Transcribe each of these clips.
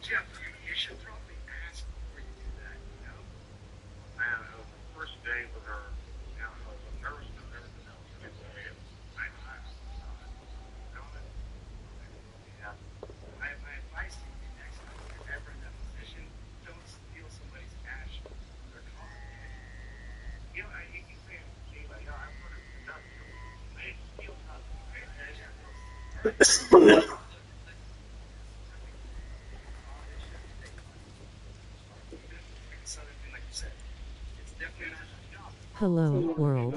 Jeff, you should probably ask before you do that, you know? Man, it was the first day with her. You know, I was nervous and everything else. Yeah. My advice to you next time, if you're ever in that position, don't steal somebody's cash or car. You know, you can say, like, yo, I would have done nothing. I didn't steal nothing. Like you said, it's definitely not a job. Hello, world.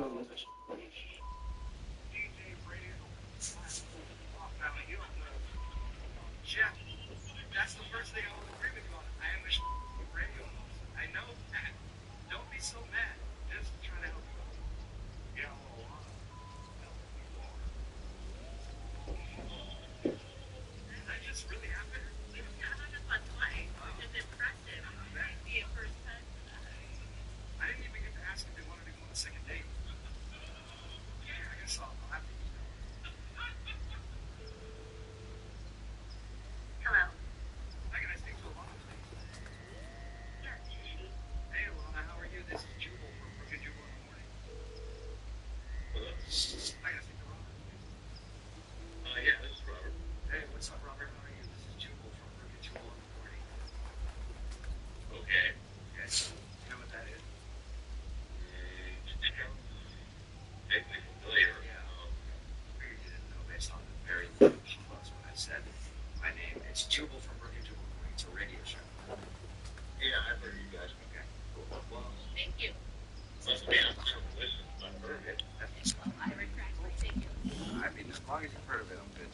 Jeff, that's the first thing I will agree with you on. I am a radio host. I know that. Don't be so mad. Just trying to help you out. You know, I just really happened. It's impressive. Might be a first time. I didn't even get to ask if they wanted to go on a second date. I guess I'll have to. Hello. Hi, can I speak to Alana, please? Yes. Hey, Alana, how are you? This is Jubal from Crooked Jubal in the Morning. Hello. Hi, can I speak to Robert, please? Yeah, this is Robert. Hey, what's up, Robert? How are you? This is Jubal from Crooked Jubal in the Morning. Okay. Okay. You know what that is? Vaguely familiar. Yeah. Maybe you didn't know based on the very close what I said. My name is Jubal from Crooked Jubal in the Morning. It's a radio show. Yeah, I've heard you guys. Okay. Cool. Well, thank you. Well, yeah, I've never listened. I've heard it. I retract my thank you. I mean, as long as you've heard of it, I'm good.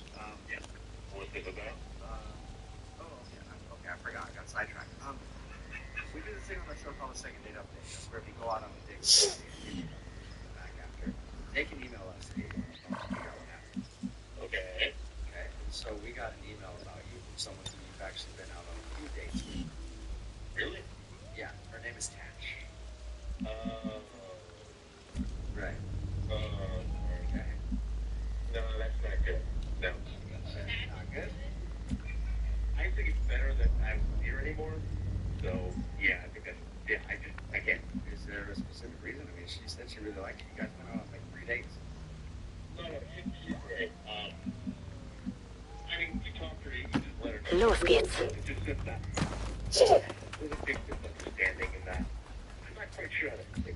Yeah. What's it about? Okay, I forgot. I got sidetracked. We do this thing on the show called a second date update. That's where if you go out on a date, back after, they can email us. Figure out what happened. Okay. Okay. So we got an email about you from someone who you've actually been out on a few dates with. Really? Yeah. Her name is Tash. Right. Okay. No, that's not good. No. Not good? I think it's better that I'm here anymore. So, yeah, I think that's, I can't. Is there a specific reason? I mean, she said she really liked you. You guys went on like 3 dates. No, she's great. I mean, you talk to her, you just let her know. Los geht's. It's just that. There's a big misunderstanding in that. I'm not quite sure how to fix it.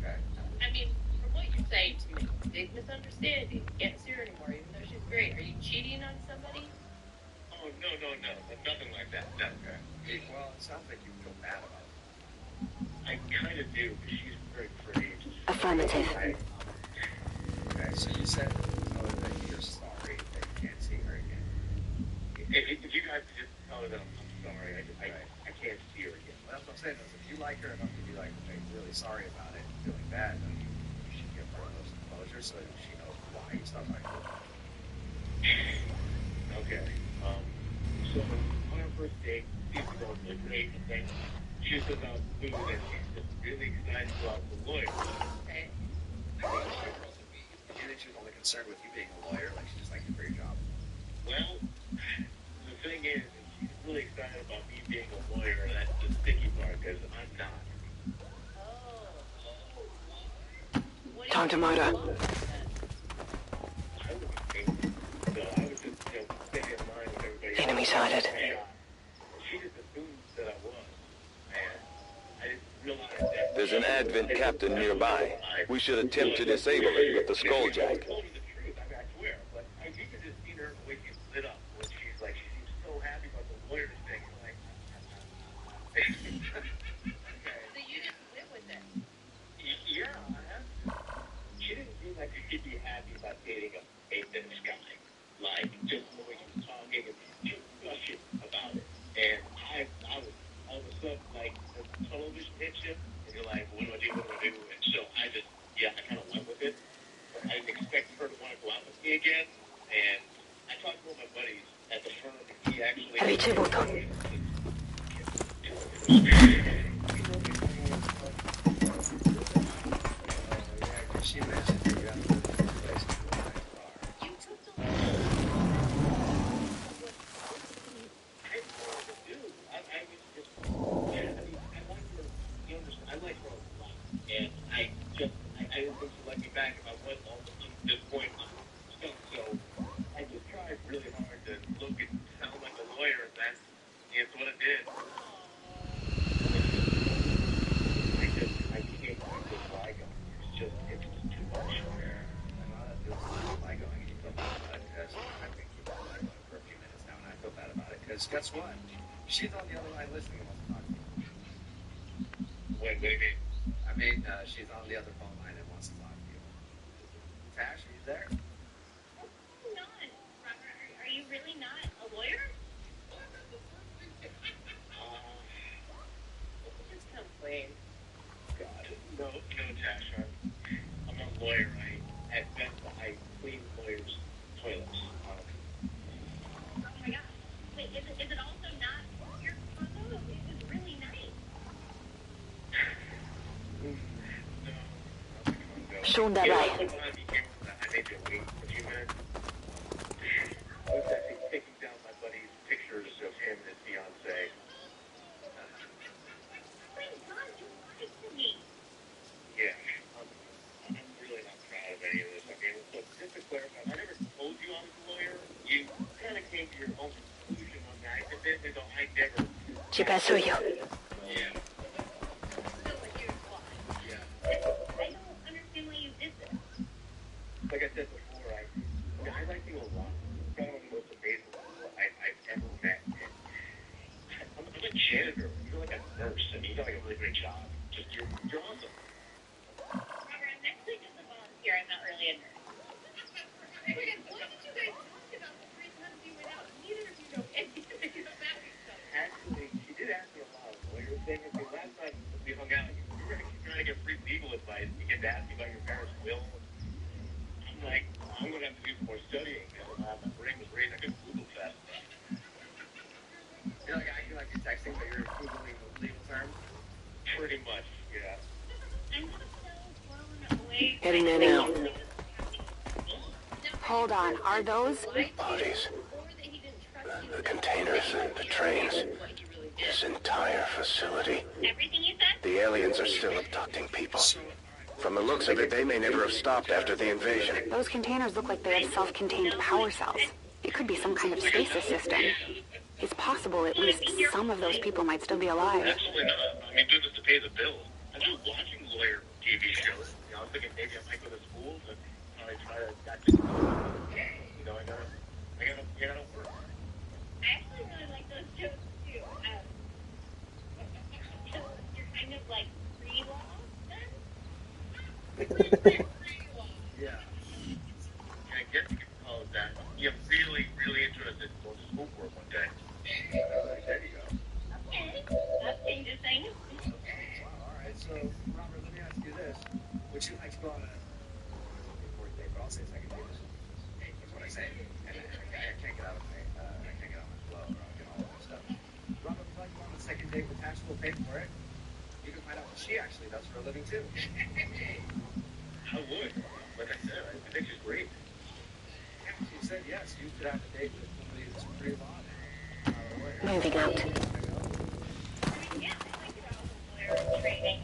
Okay. I mean, from what you're saying to me, big misunderstanding. Can't see her anymore, even though she's great. Are you cheating on somebody? Oh, no. Nothing like that. No. Okay. Well, it sounds like you feel bad about it. I kind of do, but she's very pretty. Affirmative. Okay, so you said that you're sorry that you can't see her again. If you guys could just tell her that I'm sorry, I can't see her again. Well, that's what I'm saying. Is if you like her enough to be like, okay, really sorry about it, feeling bad, then you should give her those closure so that she knows why you stopped like her. Okay. So on our first date, she's going to great thing. She was about food and she's just really excited about the lawyer. Okay. Do you think she was only concerned with you being a lawyer, like she just liked you for your job? Well, the thing is, she's really excited about me being a lawyer, and that's the sticky part, because I'm not. Time to motor. I wouldn't think so. I was just, staying in line with everybody. Enemy sighted. She just assumed that I was, and I didn't realize that. There's an advent captain nearby. We should attempt to disable it with the skulljack. I told her the truth, I swear, but you could just see her the way she lit up when she's like, she seems so happy about the lawyer thing. Like, okay. So you just went with it? Yeah, I have to. She didn't seem like she'd be happy about dating a Finnish guy. Like, just the way she was talking and she was gushing about it. And I was all of a sudden like the television hits you, and you're like, what do I do? And so I kind of went with it. But I didn't expect her to want to go out with me again. And I talked to one of my buddies at the firm, and he actually. She mentioned that you have to place to buy a car. You took the long. I didn't know what to do. Because guess what? She's on the other line listening and wants to talk to you. What do you mean? I mean, she's on the other phone line and wants to talk to you. Tash, are you there? What's going on, Robert? Are you really not a lawyer? Just come clean. God, no, Tash. I'm not a lawyer. At best, I clean lawyers' toilets. Oh my God. Wait, is it also not your condo? It was really nice. No. Schon dabei. I made you wait a few minutes. I was actually taking down my buddy's pictures of him and his fiancée. Oh my God, you lied to me. Yeah, I'm really not proud of any of this. I mean, look, just to clarify, I never told you I was a lawyer. You kind of came to your own conclusion on that. Though I never. Ci penso io. Yeah. Still a huge lie. Yeah. I don't understand why you did this. Like I said before, I like you a lot. You're one of the most amazing people I've ever met. I'm a janitor. You're like a nurse, and you do like a really great job. You're awesome. Robert, I'm actually just a volunteer. I'm not really a nurse. Okay, what did you guys talk about the 3 times you went out? Neither of you know anything about each other. Actually, she did ask me a lot of lawyer things. The last time we hung out, you were actually trying to get free legal advice. You get to ask me about your parents' will. I'm like, I'm going to have to do some more studying. My brain was raised. I couldn't Google fast enough. You're like acting like you're texting, but you're Googling the legal terms? Pretty much, yeah. I'm just so blown away. Heading there now. Hold on, are those? Bodies. The containers and the trains. This entire facility. Everything you said? The aliens are still abducting people. From the looks of it, they may never have stopped after the invasion. Those containers look like they have self-contained power cells. It could be some kind of stasis system. It's possible at least some of those people might still be alive. Absolutely not. I mean, doing this to pay the bills. I'm just watching lawyer TV shows. I was thinking maybe I might go to school and probably try to actually, I gotta work. I actually really like those jokes too. You're kind of like pre-law then? Yeah. I guess you could call it that. Yeah, I'm really, really interested in going to school for it one day. There you go. Okay, that changes things. Wow, all right. So, Robert, let me ask you this. Would you like to go on a fourth date, but I'll say second date. That's what I say. And I can't get out of my flow, or I'll get all of my stuff. Robert, would you like to go on a second date with Tash? We'll pay for it. You can find out what she actually does for a living, too. I would. Like I said, I think she's great. She said yes. You could have a date with somebody that's pre-law. Moving out. I mean, yeah, I like it all the lawyer training.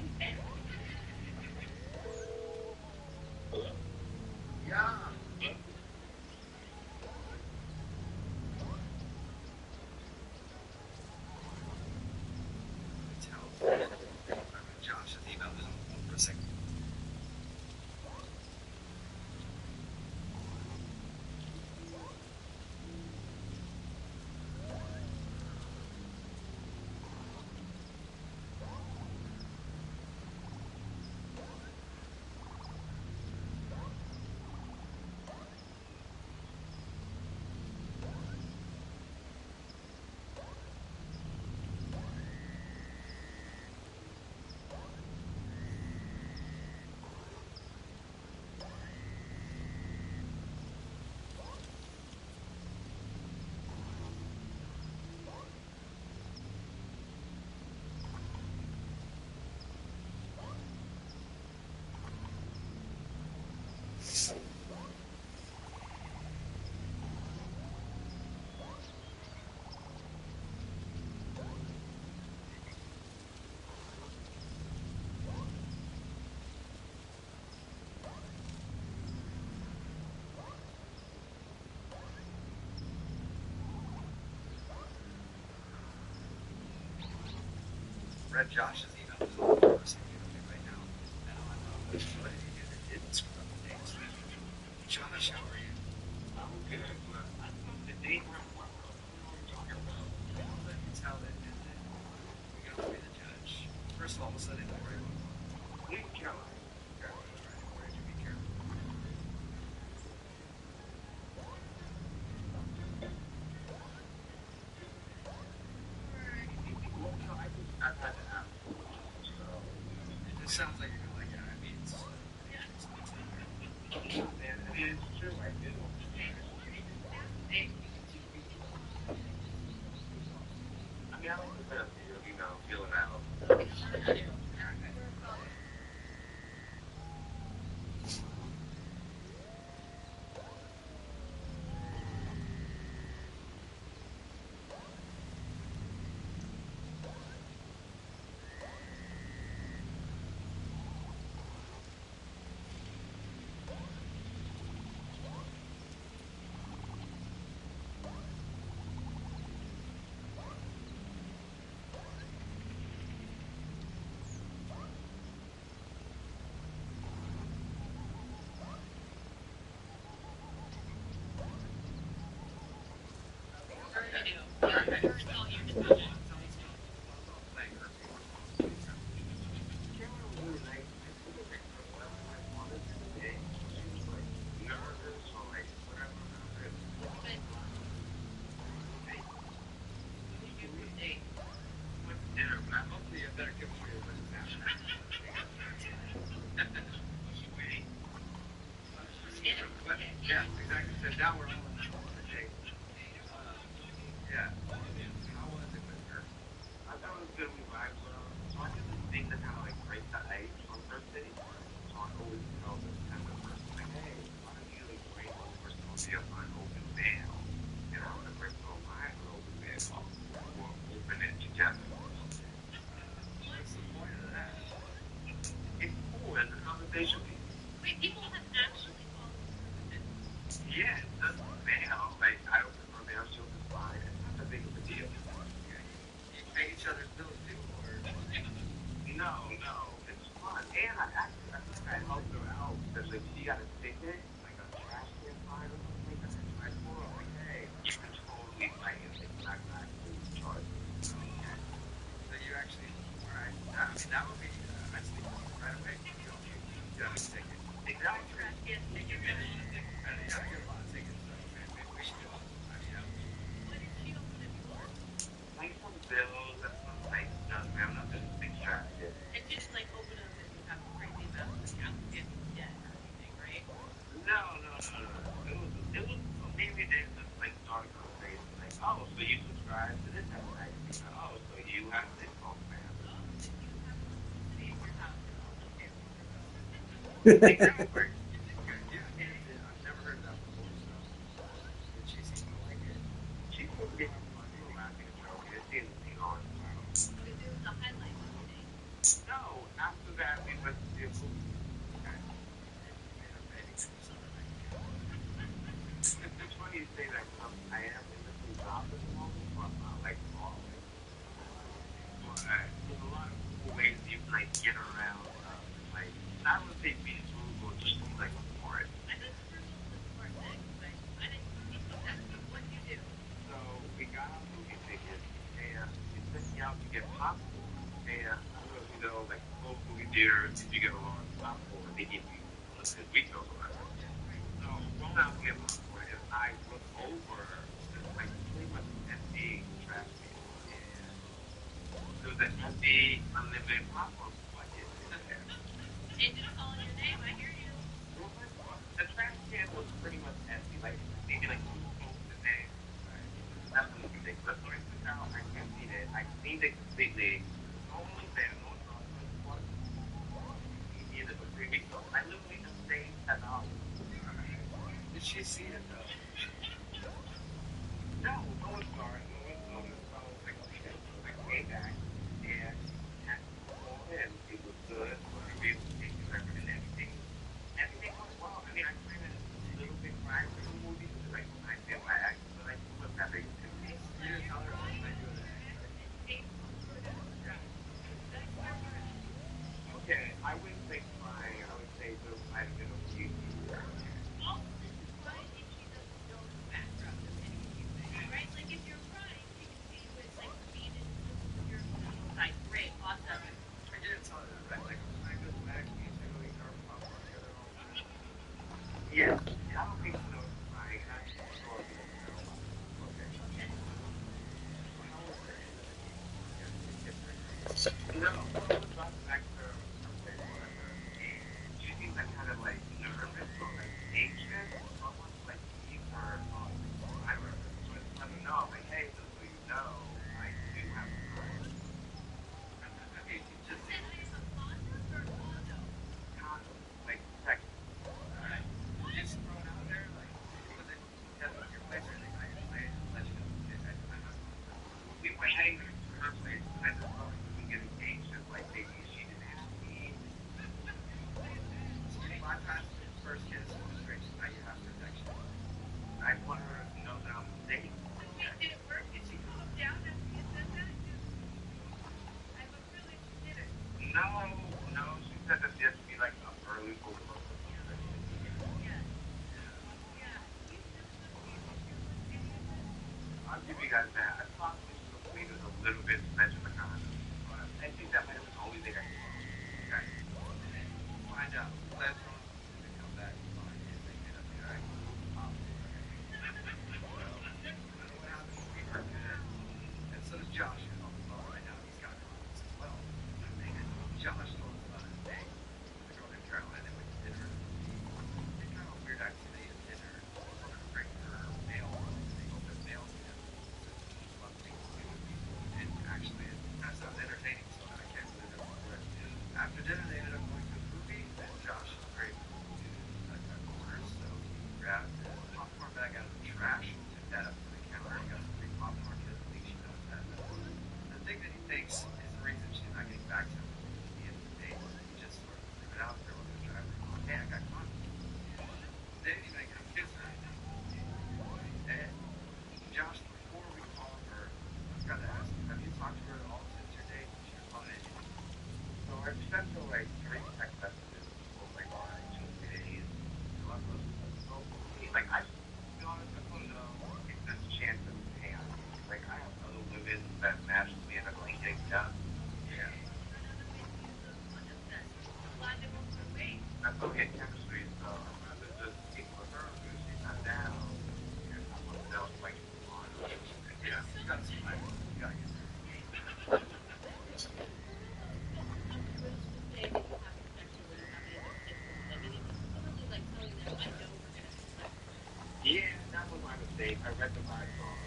Yeah. Josh has emailed him for a second. Read Josh's email. There's a lot of us right now. And I'm like, what it didn't screw up the dates. Josh, how are you? I'm good. I thought the date went well. What are you talking about? Oh, so you subscribe to this advertisement. Oh, so you have this phone plan. Like, that would work. Yeah, I've never heard of that before, so did she seem to like it? She would be fun. We were laughing and joking. It seemed on. No, after that, we went to see a movie. It's funny you say that. I am in between jobs at the moment, so I'm not like always. But there's a lot of cool ways you can like get around. Like not to say being frugal, just be like smart. So we got our movie tickets, and they sent me out to get popcorn. And I don't know if you know, like most movie theaters, if you get a large popcorn, they give you unlimited refills or whatever. So I'm going out to get popcorn, and I look over, there's like pretty much an empty trash can, and there was an empty unlimited popcorn bucket in there. The trash can was pretty much empty, like maybe like two Cokes in there. Nothing ridiculous. So I took out, I emptied it, I cleaned it completely. No one was there, no one saw it. So he needed a free refill. I literally just saved $10. Did she see it though? No, no one saw it. No one noticed. So I came back and had to call in. It was good. My review was taken record and everything. Everything went well. I mean, I kind of a little bit cried for the movie because like I feel my ex, but I wasn't that big of a deal. You didn't tell her what I do with it. Okay, I wouldn't say crying. I would say there might have been a few tears. I didn't tell her that, right? Like when I go back, we used to go eat our popcorn together all the time. Yeah, I don't think so. Crying. I'm sure you won't know about it. Okay. Well, how was it? No, I was talking back to her someday or whatever, and she seems like kind of like nervous or like anxious. So I want to like keep her on my record. So I just let her know, like, hey, just so you know, I do have a son. I mean, just Condom, like protection. alright. Just throw it out there, like, was it kept at your place or anything? I let you know. I'm not We went heading to her place, and I just felt like we were getting anxious, like maybe she didn't have me. my time to first kiss was straight to now you have protection. I want her to know that I'm safe. No, she said that there should be like an early overlook or something. I'll give you guys that. I probably should have waited a little bit to mention the condom, but I think that might have been the only thing I could do. Okay. Find out. Let us know if they come back and find you. They get up there. I can pop it. So, what happened was we were good. And so does Josh, who's on the phone right now. He's got comments as well. And Josh told us about his day with a girl named Caroline. They went to dinner. They kind of a weird activity at dinner. We're going to bring her mail. They open mail to him. There's a lot of things to do with people. And actually, that sounds entertaining, so I can't believe it. After dinner, they ended up going to a movie, and Josh was very cool to a corner, so he grabbed a popcorn bag out of the trash, took that up to the counter, and got some free popcorn, because I think she knows that. The thing that he thinks is the reason she's not getting back to him is at the end of the day, he just sort of threw it out there while he was driving her home. Hey, I got caught. They didn't even come kiss her. And Josh, before we call her, I've got to ask you, have you talked to her at all since your date? Did she respond to anything? So I sent her like 3 text messages over like the last 2 days. A lot of those were so sweet. Like I, to be honest, I don't know if there's a chance of pay on me. Like I have other women that match with me and I'm like getting done. Yeah. That's how we get chemistry. So I'd rather just stick with her because she's not down. And I want to know like on. Yeah. You got some life. You got to get there. Yeah, that was my mistake. I read the vibes wrong.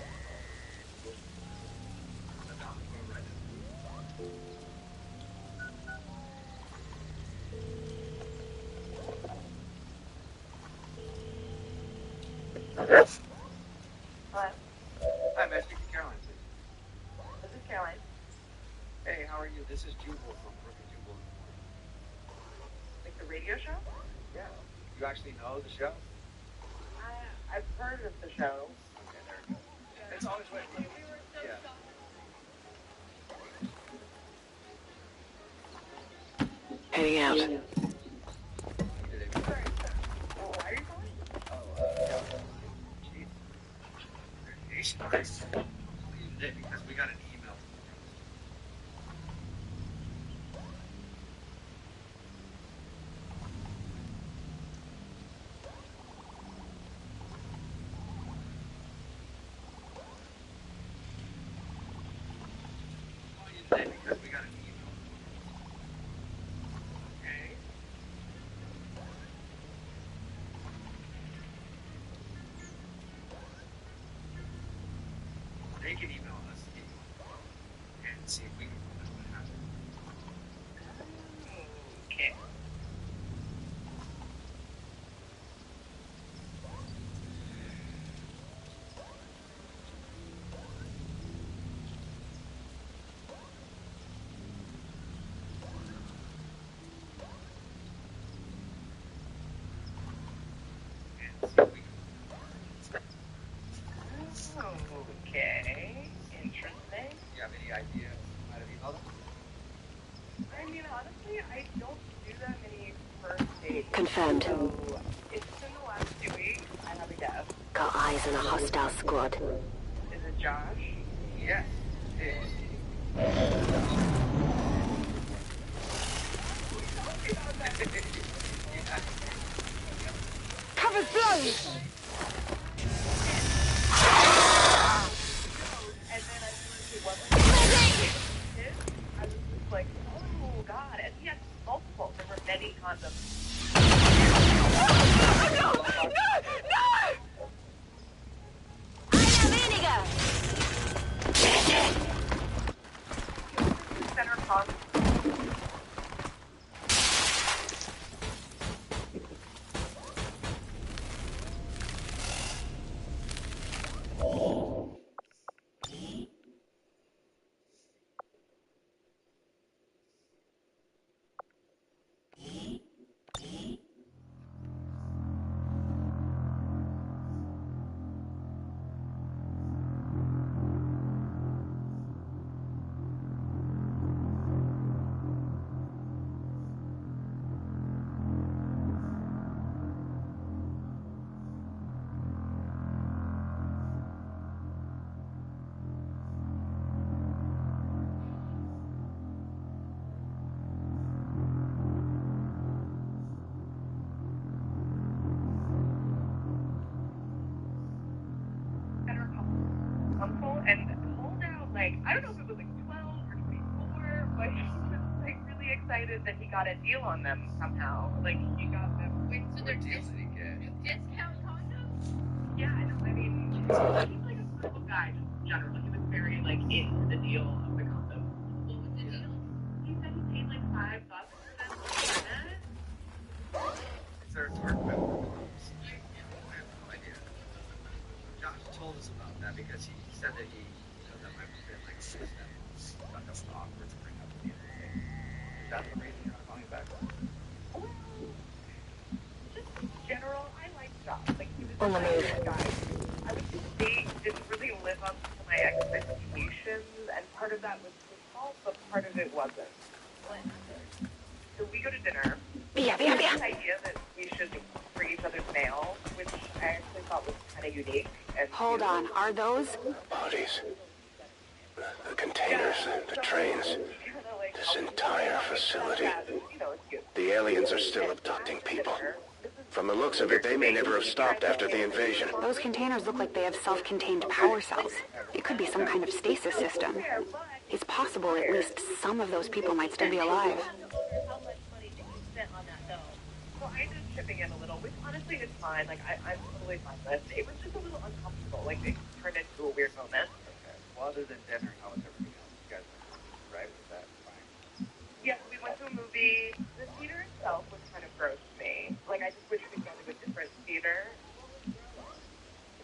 Hello? Hi, may I speak to Caroline, please? This is Caroline. Hey, how are you? This is Jubal from Brook and Jubal in the morning. Like the radio show? Yeah. You actually know the show? I've heard of the show. Okay, there we go. It's always way. Yeah. Heading out. Sorry. Why are you calling? Jeez. Because we got an email. Because we got an email. Okay. They can email us and see if we can find out what happened. Okay. Okay, interesting. You have any idea who might have emailed them? I mean, honestly, I don't do that many first dates. Confirmed. So, if it's in the last 2 weeks, I have a guess. Got eyes on a hostile squad. Is it Josh? Yes. Cover's blown! And then I realized it wasn't. I was just like, oh god. And he had multiple. There were many condoms. No! Center console. And pulled out, like, I don't know if it was like 12 or 24, but he was like really excited that he got a deal on them somehow. Like, he got them. Wait, so they're deals did he get? discount condoms? Yeah, I know. I mean, he's like a cool guy, just in general. He was very, like, into the deal of the condom. What was the deal? He said he paid like $5 for them on the internet. Is there a dark web for condoms? I have no idea. Josh told us about that because he said that he, that might have been like a system that was awkward to bring up at the end of the day. Is that the reason you're not calling back? Well, just in general, I like Josh. Like, he was On the move. a guy. I would just say he didn't really live up to my expectations, and part of that was his fault, but part of it wasn't. So we go to dinner. Yeah. The idea that we should bring each other's mail, which I actually thought was kind of unique. And Hold on, are those? Bodies. The containers, the trains, this entire facility. The aliens are still abducting people. From the looks of it, they may never have stopped after the invasion. Those containers look like they have self-contained power cells. It could be some kind of stasis system. It's possible at least some of those people might still be alive. How much money did you spend on that, though? Well, I ended up chipping in a little, which honestly is fine. Like, I'm totally fine with it. It was just a little uncomfortable. Like, it turned into a weird moment. Okay. Well, other than dinner, how was everything else? You guys were right with that? Fine. Yeah, we went to a movie. The theater itself was kind of gross to me. Like, I just wish we'd gone to a different theater.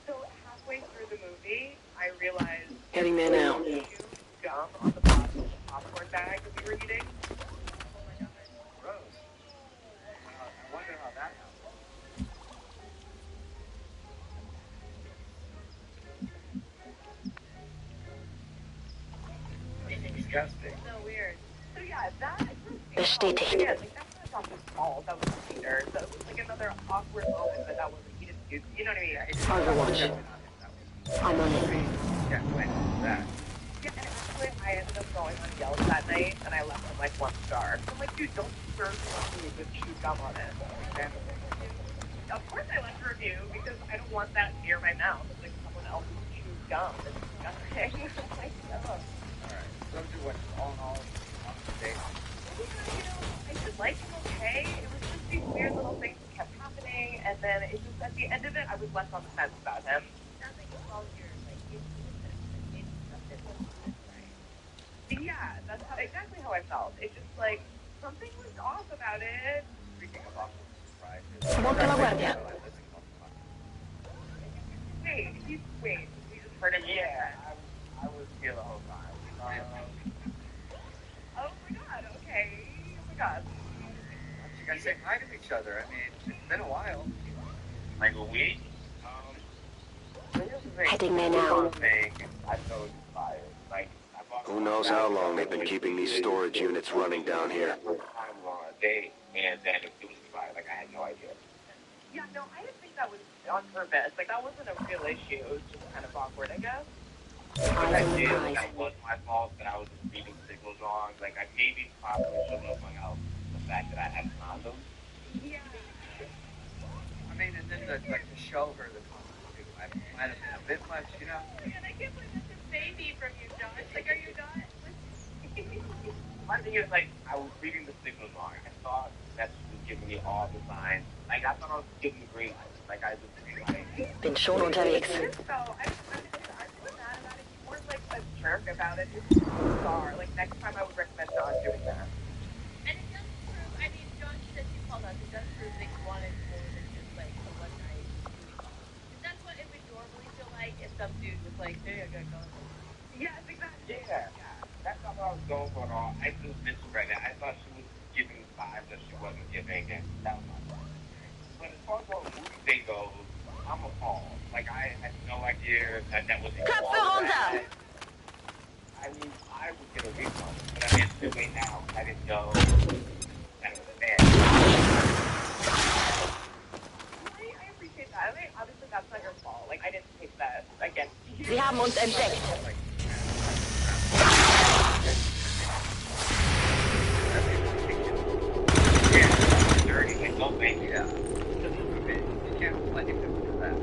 So halfway through the movie, I realized Heading there now. there was huge gum on the bottom of the popcorn bag that we were eating. Oh my god, gross. I wonder how that happened. That's disgusting. So weird. So yeah, that... Bestätigt. Yeah, like, that's not Josh's fault. That was the theater. So it was like another awkward moment, but that wasn't... He didn't do... You know what I mean? Overwatch. I'm on it. Yeah, when that. Yeah, and actually, I ended up going on Yelp that night, and I left him like 1 star. So I'm like, dude, don't serve food with chewed gum on it. And of course I left a review, because I don't want that near my mouth. It's like someone else's chewed gum. It's disgusting. Like, ugh. Alright, so what, all in all, on the date? You know, I did like him okay. It was just these weird little things that kept happening, and then it just, at the end of it, I was less on the fence about him. Nothing is all yours. Like, it's something right. Yeah, that's exactly how I felt. It's just like, something was off about it. Speaking of awkward surprises. Monta la guardia. Wait, you just heard him? Yeah, I was here the whole time. Oh my god, okay. Oh my god. Why don't you guys say hi to each other? I mean, it's been a while. Like a week. Heading there now. I so inspired. Like, I bought Who knows how long they've been keeping these storage units running down here. time on a date, and then it was expired. Like, I had no idea. Yeah, no, I didn't think that was on purpose. Like, that wasn't a real issue. It was just kind of awkward, I guess. I did. That was my fault that I was just reading signals wrong. Like, I maybe probably should have hung out the fact that I had condoms. Yeah. I mean, and then to show her the conversation might have been a bit much, you know? And I can't believe that's a baby from you, Josh. Like, are you not? My thing is, like, I was reading the signals wrong. I thought that she was giving me all the signs. Like, I thought I was giving the green light. Like, I just like... Bin schon unterwegs. So, I was mad about it. You weren't, like, a jerk about it. It's just bizarre. Like, next time I would recommend not doing that. And it does prove, I mean, Josh said you called us, it does prove that you wanted more than just, like, a one-night booty call. Because that's what it would normally feel like if some dude was like, hey, I got condoms. Yes, exactly. Yeah. That's not what I was going for at all. I just misread it. I thought she was giving vibes that she wasn't giving, and that was my fault. But as far as what movie they go, I'm appalled. Like, I had no idea that was Köpfe runter! I mean, I would get a refund, but I mean, too late now. I didn't know that it was bad. I appreciate that. I mean, obviously, that's not your fault. Like, I didn't take that against you. Sie haben uns entdeckt. Yeah, dirty, like, no thank you. Yeah. You can't let him do that.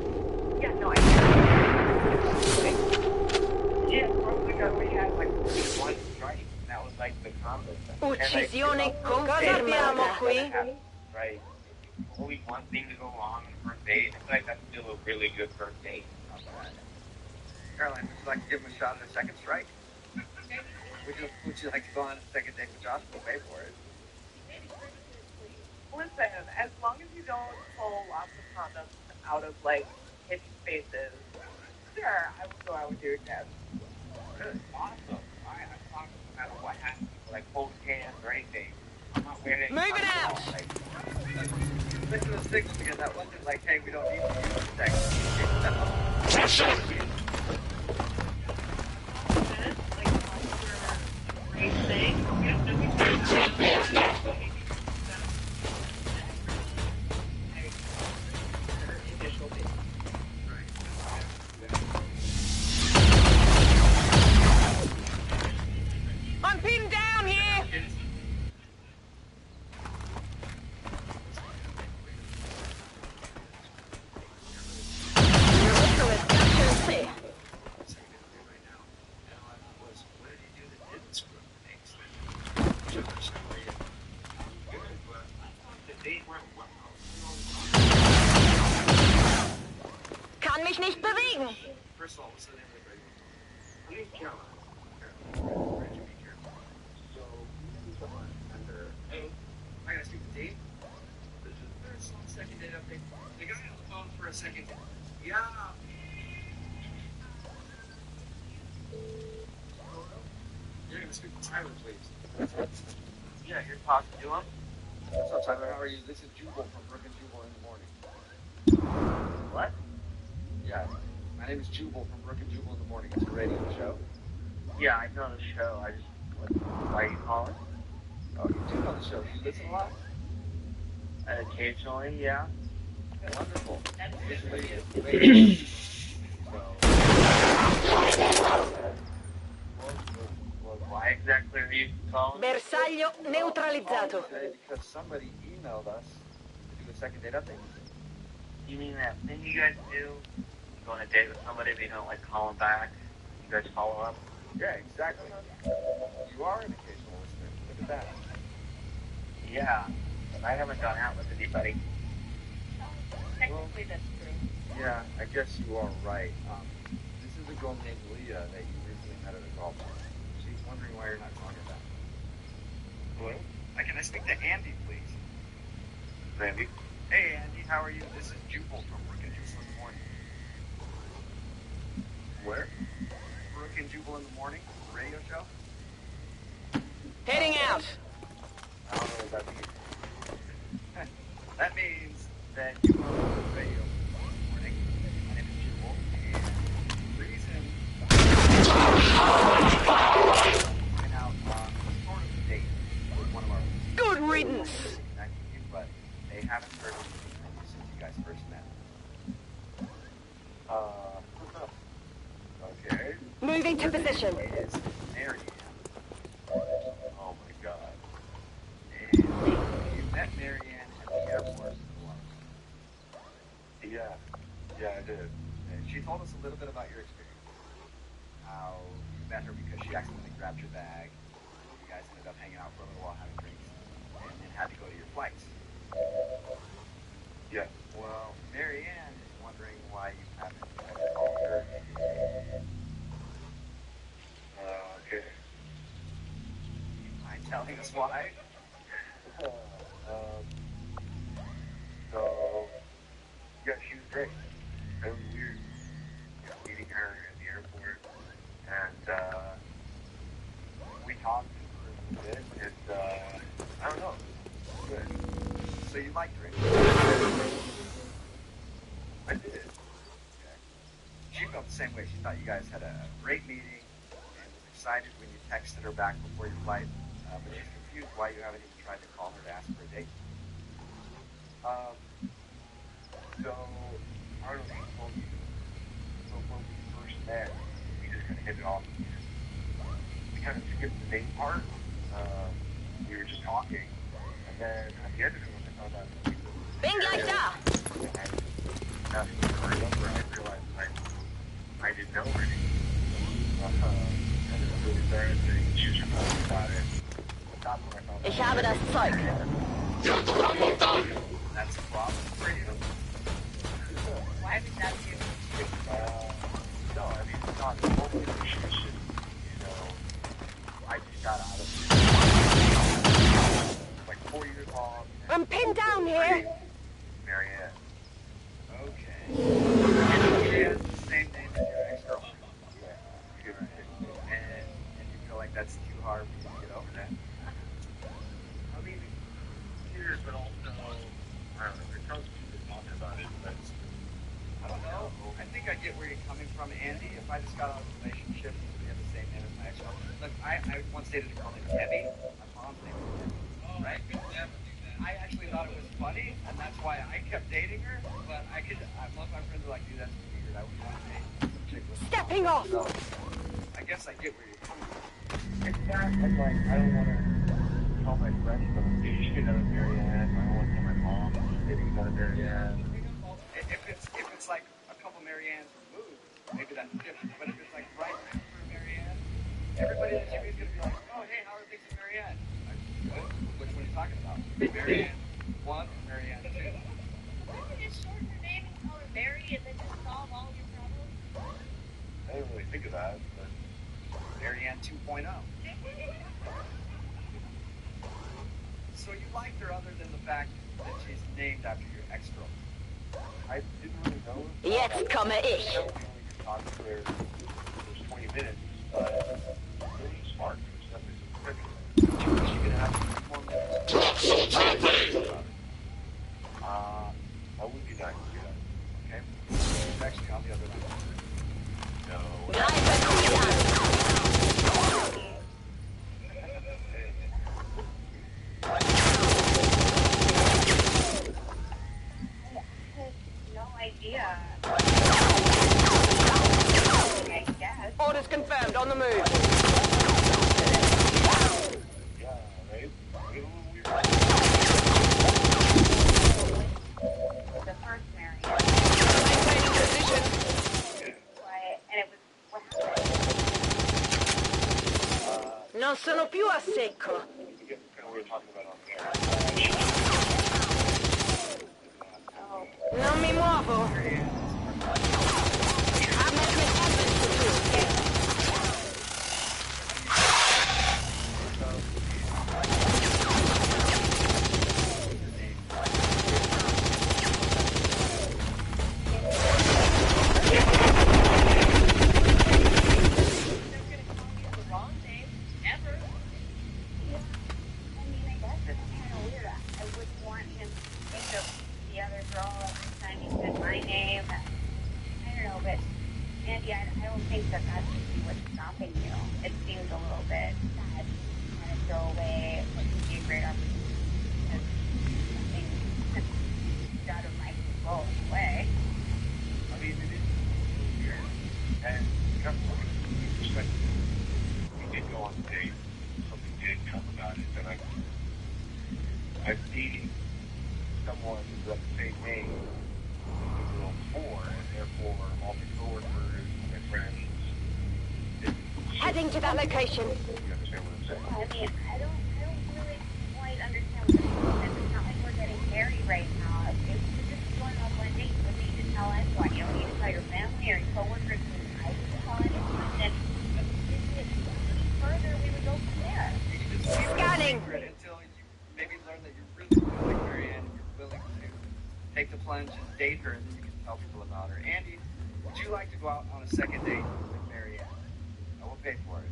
Yeah, no, I Yeah, probably because we had, like, one strike, and that was, like, the combo thing. Uccisione confermata. Right. Only one thing to go wrong on the first date. I feel like that's still a really good first date. Caroline, would you like to give him a shot at a second strike? Would you like to go on a second date with Josh? We'll pay for it. Listen, as long as you don't pull lots of condoms out of, like, hidden spaces, sure, I will go out with you again. Really awesome. I'm talking no matter what happens, like hold hands or anything. I'm not wearing any. Move it out! Like, Stick to the six because that wasn't like, hey, we don't need to use sex. Great thing. I'm pinned down here! Kann mich nicht bewegen. First of all, what's the name of the Please, Caroline. Reggie, be careful. So, someone under. Hey, I gotta speak to Dave. There's 1 second date update. The guy on the phone for a second. Yeah. You're gonna speak to Tyler, please. Yeah, you're talking to him? What's up, Tyler? How are you? This is Jubal from Brook and Jubal in the morning. What? Yeah. My name is Jubal from Brook and Jubal in the morning. It's a radio show. Yeah, I know the show. I just. Why are you calling? Oh, you do know the show. Do you listen a lot? Occasionally, yeah. Wonderful. Usually it's radio. Well, why exactly are you calling? Bersaglio neutralizzato. Today because somebody emailed us to do a second date update. You mean that thing you guys do? You go on a date with somebody, but you don't like call them back? You guys follow up? Yeah, exactly. You are an occasional listener. Look at that. Yeah, but I haven't gone out with anybody. Technically, that's true. Yeah, I guess you are right. This is a girl named Leah that you recently met at a golf course. She's wondering why you're not calling her back. Hello? Can I speak to Andy, please? Randy? Hey, Andy, how are you? This is Jubal from Brook and Jubal in the morning. Where? Brook and Jubal in the morning, radio show. Heading out. I don't know what that means. That means that you are on the radio this morning. My name is Jubal, and the reason went out on sort of a date with one of our Good riddance. but they haven't heard anything from you since you guys first met. Okay. Moving to position. Is Marianne. Oh my god. And you met Marianne at the airport. Yeah, I did. And she told us a little bit about your experience. How you met her because she accidentally grabbed your bag. You guys ended up hanging out for a little while having drinks. And then had to go to your flights. Yeah. Well, Marianne is wondering why you haven't called her. Okay. Mind telling us why? So, yeah, she was great. It was weird, meeting her at the airport, and we talked for a bit, and I don't know, it was good. So you liked her. I did. Okay. She felt the same way. She thought you guys had a great meeting and was excited when you texted her back before your flight. But she's confused why you haven't even tried to call her to ask for a date. So, Arnold told you, so when we first met, we just kind of hit it off. We kind of skipped the date part. We were just talking, and then at the end of it, when I found out that we were Bin gleich da. asking for her number, I realized I didn't know her name. And it was really embarrassing. She was talking about it. That's when I found out. Ich habe das Zeug. That's a problem for you. Why would that be? No, I mean, it's not the whole issue. It's just, I just got out of it. Like 4 years long. I'm pinned down here. Marianne. Okay. She has the same name as your ex-girlfriend. Yeah. And you feel like that's too hard for you to get over that? I mean, years, but also, I don't know, it sounds stupid talking about it, but I don't know. I think I get where you're coming from, Andy. If I just got out of a relationship, we have the same name as my ex-girlfriend. Look, I once dated a girl named Debbie. My mom's name was Debbie. oh, Right? I actually thought it was funny, and that's why I kept dating her. But most of my friends were like, dude, that's weird. I wouldn't want to date some chick with Stepping off. So, I guess I get where you're coming from. it's not, I'm like, I don't want to tell my friends that I'm dating another Marianne. I don't want to tell my mom that I'm dating another Marianne. If it's like a couple Mariannes removed, maybe that's different. But if it's like right next to Marianne, everybody in the TV is going to be like, oh, hey, how are things with Marianne? Like, what? Which one are you talking about? Marianne 1 or Marianne 2? Why don't you just shorten her name and call her Mary and then just solve all your problems? I didn't really think of that, but Marianne 2.0. So you liked her other than the fact that she's named after your ex-girlfriend? I didn't really know. Jetzt komme ich. We only talked to her for 20 minutes. Really smart. Stuff is encrypted. She could have more minutes. I would be nice to do that. Okay? She's actually on the other line. No. Greife sie an. No idea. I guess. Orders confirmed. On the move. Yeah, right? It's a little weird. The first Mary. Maintaining position. And it was what happened. Non sono più a secco. Again, kind of what we were talking about on there. Non mi muovo. Haben es mit Admin zu tun. I'm dating someone who has the same name as the girl before, and therefore all my coworkers, my friends. Heading to that location. You understand what I'm saying? I mean, I don't really quite understand what it is. It's not like we're getting married right now. If you're just going on one date, you don't need to tell anyone. You don't need to tell your family or your coworkers. I wouldn't tell anyone. And if it any further, we would go from there. Scanning. Until you maybe learn that you're really like Marianne and you're willing to take the plunge and date her, and then you can tell people about her. Andy, would you like to go out on a second date with Marianne? I will pay for it.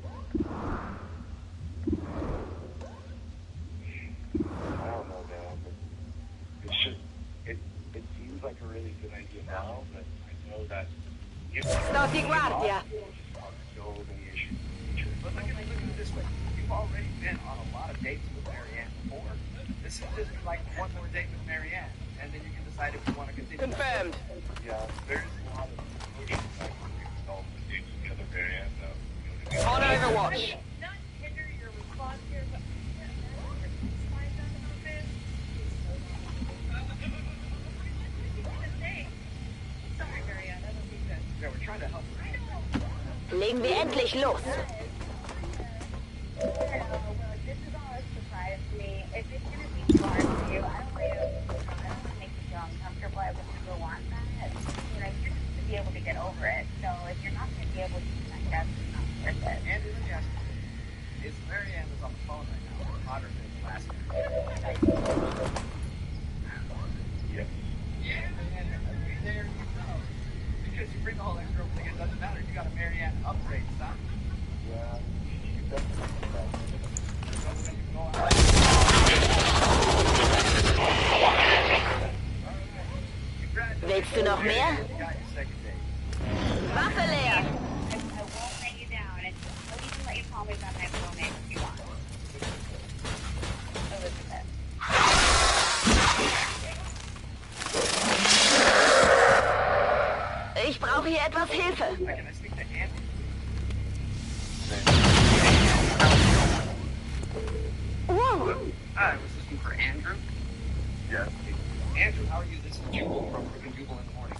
I don't know, man. It's just, it seems like a really good idea now, but I know that if Sto di guardia. still an issue in the future. But look at it this way. You've already been on a lot of dates with Marianne before. This is just like one more date with Marianne, and then you can decide if you want to continue. Confirmed. Yeah, there's a lot of emotions I can resolve with dates with the other Marianne, though. You know On what I mean? Overwatch. Not hinder your response here, but find out about this. Sorry, Marianne, I don't think that. Yeah, we're trying to help her. Legen wir endlich los. Well, this is all a surprise to me. If it's going to be hard for you, I don't want to make you feel uncomfortable. I would never want that. You know, you're just to be able to get over it. So if you're not going to be able to, I guess it's not worth it. Andy, let me ask you. Is Marianne that's on the phone right now hotter than last year? Yes. Yeah, and there you go. Because you bring the whole ex-girlfriend thing, it doesn't matter. You got a Marianne upgrade, son. Yeah, you definitely do that. So when you go out. Willst du noch mehr? You got your second date. Waffe leer. I won't let you down. And I'll even let you call me by my full name if you want. Elizabeth. Ich brauche hier etwas Hilfe. Can I speak to Andy? Whoa. I was looking for Andrew. Yes. Andrew, how are you? This is Jubal from Rick and Jubal in the Morning.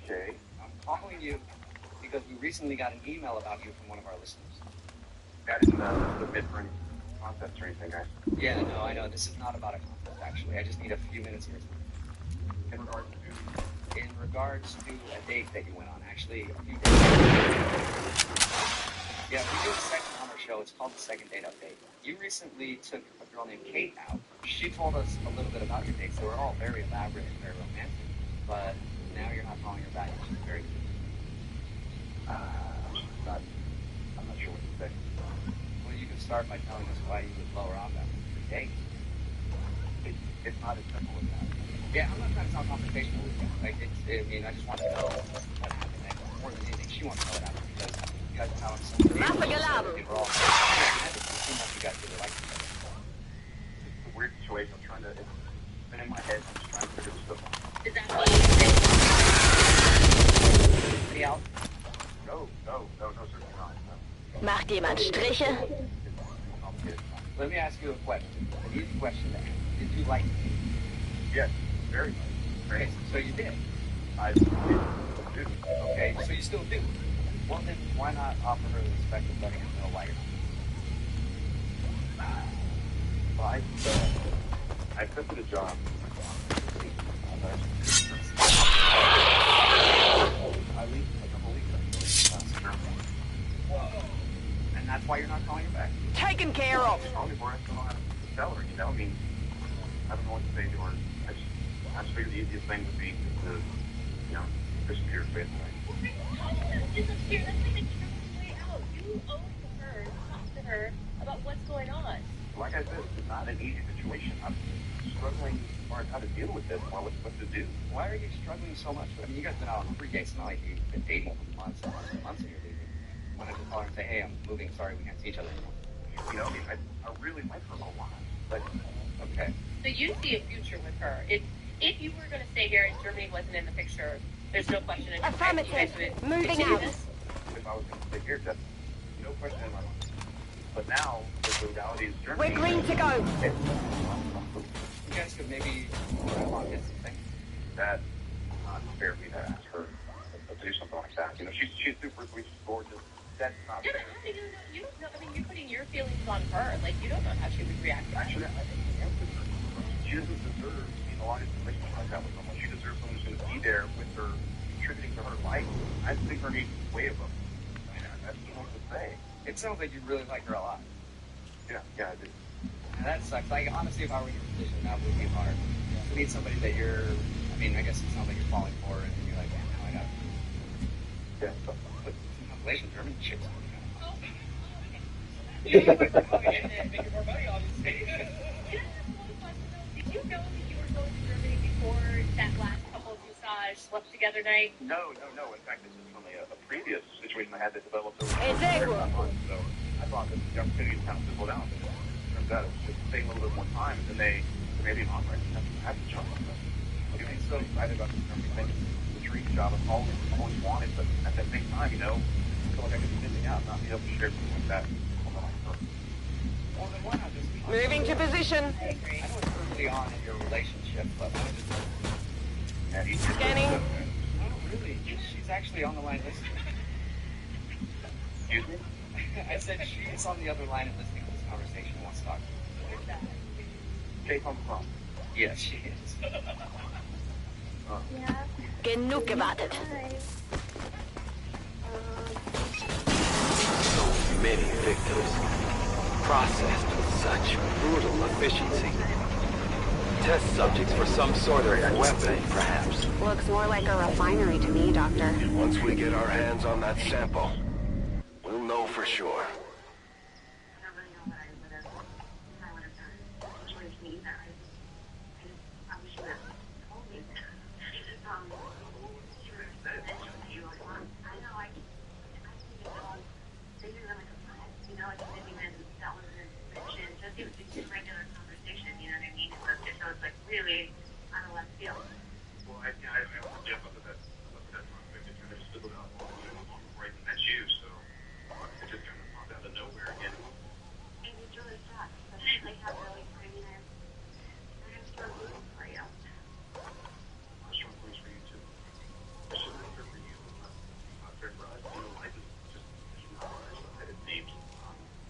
Okay. I'm calling you because we recently got an email about you from one of our listeners. That isn't the mid-range concept or anything, guys. Yeah, no, I know. This is not about a contest, actually. I just need a few minutes of your time. In regards to In regards to a date that you went on, actually, a few days ago. Yeah, we do a section on our show. It's called the Second Date Update. You recently took a girl named Kate out. She told us a little bit about your dates. They were all very elaborate and very romantic. But now you're not calling her back. She's very cute. I'm not sure what to say. Well, you can start by telling us why you would blow her off after the date. It's not as simple as that. Yeah, I'm not trying to sound confrontational with you. Like, I just want to know what happened next. More than anything, she wants to know what happened because you guys are telling so many Waffe geladen. people all it seems like you guys really like each other. It's a weird situation. I'm trying to, it's been in my head. I'm just trying to figure this stuff out. Is that what you think? Anybody else? No, certainly not. No. Macht jemand Striche? Let me ask you a question. An easy question to answer. Did you like me? Yes, very much. Okay, so you did. I do. Okay, so you still do. Well, then why not offer her the respect of letting her know why you're not? Well, I accepted a job. I leave like a whole week ago. Whoa. And that's why you're not calling her back? Taken care of. Probably more I don't know how to tell her, you know? I mean, I don't know what to say to her. I just figured the easiest thing would be to, disappear basically. Disappear. That's like the careful way out. You owe it to her to talk to her about what's going on. Like I said, it's not an easy situation. I'm struggling to learn how to deal with this, what to do. Why are you struggling so much? I mean, you guys have been out on 3 dates, not like you've been dating for months and months and months and you're leaving. Why not just call her and say, hey, I'm moving, sorry, we can't see each other anymore? You know, I really like her a lot. But, okay. So you see a future with her. If you were going to stay here and Germany wasn't in the picture, there's no question in your mind that you guys would Moving continue out. this? if I was going to stay here, that's no question in my mind. But now, the reality is Germany. We're green to go. You guys could maybe on this thing. That's not fair of me to ask her to do something like that. You know, she's super sweet, she's gorgeous. That's not Yeah, fair. but how do you know? You don't know. I mean, you're putting your feelings on her. Like, you don't know how she would react to that. Actually, I think she doesn't deserve to be in a long-distance relationship like that with someone. She deserves someone who's going to be there with her, contributing to her life. I think her needs way above. I mean, that's what to say. It sounds like you really like her a lot. Yeah, I do. And that sucks. Like, honestly, if I were in your position, that would be hard. To meet somebody that I mean, I guess it sounds like you're falling for, and you're like, man, now I got it. Yeah, so, But consolation, German chicks. You know, make it more money, obviously. Did you know that you were going to Germany before that last couple massage slept together night? No. In fact, this is from a previous situation I had that developed over Hey, Zach. So I thought that the opportunity was kind of simple down. But it turns out it was just taking a little bit more time, and then they maybe an offer. I had to jump on that. I'm getting so excited about this Germany thing. It's the dream job I've always wanted, but at that same time, I feel like I could be missing out, not being able to share something like that. Well, then why not just be honest? Moving to position. I agree. I know it's early on in your relationship, but why not just... Scanning. No, really. She's actually on the line listening. Excuse me? I said she's on the other line and listening to this conversation and wants to talk to you. Take home from. Yes, she is. Yeah. Genug gewartet. So many victims, processed with such brutal efficiency. Test subjects for some sort of weapon, perhaps. Looks more like a refinery to me, Doctor. Once we get our hands on that sample, we'll know for sure. I don't really know what I would have done. Situation either. I probably should have told me that. Should have said to you like, well, I know I think they do them like a friend. You know, like maybe then that was an mention. Just it was just a regular conversation. You know what I mean? So it's like really on a left field. Well, I yeah, up at that conversation, I just stood up, right in that shoe, so it just kind of popped out of nowhere again. And it's really sad. But like how really, I mean, I'm so rooting for you. I'm strong place for you too. It's just not fair for you. Not fair for us. You know, life is just not what it seems.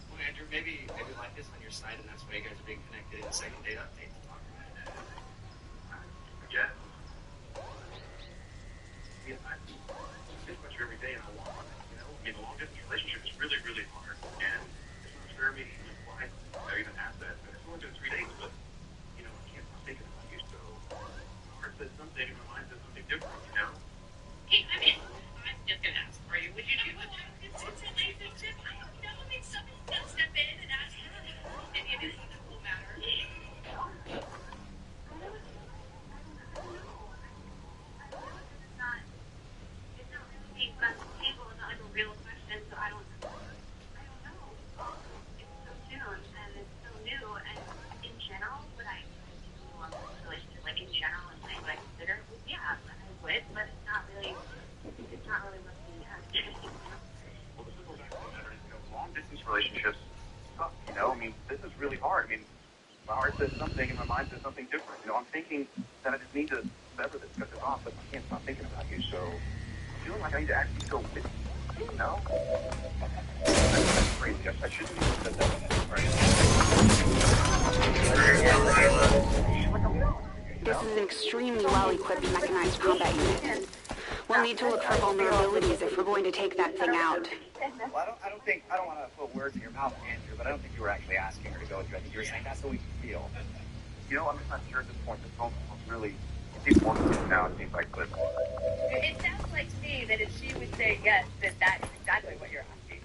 Well, Andrew, maybe like this on your side, and that's why you guys are being connected in the second date update to talk about it. Yeah. Yeah, I pretty much every day, and I want it, you know. mean, the long distance relationship is really, really hard. And it's not fair me to why I even asked that. It's only been 3 days, but, you know, I can't stop thinking about you. So, my heart says something, and my mind says something different, you know? Hey, I mean, I'm just gonna ask for you. Would you do a long-distance relationship? I don't know. I mean, somebody's gotta step in and ask her. And it is a whole matter. It's not really being put on the table. It's not like a real question, so I don't know. It's so soon, and it's so new, and in general, would I do a long-distance relationship? Like, in general, and would I consider it? Yeah, I would, but it's not really looking as interesting. Well, the simple fact of the matter is, you know, long distance relationships suck, you know? I mean, this is really hard. I mean, my heart says something and my mind says something different. You know, I'm thinking that I just need to sever this, cut this off, but I can't stop thinking about you, so I'm feeling like I need to actually go with you, you know? That's crazy. I shouldn't have said that, right? This is an extremely well-equipped mechanized combat unit. We'll need to look for vulnerabilities if we're going to take that thing out. Well, I don't want to put words in your mouth, Andrew, but I don't think you were actually asking her to go with you. I think you were saying that's the way you feel. You know, I'm just not sure at this point. This phone call really, it seems more than now, it seems like, but It sounds like to me that if she would say yes, that is exactly what you're asking.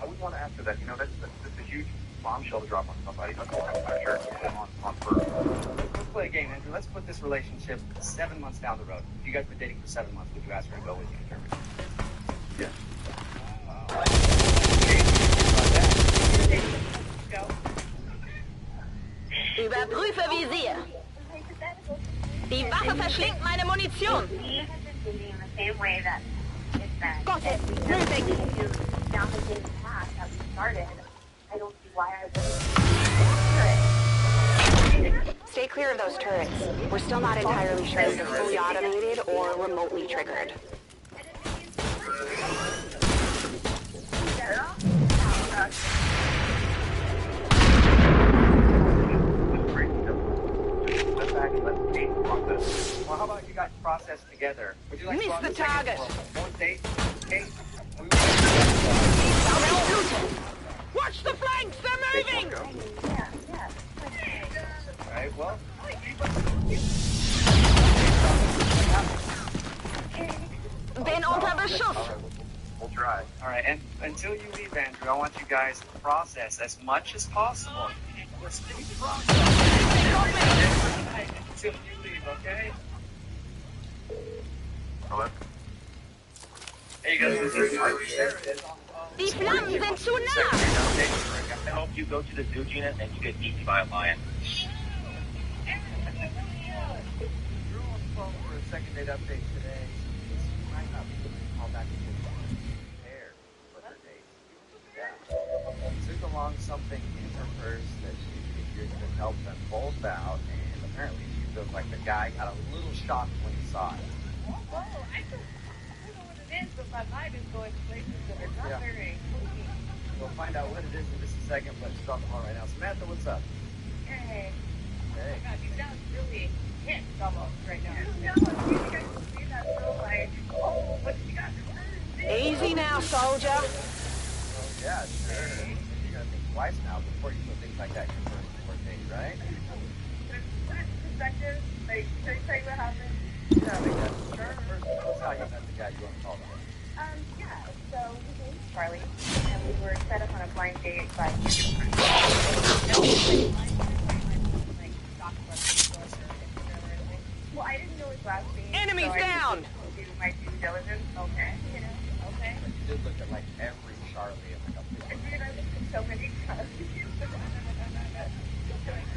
I would want to ask her that. You know, that's a huge bombshell to drop on somebody. That's all I'm sure on her. Let's play a game, Andrew. Let's put this relationship 7 months down the road. If you guys been dating for 7 months, would you ask her to go with you in Germany? Yes. Go. Überprüfe Visier. Die Waffe verschlingt meine Munition. We have been dating in the same way that it's been. Got it. Moving. Down the same path that we started. I don't see why I wouldn't. Stay clear of those turrets. We're still not entirely sure if they're fully automated or remotely triggered. Well, how about you guys process together? Would you like to Miss go on the the second target. floor? One date, okay? Watch the flanks. They're moving. All right, well, Bin unter Beschuss. We'll try. all right, and until you leave, Andrew, I want you guys to process as much as possible. Let's do the process. Until you leave, okay? Hello? Hey, guys, this is There it is. Die Flammen sind zu nah. I hope you go to the zoo unit and you get eaten by a lion. You're on the phone for a second date update today. She might not be able to call back and get prepared for her date. Yeah. Took along something in her purse that she figured could help them both out, and apparently she feels like the guy got a little shocked when he saw it. Whoa, I don't know what it is, but my mind is going places that are not Yeah. very spooky. We'll find out what it is in just a second, but she's on the phone right now. Samantha, what's up? Hey. Hey. Oh my God, you sound really pissed almost right now. No, you guys can see that so like, oh, what you got? Easy now, soldier. Well, yeah, sure. You gotta think twice now before you put things like that in your first date, right? Perspective, like, can I tell you what happened? Yeah, I think that's sure. First, let's how you met the guy you want to call him. Yeah, so his name's Charlie, and we were set up on a blind date by well, I didn't know his last name. Enemies so I down. didn't do my due diligence. Okay, you know, okay. But you did look at like every Charlie in like a And dude, I looked at so many times.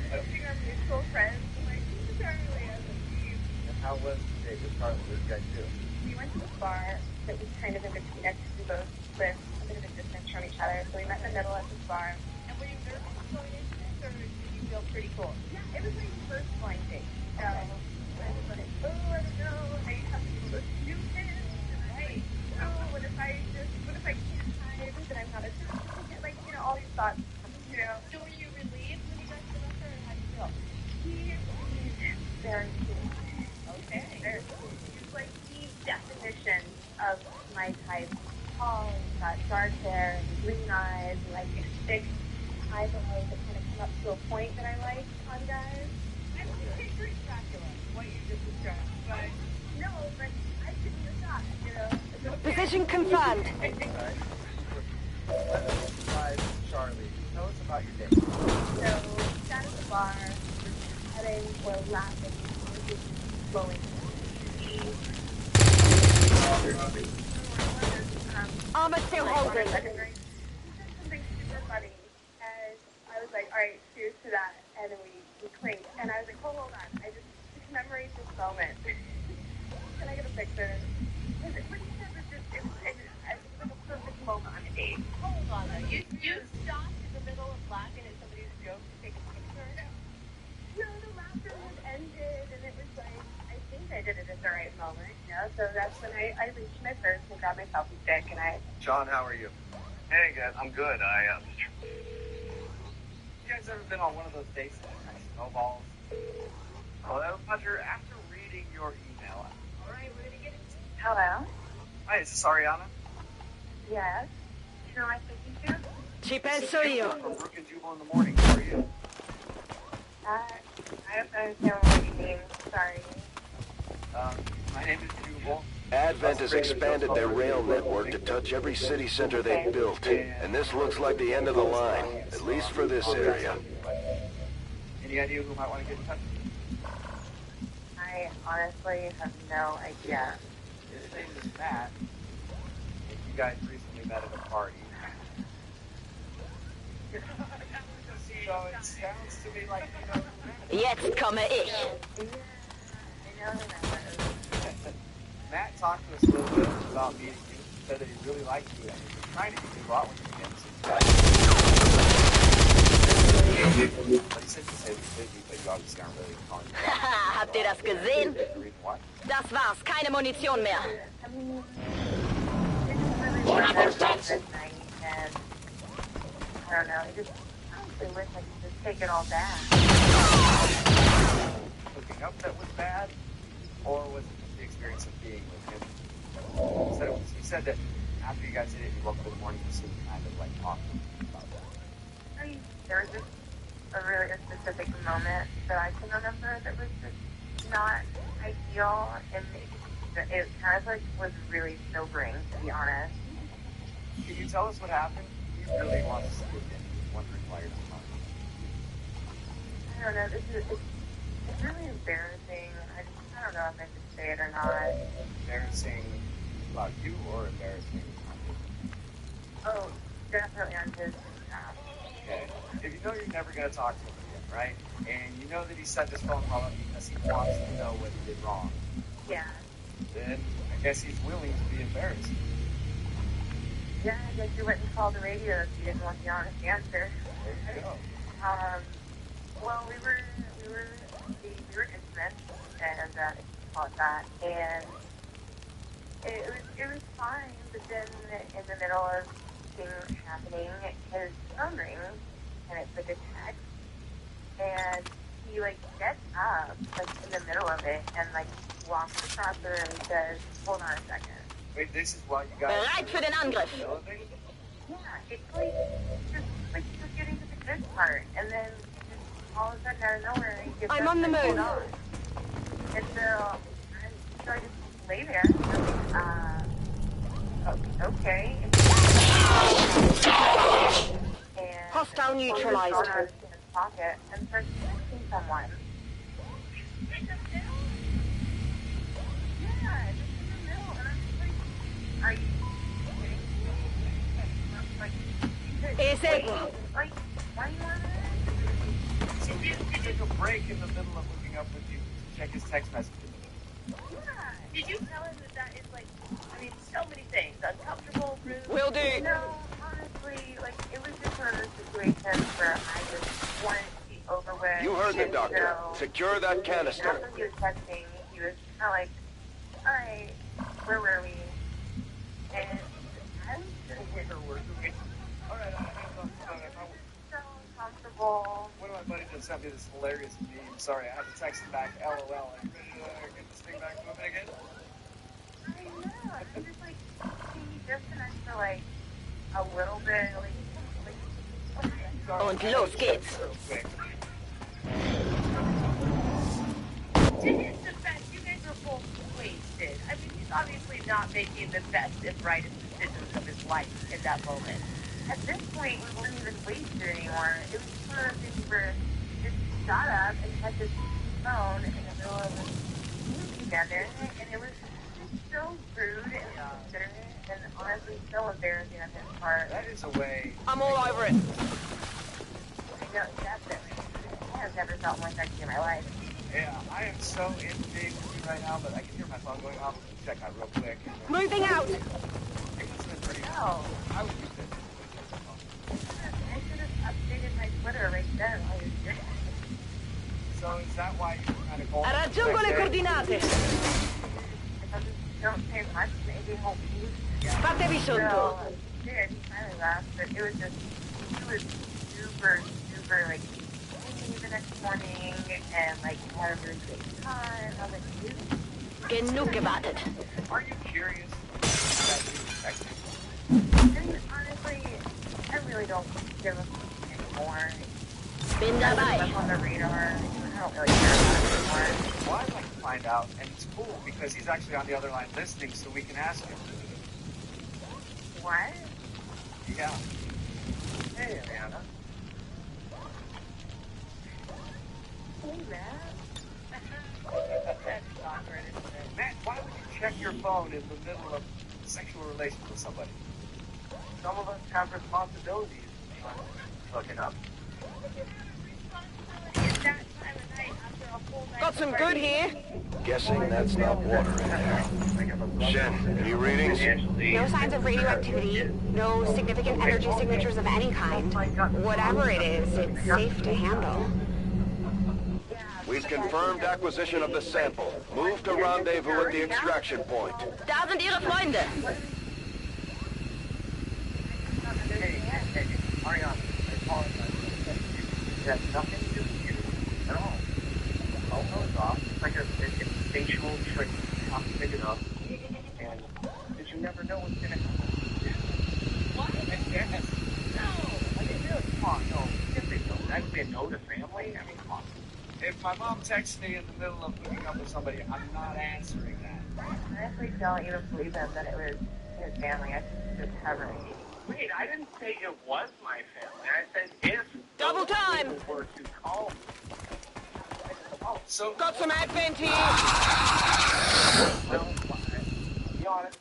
Posting our mutual friends. I'm like, who's Charlie? I was like, "Steve." And how was the date with Charlie? What did you guys do? We went to this bar that was kind of in between us. We both lived a bit of a distance from each other, so we met in the middle at this bar. And were you nervous going into this, or did you feel pretty cool? Yeah, it was my first blind date. So I was like, oh, I don't know, I have to be able to do this. Right. Oh, what if I can't hide that I'm not a certificate? Like, you know, all these thoughts, you know. So were you relieved when you got to the restaurant, or how did you feel? He's very cool. Okay. Very cool. He's like the definition of my type. tall, he's got dark hair and green eyes, and like thick eyebrows that kind of come up to a point that I like on guys. I'm pretty Dracula, what you just described, but No, but I should be the shot, you know? It's okay. Position confirmed. Hi, Charlie. Tell us about your day. So, sat at the bar, we're chatting, we're laughing, we're just flowing. Armor still holding. He said something super funny, and I was like, alright, cheers to that, and then we clinked, and I was like, hold on, I just commemorate this moment. Can I get a picture? What he said was just, it was like a perfect moment on a date. hold on though. You stopped in the middle of laughing at somebody's joke to take a picture. No, the laughter was ended, and it was like, I think I did it at the right moment, you know? So that's when I reached my purse and grabbed my selfie stick, and I... John, how are you? Hey guys, I'm good. You guys ever been on one of those dates that kind of snowballs? Well, Roger, after reading your email... All right, we're gonna get it. Hello? Hi, is this Ariana? Yes? Who am I speaking to? Ci penso io. From Brook and Jubal in the morning. How are you? I don't understand what you mean. Sorry. My name is Jubal. Advent has expanded their rail network to touch every city center they've built, and this looks like the end of the line, at least for this area. Any idea who might want to get in touch with you? I honestly have no idea. His name is Matt. And you guys recently met at a party. So it sounds to me like you know who Matt is. Jetzt komme ich. Yeah, I know who that is. Matt talked to us a little bit about meeting you. Said that he really liked you and he was trying to get you out with you again. But he said you said you're busy, but you obviously aren't really calling you out. Habt ihr das gesehen? The reason why? Das war's. Keine Munition mehr. I mean, it's really nervous this night, and I don't know, I just honestly wish I could just take it all back. Hooking up that was bad? Or was it just the experience of being with him? He said that after you guys did it, you woke up in the morning and seemed kind of like talking about that. I mean, there was just a really specific moment that I can remember that was just not ideal, and it kind of like was really sobering, to be honest. Can you tell us what happened? He really wants to see it again. He's wondering why you're not talking. I don't know, it's really embarrassing. I don't know if I should say it or not. Embarrassing about you or embarrassing on his? Oh, definitely on his behalf. Okay. If you know you're never going to talk to him again, right? And you know that he set this phone call up because he wants to know what he did wrong, Yeah. then I guess he's willing to be embarrassed. Yeah, I guess you wouldn't call the radio if you didn't want the honest answer. There you go. Well, we were intimate, and if you call it that, and it was fine. But then in the middle of things happening, his phone rings, and it's like a text, and he like gets up like in the middle of it and like walks across the room and says, "Hold on a second." Wait, this is why you guys... Bereit für den Angriff. Elevated? Yeah, it's just getting to the good part, and then all of a sudden out of nowhere, he gets I'm up on the and move. goes on. And so I just lay there. Okay. And Hostile neutralized. pulls his phone out of his pocket and starts texting someone. Yeah, just in the middle, and I'm just like, are you kidding me? Like, Ese. like, why do you want to? So he took a break in the middle of hooking up with you to check his text messages. Yeah. Did you tell him that is like, I mean, so many things, uncomfortable, rude? Will do. No, honestly, like, it was just one of those situations where I just wanted to be over with. You heard the and doctor. so- Secure that canister. After he was texting, he was kind of like, all right, where were we? And I was just All right, so uncomfortable. one of my buddies just sent me this hilarious meme. Sorry, I had to text him back, LOL. Are you ready to get this thing back moving again? I know. I'm just like, he disconnect for like a little bit, Und los geht's. Real quick. To his defense, you guys are both wasted. I mean, he's obviously not making the best and brightest decisions of his life in that moment. At this point, we weren't even wasted anymore. It was one of those things where just got up and had this phone in the middle of a meeting together, and it was just so rude and inconsiderate, and honestly so embarrassing on his part. That is a way. I'm all over it. I know, definitely. I have never felt more sexy in my life. Yeah, I am so in date with you right now, but I can hear my phone going off. Check out real quick. Moving out. It must have been pretty. No. I would use it. I should have updated my Twitter right then while you're doing it. So is that why you kind of called? Raggiungo le coordinate. If I just don't say much, maybe he'll be. Fatevi So, sotto. he did. He finally left, but it was just, he was super, super, like, me the next morning, and, like, had a really great time. I was like, dude, Genug gewartet. Are you curious about you texting? I mean, honestly, I really don't give a fuck anymore. Bin It's dabei. on the radar. I don't really care about it anymore. Well, I'd like to find out, and it's cool because he's actually on the other line listening, so we can ask him. What? Yeah. Hey, Anna. Hey, man. That's awkward, isn't it? Matt, why would you check your phone in the middle of sexual relations with somebody? Some of us have responsibilities. Hooking up. It's that time of night after a whole night. Got some good here. Guessing that's not water in there. Shen, any readings? No signs of radioactivity, no significant energy signatures of any kind. Whatever it is, it's safe to handle. We've confirmed acquisition of the sample. Move to rendezvous at the extraction point. Da sind Ihre Freunde. Hey, Ariana, I apologize. It has nothing to do with you at all. The phone goes off. It's like an instinctual trick not big enough. And because you never know what's going to happen. What? Yes. No. I mean, really, come on, no. If they don't, that would be a no to family. I mean, come on. If my mom texts me in the middle of hooking up with somebody, I'm not answering that. I honestly don't even believe him that it was his family. I think it's covering. Wait, I didn't say it was my family. I said if Double those time. people were to call me. Oh, So, Got some advent here. well, be honest,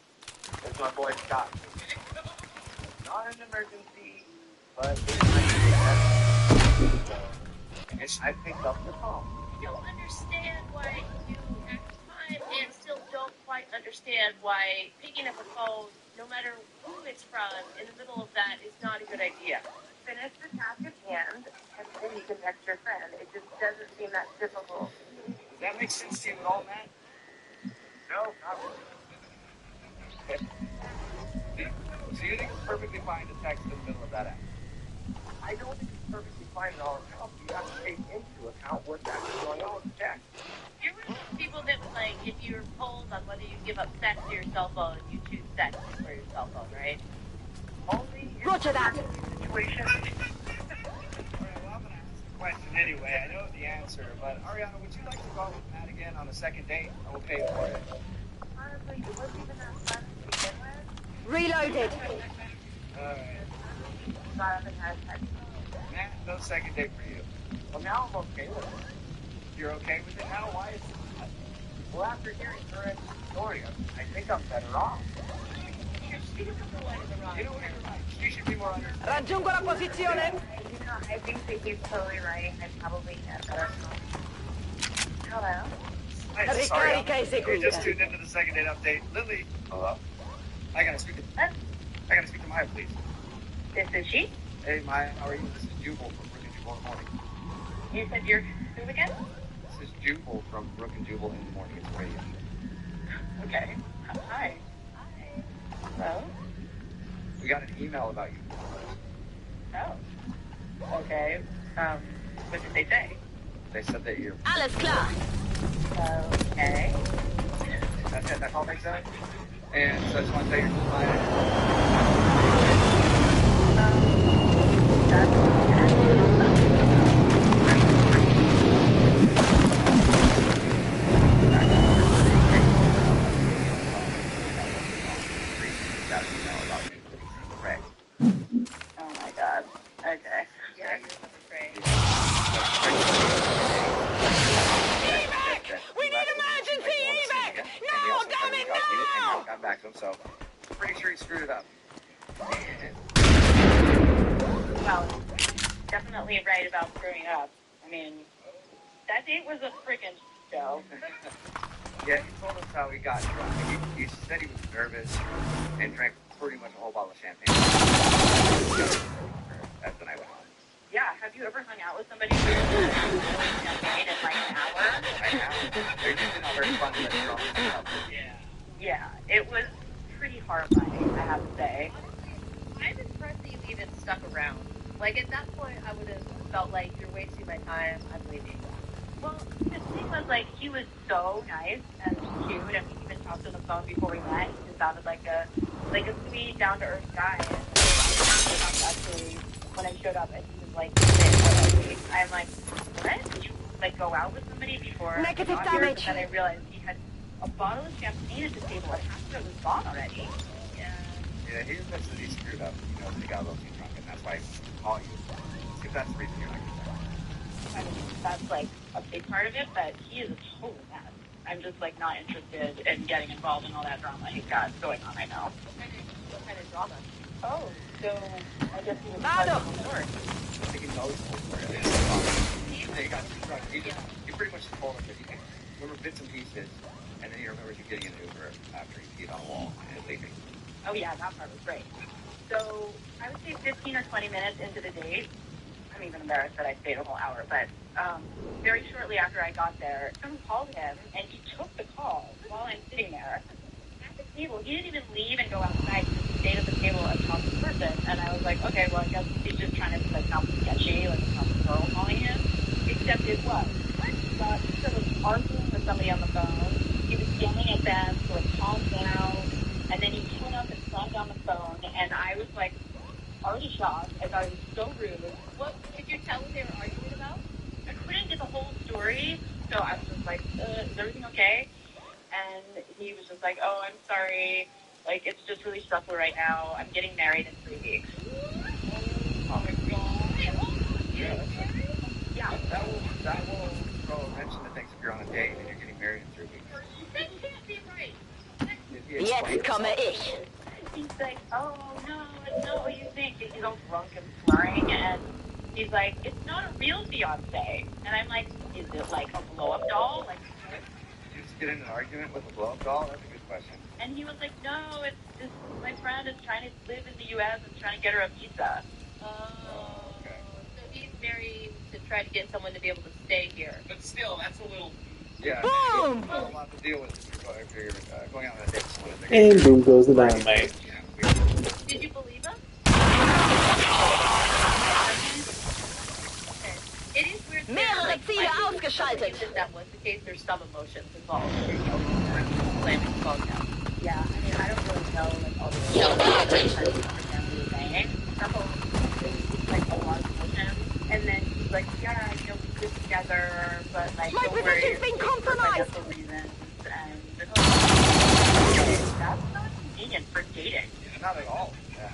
it's my boy Scott. Not an emergency, but it's so I picked up the phone. You'll understand why you have time and still don't quite understand why picking up a phone, no matter who it's from, in the middle of that is not a good idea. Finish the task at hand, and then you can text your friend. It just doesn't seem that difficult. does that make sense to you at all, Matt? No, not really. So you think it's perfectly fine to text in the middle of that act? I don't think it's perfectly fine at all. You have to take into account what's actually going on with the text. You're one of those people that, like, if you're polled on whether you give up sex to your cell phone, you choose sex for your cell phone, right? Only in Roger that. situation. All right, well, I'm going to ask the question anyway. I know the answer, but Ariana, would you like to go out with Matt again on a second date? I will pay for it. Honestly, it wasn't even that fun to begin with. Reloaded. All right. Got up and had sex. Matt, no second date for you. Well, now I'm okay with it. You're okay with it now? Why is that? Well, after hearing her story, I think I'm better off. She doesn't know why to the wrong. You know what? You're right. She should be more understanding. Raggiungo la posizione. You know, I think that he's totally right. I probably had better. Hello? Hi, sorry, Ricarica you eseguita. just tuned into the second date update. Lily. Hello. I gotta speak to Maya, please. This is she? Hey, Maya, how are you? This is Jubal from Brook and Jubal in the morning. You said you're who again? This is Jubal from Brook and Jubal in the morning. It's radio. Okay. Hi. Hello? We got an email about you. Oh. Okay. What did they say? They said that you're. Alles klar. Okay. That's it. That's all they said. And so I just want to tell you goodbye. Oh my god. Okay. Yeah, you're super great. We need emergency evac! No, damn it, no! Got back to him, so pretty sure he screwed it up. Well, definitely right about screwing up. I mean, that date was a freaking show. Yeah, he told us how he got drunk. He said he was nervous and drank pretty much a whole bottle of champagne. As the night went on. Yeah, have you ever hung out with somebody who was champagne in like an hour? I have. They're usually not very fun, but they're always tough. Yeah, it was pretty horrifying, I have to say. I'm impressed that you even stuck around. Like, at that point, I would have felt like you're wasting my time. I'm leaving. Well, the thing was, like, he was so nice and cute, and we even talked on the phone before we met. He just sounded like a sweet, down-to-earth guy. And actually, when I showed up, and he was like, I'm like, what? Did you, like, go out with somebody before? Negative I got here? damage. And then I realized he had a bottle of champagne at the table, and half of it was gone already. Yeah, he admits that he screwed up. He knows he got a little too drunk, and that's why he's calling you. If that's the reason you're not getting back. I mean, that's, like, a big part of it, but he is a total mess. I'm just, like, not interested in getting involved in all that drama he's got going on right now. What kind of drama? Oh, so I guess he was part of the story. I think he knows the whole story. He got too drunk. He pretty much told him that he can remember bits and pieces, and then he remembers you getting an Uber after he peed on the wall and leaving. Oh, yeah, that part was great. So I would say 15 or 20 minutes into the date, I'm even embarrassed that I stayed a whole hour, but very shortly after I got there, someone called him, and he took the call while I'm sitting there at the table. He didn't even leave and go outside. He just stayed at the table and talked to the person, and I was like, okay, well, I guess he's just trying to, like, not be sketchy, like, it's not the girl calling him, except it was. He was arguing with somebody on the phone. He was yelling at them to, like, calm down, and then he hung up and slammed on the phone, and I was, like, already shocked. I thought it was so rude. What did you tell what they were arguing about? I couldn't get the whole story, so I was just like, is everything okay? And he was just like, oh, I'm sorry. Like, it's just really stressful right now. I'm getting married in 3 weeks. Oh my god. Yeah. That will throw a wrench into things if you're on a date and you're getting married in 3 weeks. That can't be right. Jetzt komme ich. He's like, oh, no, it's not what you think. He's all drunk and slurring, and he's like, it's not a real fiancé. And I'm like, is it like a blow-up doll? Like, Did you just get in an argument with a blow-up doll? That's a good question. and he was like, no, it's this, my friend is trying to live in the U.S. and trying to get her a visa. Oh, okay. so he's married to try to get someone to be able to stay here. But still, that's a little... Yeah. Boom! There's a lot to deal with if you're going out on a date with someone. And boom goes the dynamite. Did you believe him? Okay. It is weird. Mehrere Ziele I ausgeschaltet. believe that that was the case. There's some emotions involved. Slamming the phone down. Yeah, I mean, I don't really know, like, all the details. I understand what he's saying. Her whole thing was, like, a lot of emotions. And then he's like, yeah, you know, we live together, but, like, My don't worry. position's been compromised. For reasons, and that's not convenient for dating. Yeah, not at all. Yeah.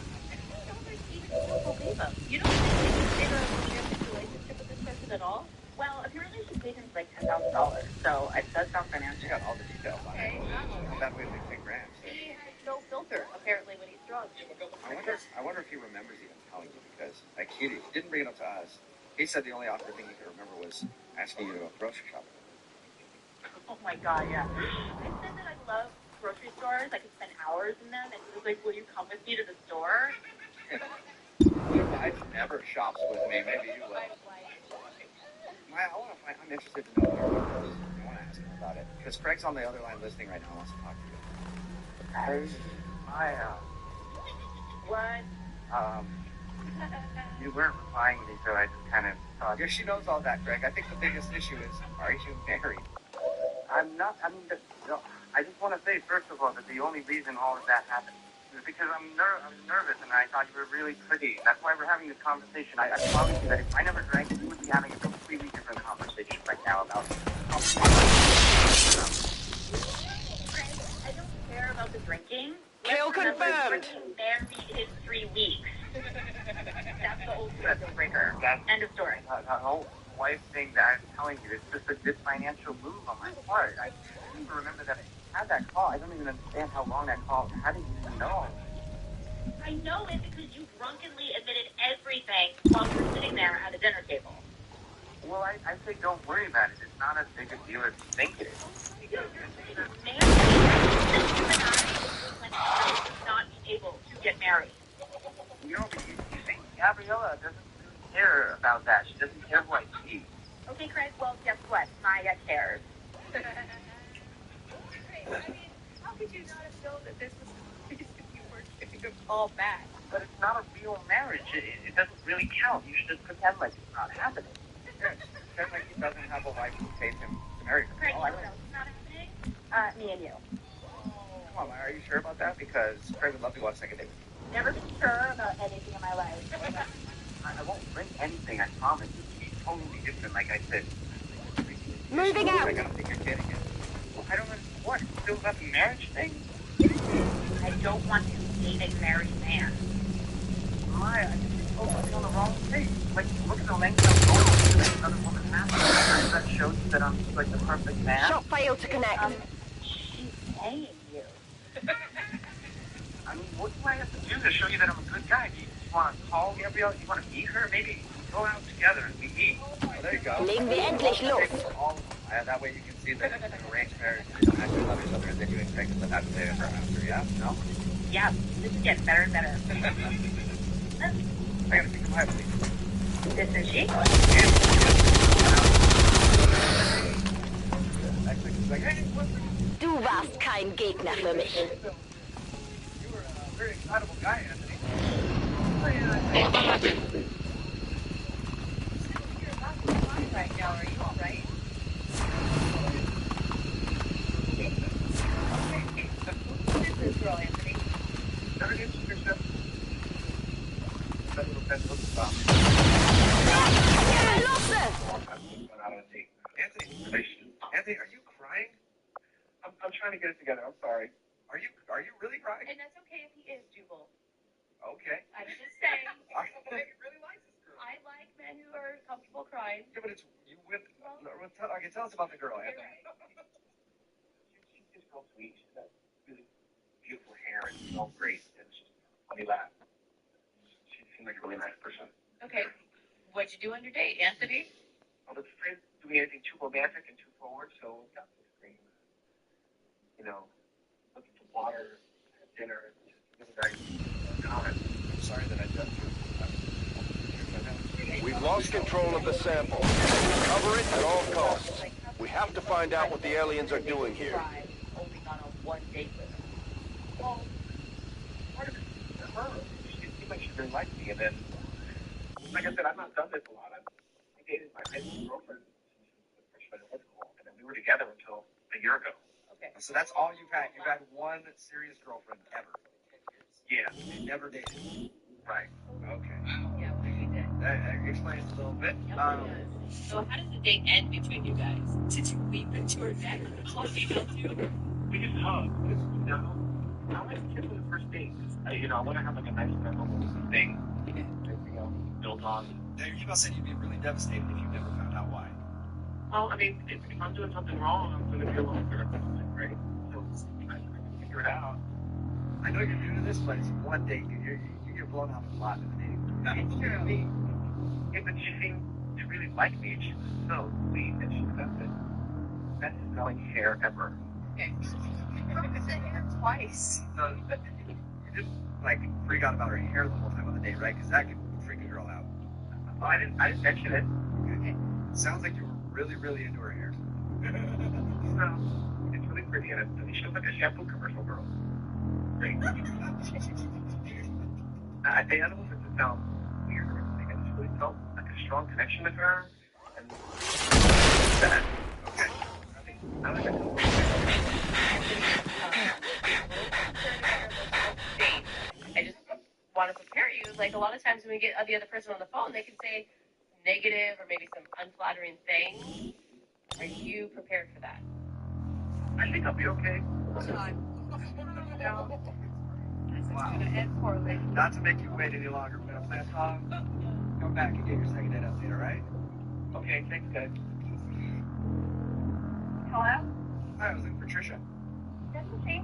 You don't think you can save a romantic relationship with this person at all? Well, apparently she's taking, like, $10,000, so it does sound She financial. got all the details on Okay. it. That way they take grand. He has no filter, apparently, when he's drunk. I wonder if he remembers even telling you because, like, he didn't bring it up to us. He said the only awkward thing he could remember was asking you to go grocery shopping. Oh my god, yeah. I said that I love grocery stores. I could spend hours in them, and he was like, will you come with me to the store? Your wife never shops with me. Maybe you will. I'm interested to know what her number is. I want to ask him about it. Because Craig's on the other line listening right now and wants to talk to you. What? You weren't replying to me, so I just kind of thought. Yeah, she knows all that, Craig. I think the biggest issue is, are you married? I'm not, I mean, I just want to say, first of all, that the only reason all of that happened is because I'm nervous and I thought you were really pretty. That's why we're having this conversation. I promise you that if I never drank, we would be having a completely different conversation right now about I don't care about the drinking. Kill confirmed. Being married in 3 weeks. That's the ultimate deal breaker. End of story. The whole wife thing that I'm telling you, it's just a good financial move on my part. I don't even remember that I had that call. I don't even understand how long that call. How did you even know? I know it because you drunkenly admitted everything while we were sitting there at a dinner table. Well, I say don't worry about it. It's not as big a deal as you think it is. You're married. And you and I would not be able to get married. You know, you see, Gabriella doesn't really care about that. She doesn't care who I see. Okay, Craig, well, guess what? Maya cares. I mean, how could you not have known that this was the reason you weren't giving a call back? But it's not a real marriage. It doesn't really count. You should just pretend like it's not happening. Pretend like he doesn't have a wife who pays him to marry her. Craig, you know what else is not happening? Me and you. Come on, Maya, are you sure about that? Because Craig would love to go on a second date with you. Never been sure about anything in my life. I won't drink anything, I promise. It'll be totally different, like I said. Moving out. I don't think you're getting it. I don't understand. What? Still about the marriage thing? I don't want to date a married man. Maya, I think you're focusing on the wrong thing. Like, look at the length I'm going to make another woman happy. Does that show you that I'm like the perfect man? Shot failed to connect. She's paying you. I mean, what do I have to do to show you that I'm a good guy? Do you want to call Gabrielle? Do you want to meet her? Maybe go out together and we eat. Oh, there you go. Legen wir endlich los. That way you can see that it's an arranged marriage. You don't actually love each other and then you expect them to have to stay ever after, yeah? No? Yeah, this is getting better and better. I gotta think of my please. This is she? Actually, she's like, hey, what's the... Du warst kein Gegner für mich. You were a very excitable guy, Anthony. Right now, are you all right? Who is this girl, Anthony? Never get you yourself. That little pencil stop. Anthony, are you crying? I'm trying to get it together. I'm sorry. Are you really crying? And that's okay if he is, Jubal. Okay. I'm just saying. I really like this girl. I like men who are comfortable crying. Yeah, but it's you with. Okay, tell us about the girl, Anthony. She's just real sweet. She's got really beautiful hair and smells great, and she's funny laugh. She seemed like a really nice person. Okay. What'd you do on your date, Anthony? I was afraid of doing anything too romantic and too forward, so we got this green. You know, looked at the water, had dinner, and just really very common. I'm sorry that I judged you. We've lost control of the sample. Cover it at all costs. We have to find out what the aliens are doing here. Only gone on one date with her. Well, part of it is her. She seemed like she really liked me, and then, like I said, I've not done this a lot. I dated my high school girlfriend since freshman in high school, and then we were together until a year ago. Okay. So that's all you've had. You've had one serious girlfriend ever. Yeah. You never dated. Right. Okay. Yeah, well, you did. That explains a little bit. So how did the date end between you guys? Did you weep into her neck? All female too? We just hugged. Because, you know, I like to kiss on the first date. You know, I want to have like a nice memorable thing. You know, built on. Your email said you'd be really devastated if you never found out why. Well, I mean, if I'm doing something wrong, I'm going to be a little bit right? So I can figure it out. I know you're new to this, but it's one date. You get blown out a lot in the dating. It's true. Yeah, but she seemed to really like me, and she was so sweet, and she said the best smelling hair ever. Okay. You said hair twice. So, you didn't, like, freak out about her hair the whole time on the date, right? Because that could freak a girl out. Oh, I didn't mention it. Okay. Sounds like you were really, really into her hair. So, it's really pretty, and she looks like a shampoo commercial girl. Great. I don't know if it sounds weird or anything. I just really felt like a strong connection with her, and that. Okay. I think I like that. I just want to prepare you. Like a lot of times when we get the other person on the phone, they can say negative or maybe some unflattering things. Are you prepared for that? I think I'll be okay. Wow. Not to make you wait any longer, but if that's come back and get your second date update, all right? Okay, thanks, guys. Hello? Hi, I was looking for Trisha. This is she.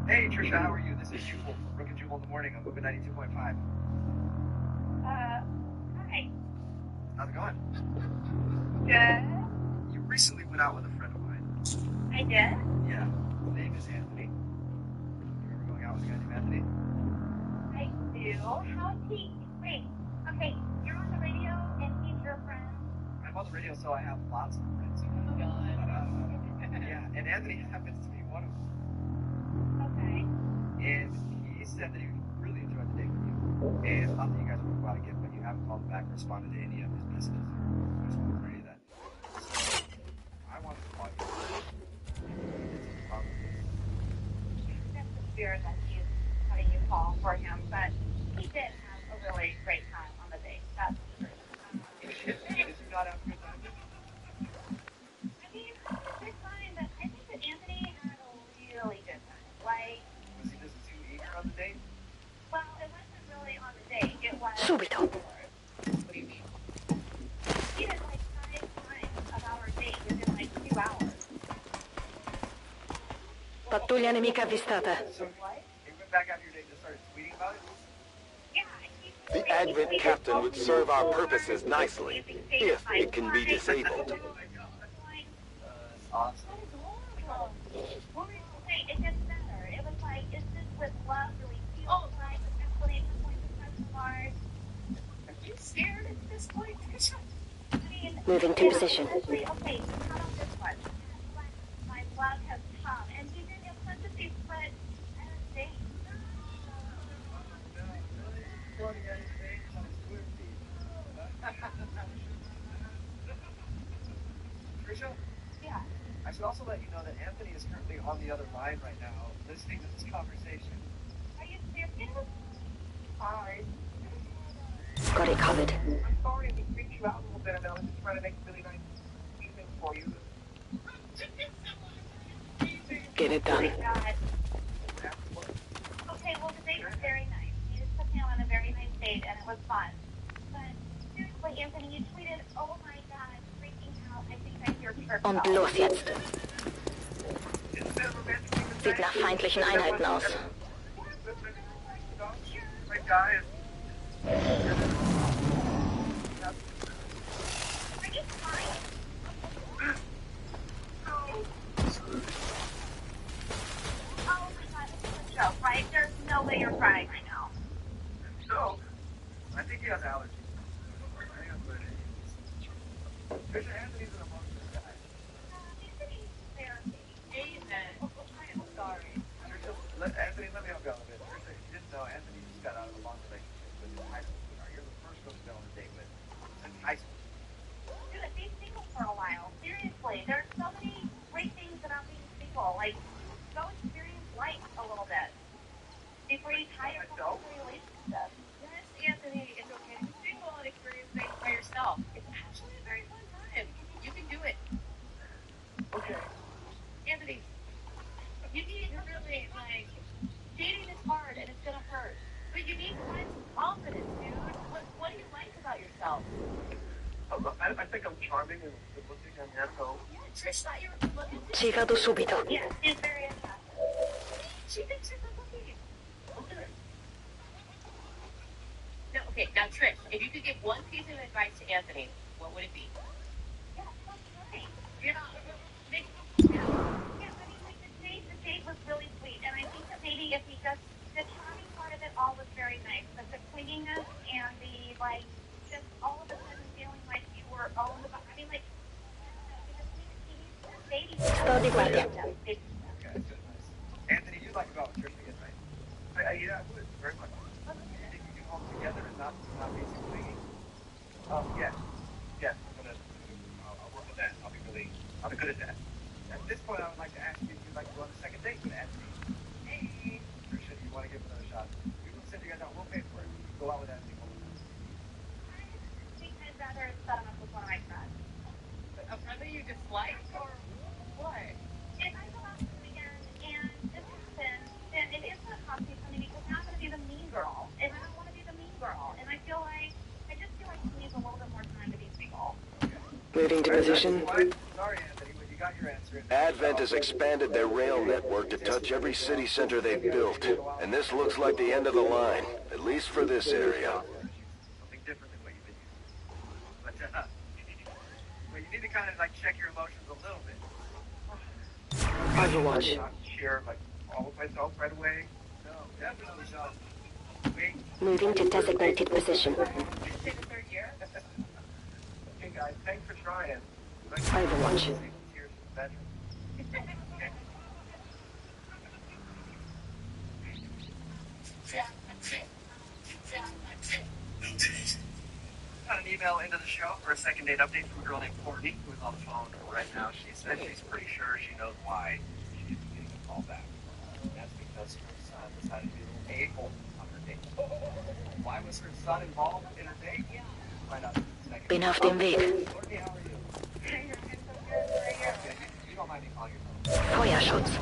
Hey, Trisha, how are you? This is Jubal from Brook and Jubal in the Morning on Moving 92.5. Hi. How's it going? Good. You recently went out with a friend of mine. I did? Yeah. His name is Anthony. You remember going out with a guy named Anthony? I do. How's he? Wait. Okay, you're on the radio and he's your friend? I'm on the radio, so I have lots of friends. Oh, God. Yeah, and Anthony happens to be one of them. Okay. And he said that he really enjoyed the date with you. And thought that you guys would go out again, but you haven't called him back or responded to any of his messages or voicemails or any of that. So, I wanted to call you. That's the spirit that he's having you call for him, but he did have a really great time on the date. That's true. Did you not have a good time? I mean, good time, but I think that Anthony had a really good time. Like, Was he just too eager on the date? well, it wasn't really on the date. It was... Subito. What do you mean? He did like 5 times of our date within like 2 hours. Pattuglia nemica avvistata. So, he went back after your date and just started tweeting about it? Yeah, The Advent Captain would serve our purposes nicely, if it can be disabled. That's awesome. Wait, it gets better. It was like, is this with love really feels like with explanation points and question marks? Are you scared at this point? I mean, Moving to position. Okay, how about this one? My love has come, and he didn't have sympathy, but I don't think. Trisha, Yeah. I should also let you know that Anthony is currently on the other line right now, listening to this conversation. Are you serious? Hi. Got it covered. I'm sorry we freaked you out a little bit, and I was just trying to make a really nice evening for you. Get it done. God. Okay, well, the date was very nice. You just took me on a very nice date, and it was fun. But seriously, Anthony, you tweeted, oh my God, freaking out. I think I hear church Und bells." los jetzt. Isn't that romantic thing to Sieht say? nach feindlichen Einheiten aus. My guy is... Are you fine? Oh my God, this is a joke, right? There's no way you're crying right now. So, I think he has allergies. I think that's what it is. Trisha, Anthony's an emotional guy. Anthony's therapy. Amen. I am sorry. Trisha, Anthony, let me help you out a bit. Trisha, if you didn't know, Anthony just got out of a long relationship with his high school sweetheart. You're the first girl he's been on a date with since high school. Dude, be single for a while. Seriously, there's so many great things about being single. Like, go experience life a little bit before you tie yourself into a relationship. Yes, Anthony, it's okay to be single and experience things by yourself. It's actually a very fun time. You can do it. Okay. Anthony, you need to really, like, dating is hard and it's gonna hurt. But you need to find some confidence, dude. What do you like about yourself? I think I'm charming and good looking and so. Yeah, Trish thought you were good looking too. Ci vado subito. Yes, she's very attractive. She thinks you're good looking. Okay. No, okay, now Trish, if you could give one piece of advice to Anthony, what would it be? Yeah, that's right. Yeah. Yeah, I mean, like, the date was really sweet, and I think that maybe if he just, the charming part of it all was very nice, but the clinginess and the, like, just all of a sudden feeling like you were owned by, I mean, like, Sto di guardia. Okay, that's good. Nice. Anthony, you'd like to go out with Trisha again, right? Yeah, I would, very much. You think you can hold together and not be too clingy? Yes. Yes, I'll work on that. I'll be good at that. At this point, I would like to ask you if you'd like to go on the second same thing, but Anthony. Hey. Or should you want to give it another shot? We will send you guys out. We'll pay for it. Go out with Anthony one more time. I think I'd rather set him up with one of my friends. A friend that you dislike, or what? If I go out this weekend and this happens, then it is going to cost me something because now I'm going to be the mean girl, and I don't want to be the mean girl. And I just feel like we need a little bit more time to these people. Moving to position. Sorry, Anthony, but you got your answer. Advent has expanded their rail network to touch every city center they've built, and this looks like the end of the line, at least for this area. Something different than what you've been used to. But you need to kind of like check your emotions a little bit. Overwatch. Not share like all of myself right away. No, definitely not. Wait. Moving to designated position. Did you say the third year? Hey guys, thanks for trying. Overwatch. Tears from the veterans. Got an email into the show for a second date update from a girl named Courtney, who is on the phone right now. She said she's pretty sure she knows why she's getting a call back. That's because her son decided to be a little a-hole on her date. Why was her son involved in her date? Find out in a second. Bin auf dem Weg. Courtney, how are you? Okay, you don't mind me calling your phone. Feuerschutz.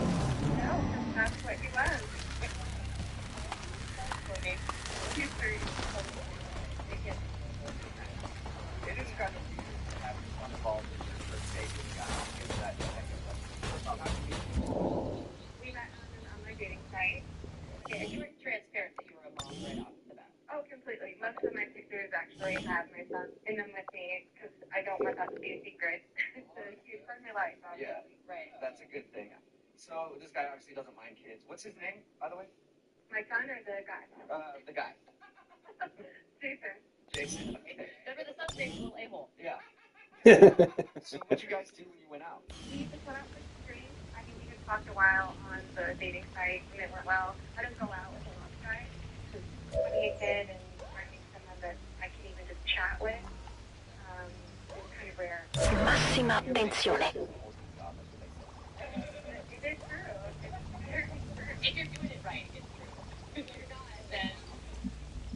No, that's what he was. He's very It is kind of weird to have your son involved in your first date with a guy. Give that a second. How did you meet? We met on an online dating site. Yeah, you were transparent that you were a mom right off the bat. Oh, completely. Most of my pictures actually have my son in them with me because I don't want that to be a secret. It's a huge part of my life, Yeah, obviously. Right. that's a good thing. So this guy obviously doesn't mind kids. What's his name, by the way? My son or the guy? The guy. Jason. Jason. Okay. Remember the subject, little a-hole. Yeah. So what'd you guys do when you went out? We just went out for some drinks. I think we just talked a while on the dating site and it went well. I don't go out with a lot of guys because being a kid and finding someone that I can even just chat with is kind of rare. Massima attenzione. It is true. It's very true. If you're doing it right, it's true. If you're not, then...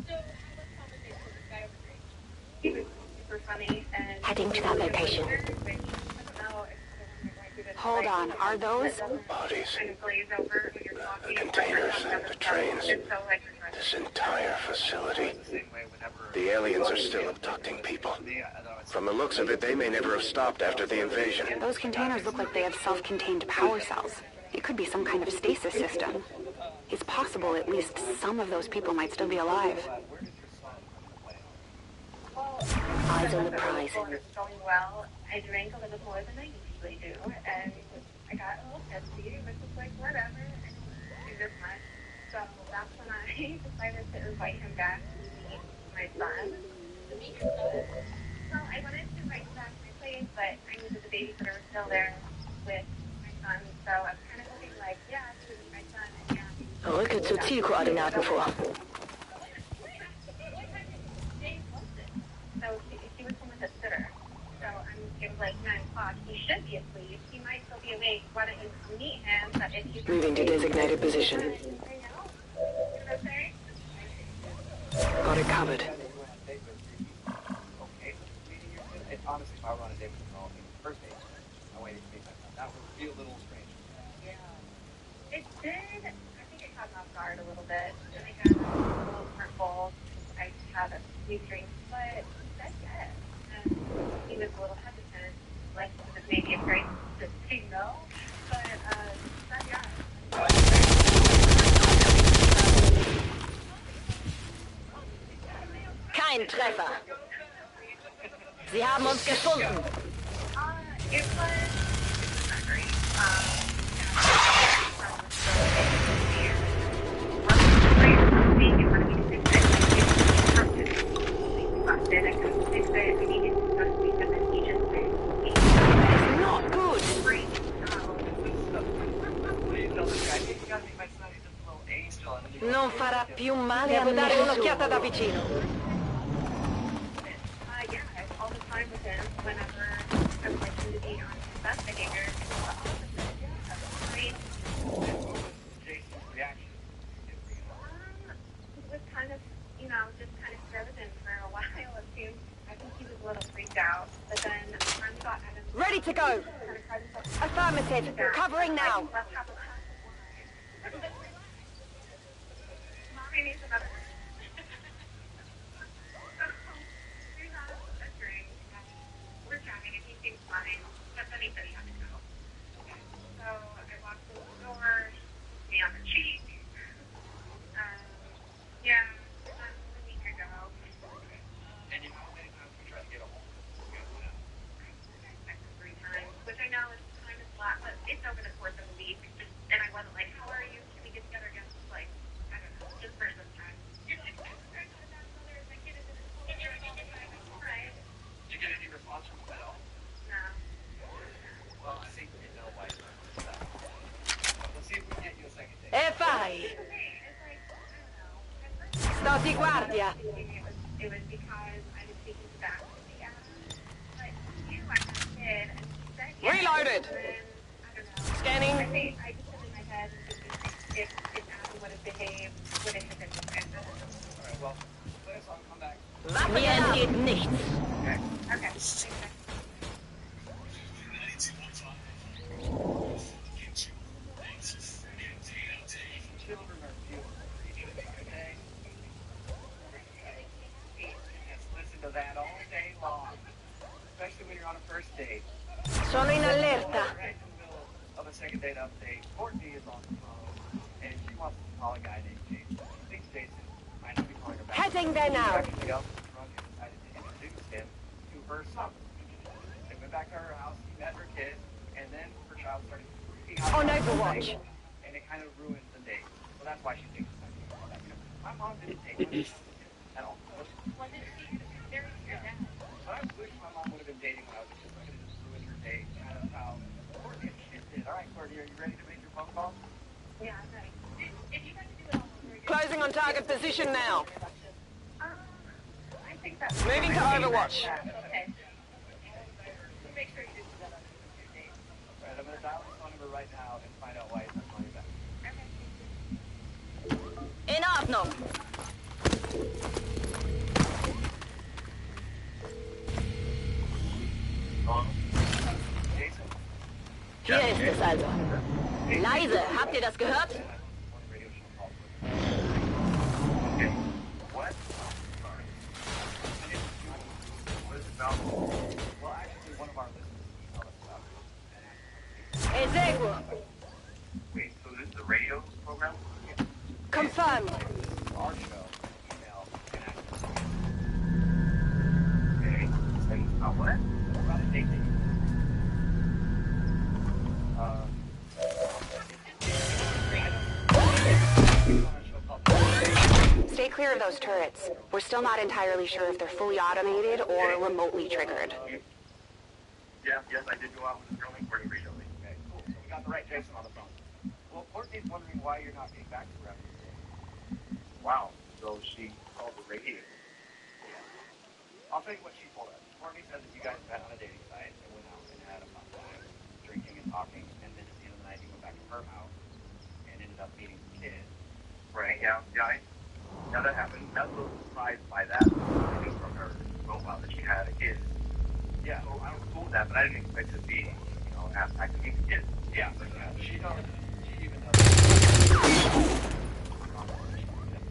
So, how was conversation with this guy over drinks? He was super funny and... Heading to that location. Hold on, are those? Bodies. Kind of glaze over when you're talking. The containers, the trains. It's so like This entire facility. The same way whenever... The aliens are still abducting people. From the looks of it, they may never have stopped after the invasion. Those containers look like they have self-contained power cells. It could be some kind of stasis system. It's possible at least some of those people might still be alive. Where did your son play? well, Eyes on the prize. It's going well. I drank a little more than I usually do, and I got a little tipsy, which is like whatever. I don't do this much. So that's when I decided to invite him back to meet my son. To meet your son? Well, I wanted to invite him back to my place, but I knew that the babysitter was still there with my son, so I was kind of looking like, yeah, this is my son, and yeah. Rücke zu Zielkoordinaten vor. So he was home with a sitter. So it was like 9 o'clock. He should be asleep. He might still be awake. Why don't you come meet him? But if he's Moving to designated position. I know. You know what I'm saying? Got it covered. Okay, meeting your kid. Honestly, if I were on a date with a girl, first date, I waited to meet my son. That would be a little strange. Yeah. It did. I think it caught me off guard a little bit. And I got a little heartful. I had a few drinks, but he said yes. And he was a little hesitant, like it was maybe afraid to say no. But yeah. Kein Treffer. Sie haben uns gefunden. It was not great. Not good. Non farà più male a nessuno. Da vicino. Yeah, all the time with him, whenever I would like him to be on his investigator, it was the opposite. Yeah, great. Jason's reaction? He was kind of, just kind of frozen for a while. It seemed, I think he was a little freaked out. But then finally got Adam. Ready to go. Affirmative. Covering now. Mommy needs another. He's on a drink. We're chatting and he seems fine. But then he said he had to go. So I walked through the door, me on the cheek. Yeah, a week ago. And you know how many times we tried to get a hold of him? I texted 3 times, which I know is kind of flat, but it's over the course of a week. And I wasn't like, how are you? Can we get together again? Like, I don't know, just for some time. You're like, I'm sorry for that mother. My kid is in school. Right. Did you get any response from him at all? No. Well, I think we know why you're upset. Let's see if we can get you a second date. E vai. It's like, I don't know. Sto di guardia. It was because I was speaking to that with the but you, I did, and she said, yeah. Reloaded. And then, I don't know. Scanning. I think I just put in my head if Adam would have behaved, would it have been different? Alright, well, let us all come back. Mir entgeht nichts. Okay. Okay. Thanks. Children are beautiful, okay? Just listen to that all day long. Especially when you're on a first date. Sono in allerta. Right in the middle of a second date update, Courtney is on the phone, and she wants to call a guy named Jason. She thinks Jason might not be calling her back. Heading there now. Everybody else was drunk and decided to introduce him to her son. They went back to her house, he met her kid, and then her child started freaking out. On Overwatch. And it kind of ruined the date. So that's why she thinks it's not call back. My mom didn't take me at all. Well, did she very your dad? But I wish my mom would have been dating when I was a kid. I could have just ruined her date. Kind of how Courtney and shit did. All right, Courtney, are you ready to make your phone call? Yeah, I'm ready. If you had to do it all over again. Closing on target position now. I think that's Moving to Overwatch. Okay. Make sure you do that on your date. All right, I'm going to dial his phone number right now and find out why he's not calling you back. In Ordnung. Jason? Hier ist es also. Leise, habt ihr das gehört? Okay. What? Sorry. What is it about? Well, actually, one of our listeners emailed us about it. Eseguo. Wait, so this is the radio program? Confirmed. Our show, email, and access. Okay. And what? About a date that you Stay clear of those turrets. We're still not entirely sure if they're fully automated or remotely triggered. Yeah, yes, I did go out with a girl named Courtney recently. Okay, cool. So we got the right Jason on the phone. Well, Courtney's wondering why you're not getting back to her. Wow. So she called the radio. Yeah. I'll tell you what she told us. Courtney said that you guys met on a dating site and went out and had a fun time, drinking and talking, and then at the end of the night you went back to her house and ended up meeting the kid. Right, yeah, yeah, that happened. I was a little surprised by that. I knew from her profile that she had a kid. Yeah, well, I was cool with that, but I didn't expect to be, acting a kid. Yeah, but she knows. She even knows.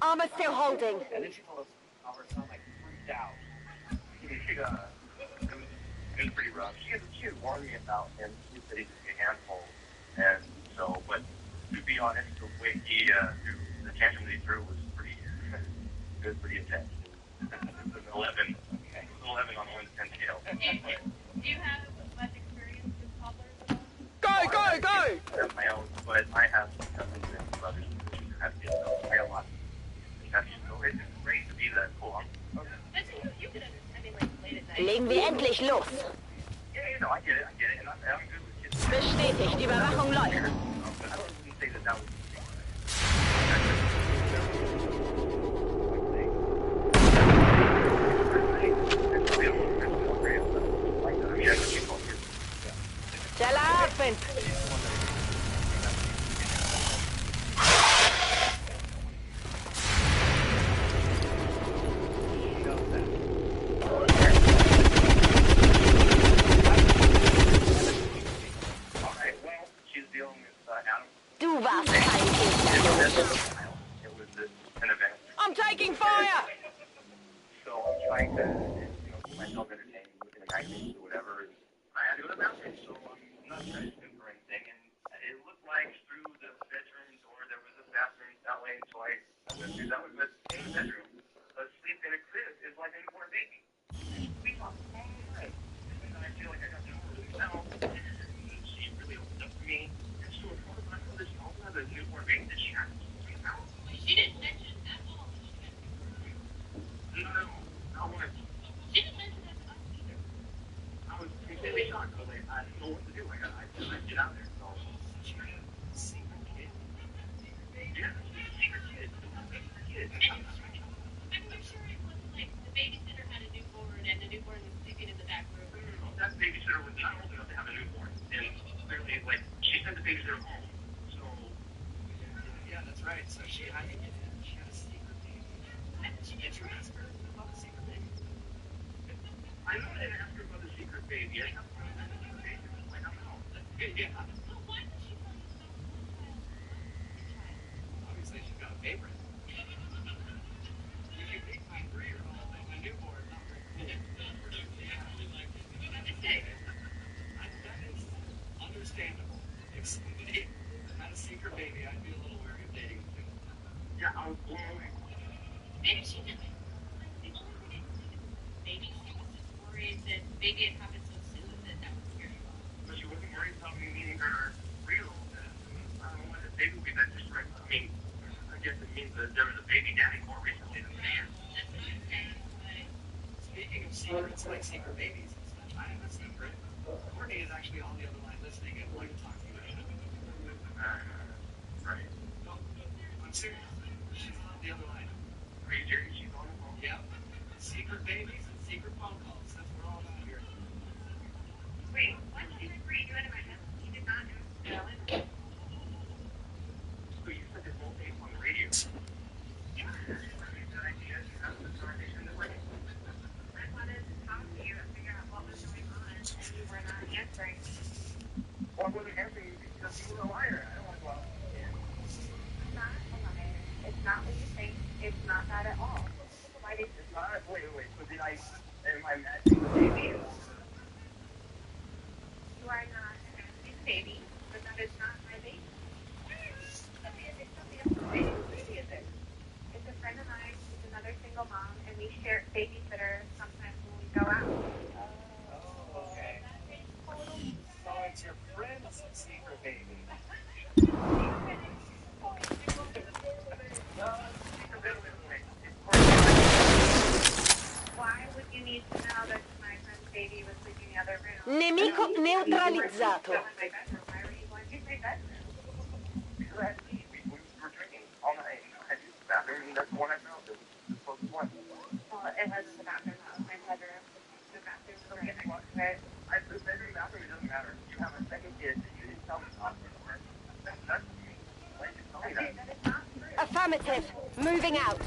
Armor still holding. And then she told us how her son freaked out. It was pretty rough. She had warned me about him. She said he was a handful, and so, but to be honest, the way he the tantrum that he threw was pretty. It was pretty intense. It was 11. Okay. It was 11 on a 1 to 10 scale. Do you have much experience with toddlers at all? Go, go, go! I have my own, but I have cousins and brothers who have kids, so I got a lot. So it's great to be that cool. But you could understand, I mean, like, late at night. Legen wir endlich los. Yeah, I get it, and I'm good with kids. Bestätigt, die Überwachung läuft. But I don't really say that was Shall happen. trying to, keep myself entertained, looking at magazines or whatever. And I had to go to the bathroom, so I'm not trying to snoop or anything. And it looked like through the bedroom door there was a bathroom that way, so I went through that way. But in the bedroom, asleep in a crib is like a newborn baby. We talk all the time. And I feel like I got to know her really well. And she really opened up to me. And so as far as I know, this also has a newborn baby that she has to see out. She didn't mention that all. No, not once. She didn't mention that to us either. I was completely shocked. I was like, I didn't know what to do. I get out there. So She had a secret kid. yeah, she's a secret kid. I'm sure it wasn't like the babysitter had a newborn and the newborn was sleeping in the back room. No, that babysitter was not old enough to have a newborn. And clearly, like, she sent the babysitter home. So Yeah, that's right. So she had a secret baby. Did you ask her about the secret baby? I know I didn't ask her about the secret baby. I asked her about the secret baby. Like, I don't know. Yeah. So why would she tell you so much? Obviously, she's got a favorite. You can make my 3-year-old and my newborn not very cool. That is understandable. If somebody had a secret baby, I'd be a little wary of dating them. Yeah, I was blown away. Maybe she didn't. Like, the only thing I can think is maybe she was just worried that maybe it happened so soon that was scary. But she wasn't worried about me meeting her real. I don't know what the baby would be that just right. I mean, I guess it means that there was a baby daddy more recently than me. That's what I'm saying. But Speaking of secrets, like secret babies and such, I have a secret. Courtney is actually on the other line listening and wanting to talk to you. Right. No, I'm serious. She's on the other line. Are you serious? She's on the phone? Yep. Secret babies and secret phone calls. That's what we're all about here. Wait, what? You agreed to it in my house? You did not know it? So you said this whole thing on the radio? Yeah. Good idea. You have this conversation this way? I wanted to talk to you and figure out what was going on, and you were not answering. Well, I wasn't answering you because you were a liar. I don't want to go out. I'm not a liar. It's not what you think. It's not that at all. Why did It's not. Wait. So am I imagining the baby? you are not an asking baby, but that is not my baby. It's baby. Whose baby is it? It's a friend of mine who's another single mom, and we share babysitter sometimes when we go out. Oh, okay. So it's your friend's secret baby. Why would you need to know that my friend's baby was sleeping in the other room? Nemico neutralizzato. Why were you going to my bedroom? Because we were drinking all night. I used the bathroom, and that's the one I found. It was the closest one. Well, it wasn't the bathroom. That was my bedroom. The bathroom was right next to it. The bedroom, bathroom, it doesn't matter. You have a second kid that you didn't tell me about. That's nuts to me. Why did you tell me Okay, that? that is not true. Affirmative. Moving out.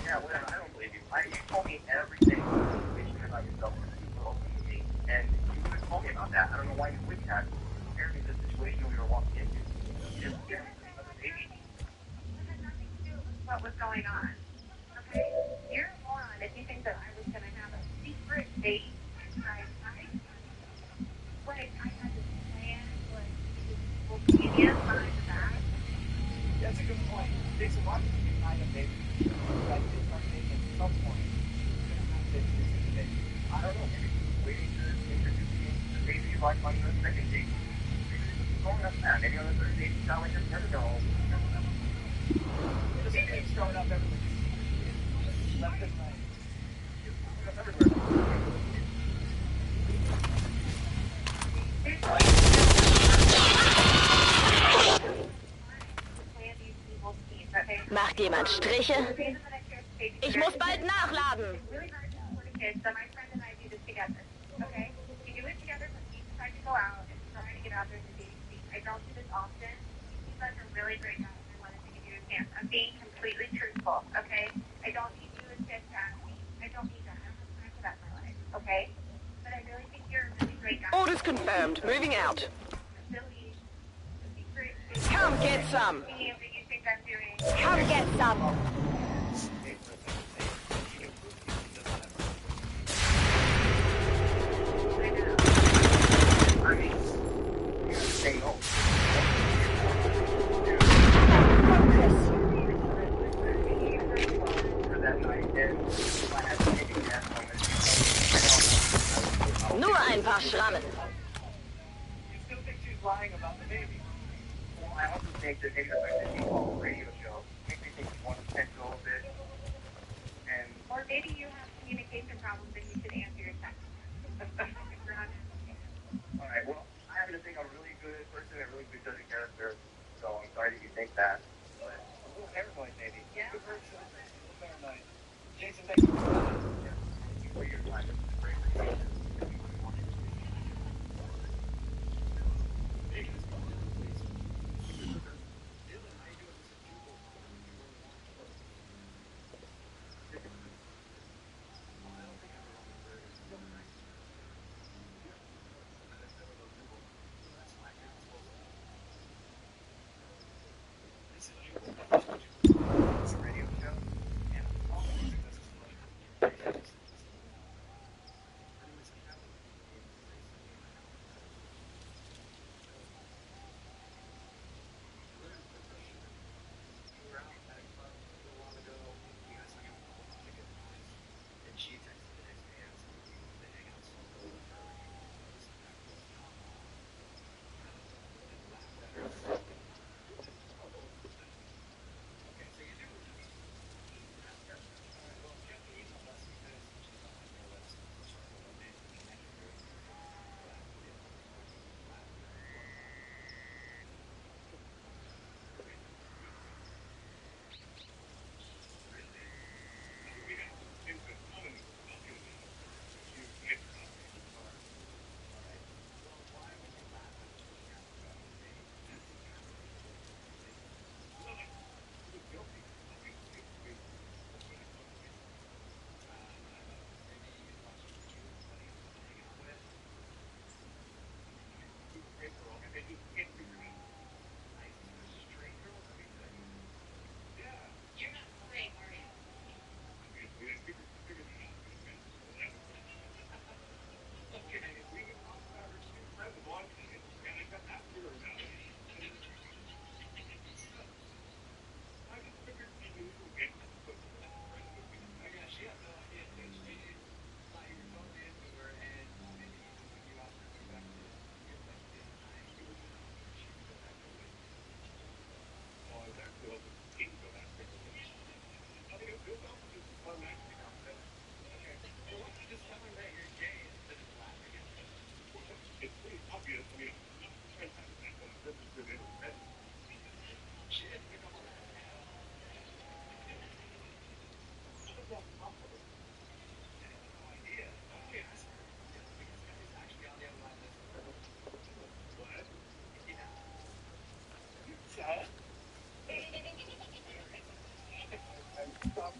Yeah, whatever. I don't believe you. You told me everything about yourself you were open to me, and you could have told me about that. I don't know why you wouldn't have. Compared to the situation we were walking into. You just scared me of the baby. It had nothing to do with what was going on. Okay? You're a moron if you think that I was going to have a secret date inside. Like, I had this plan, like, will media behind the back. That's a good point. Takes a lot to find a baby. Like, it's not taking at some point. I don't know. Maybe she was waiting to introduce me to the baby like on the second date. Maybe this was going up that. Maybe on the third date, she sounded like this never go. The baby's showing up everywhere. Left and right. Macht jemand Striche? Ich muss bald nachladen. Really hard to support a kid, so my friend and I do this together. Okay? We do it together when we decide to go out and try to get out there to date. I don't do this often. He's like a really great guy, and I wanted to give you a chance. I'm being completely truthful, okay? I don't need you to sit at me. I don't need that. I don't have time for that in my life, okay? But I really think you're a really great guy. Orders confirmed. Moving out. Silly, secret, Come get some. that you think I'm doing. Come get some. ein paar Schrammen. You still think she's lying about the baby? Well, I also think that maybe that's like the default radio show. Makes me think you want to spend a little bit. And Or maybe you have communication problems and you should answer your text. all right, well, I happen to think I'm a really good person, a really good judge of character, so I'm sorry that you think that. But a little paranoid, maybe. Yeah. Good person, a little paranoid. Jason, thank you for your time. This is great for you. It's a radio show, and all the music that's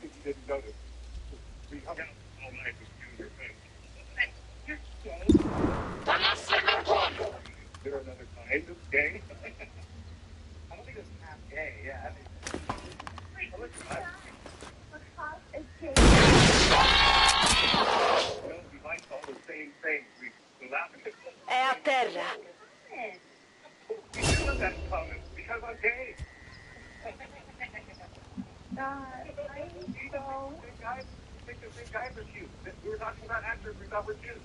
you didn't notice. We hung out all night with you and your friends. You're gay? Is there another kind of gay? I don't think it's half gay, yeah. I mean, Wait, Lacoste is gay. well, we like all the same things. We laugh at it. È a terra. We do have that in common because I'm gay. Big guys are cute. We were talking about actors we thought were cute.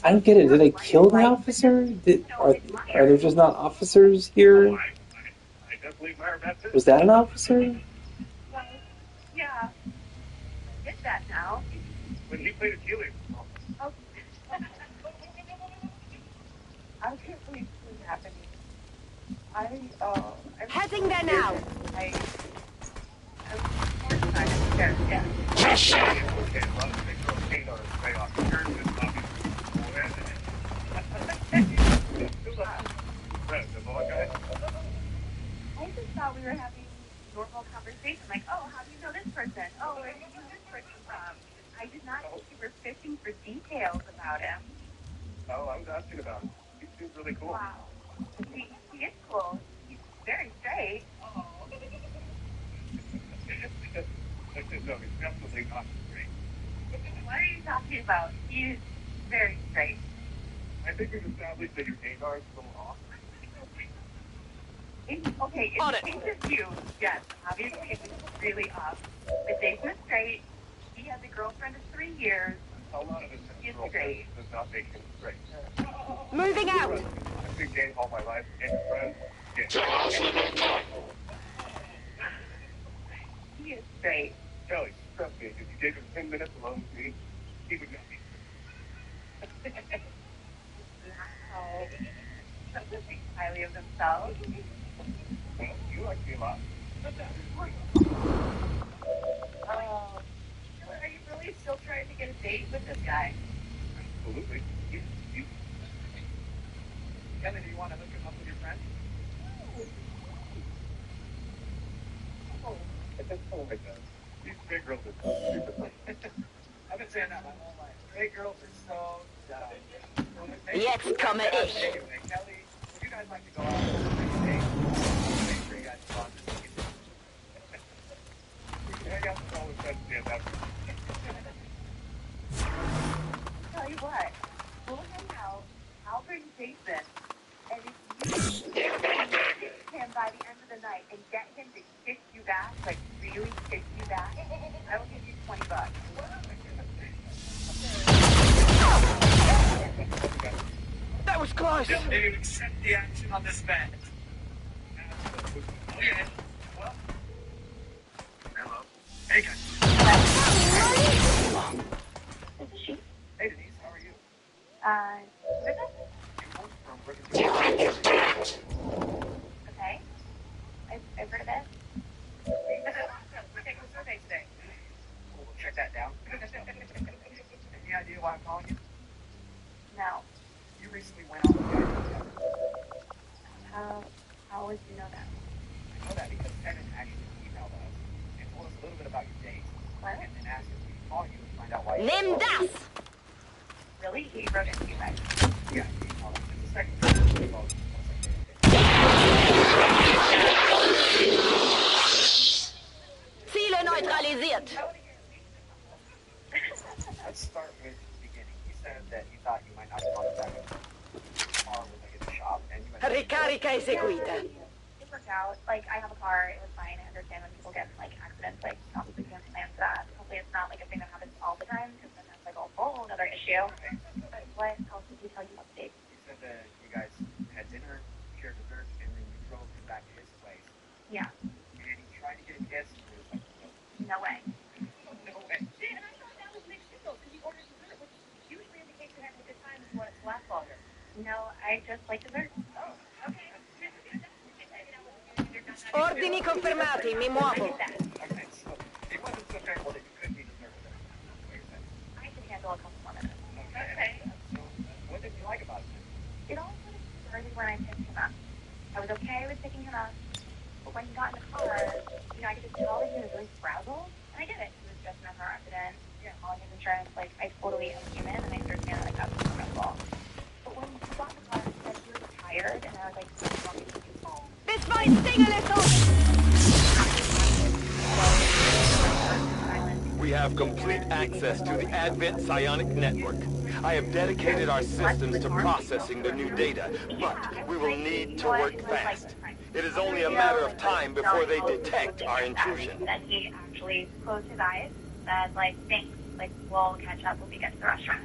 I don't get it. Did they kill the officer? Are there just not officers here? I definitely admire that. Was that an officer? Well, yeah. I get that now. When he played Achilles. Oh. I can't believe this is happening. I'm Heading there now. Yeah. I just thought we were having normal conversation, like, oh, how do you know this person? Oh, where do you know this person from? I did not think you were fishing for details about him. Oh, I was asking about him. He seems really cool. Wow. He is cool. He's very straight. No, he's definitely not straight. What are you talking about? He's very straight. I think we've established that your radar is a little off. Okay, in the case of you, yes, obviously it's really off. But Jason is straight. He has a girlfriend of 3 years. A lot of his natural great. does not make him great. Moving out. I've been gay all my life, and friends. He is great. Kelly, trust me, if you gave him 10 minutes alone with me, he would not be. Wow. Someone thinks highly of themselves. Well, you like me a lot. Oh. Are you really still trying to get a date with this guy? Absolutely. You. Kelly, do you want to hook him up with your friend? Oh, my God. These big girls are so stupid. I've been saying that my whole life. Big girls are so dumb. Jetzt komme ich. Anyway, Kelly, would you guys like to go out on a date? Make sure you guys talk. We can hang out with all the friends we have after. Tell you what, we'll hang out. I'll bring Jason, and if you kiss him by the end of the night and get him to kiss you back, like really kiss you back, I will give you $20. That was close. Don't even accept the action on this bet. Okay. Well. Hello. Hey, guys. This is she. Hey, Denise. How are you? Okay. I've heard of it. We're taking a survey today. We'll check that down. Any idea why I'm calling you? No. You recently went on with the guy. How would you know that? I know that because Evan actually emailed us and told us a little bit about your date. What? And then asked if we could call you and find out why you Nimm das. Really? He wrote it to you guys. Yeah, he emailed us. It's the second time we called. Ziele neutralisiert. Let's start with the beginning. You said that you thought you might not come back. Your car was like in the shop, and you went. Ricarica eseguita. It worked out. Like, I have a car. It was fine. I understand when people get, like, accidents. Like, obviously can't plan for that. Hopefully it's not, like, a thing that happens all the time, because then that's, like, a whole other issue. But what else did he tell you about the date? You said that you guys had dinner, shared dessert, and then you drove him back to his place. Yeah. And he tried to get a kiss. And it was like, No way. no way. See, and I thought that was mixed signals because he ordered dessert, which usually indicates you're having a good time and you want it to last longer. No, I just like dessert. Oh, okay. Ordini confermati, mi muovo. Okay, so he wasn't so careful that you couldn't eat dessert with him. That's what you're saying. I can handle a couple more minutes. Okay. So what did you like about it? It all sort of started when I picked him up. I was okay with picking him up, but when he got in the car, you know, I could just tell that he was really frazzled, and I get it. He was just in a car accident, calling his insurance. Like, I totally am human, and I understand that, like, that's stressful. But when he got in the car, he said he was tired, and I was like, do you want me to take you home? This way, sing a little. We have complete access to the Advent psionic network. I have dedicated our systems to processing the new data, but we will need to work fast. It is only a matter of time before they detect our intrusion. That he actually closed his eyes, said, like, thanks, like, we'll catch up when we get to the restaurant.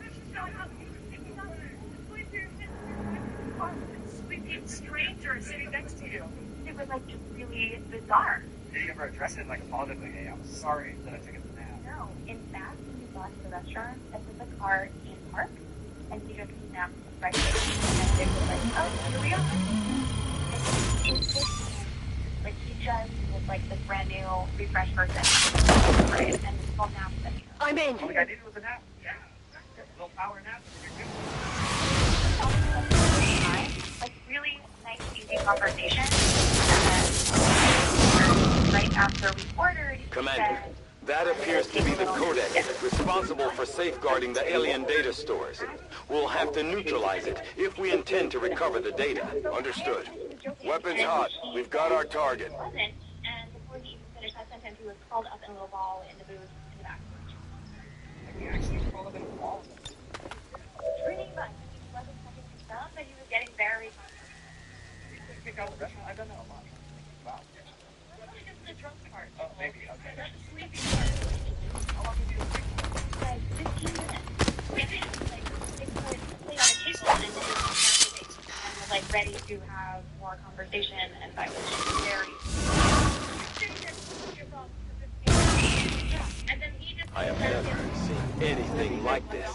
Sleepy stranger sitting next to you. It was, like, just really bizarre. Did you ever address it like apologetically? Hey, I'm sorry that I took a nap. No, in fact, when we got to the restaurant, I put the car in park, and he just snapped right there. And it was like, oh, here we are. Like, he just was like this brand new, refreshed person. Right? And well, now that you know. I'm in. All I needed was a nap. Yeah. A little power nap, and you're good. Like, really nice, easy conversation. And then, right after we ordered, he Commander, said, that appears to be the Codex, responsible for safeguarding the alien data stores. We'll have to neutralize it if we intend to recover the data. Understood. Weapons hot. We've got our target. Wasn't, and before he even finished that sentence, he was curled up in a little ball in the booth in the back. Like, you actually crawled up in a wall. Pretty much. He wasn't touching himself, but he was getting very comfortable. You couldn't pick out the restaurant. I've done that a lot. Wow. Just the drunk part. Oh, maybe. Okay. Not the sleepy part. How long did you sleep? Like 15 minutes. ready to have more conversation, and I was very. And then he just. I have never seen anything like this.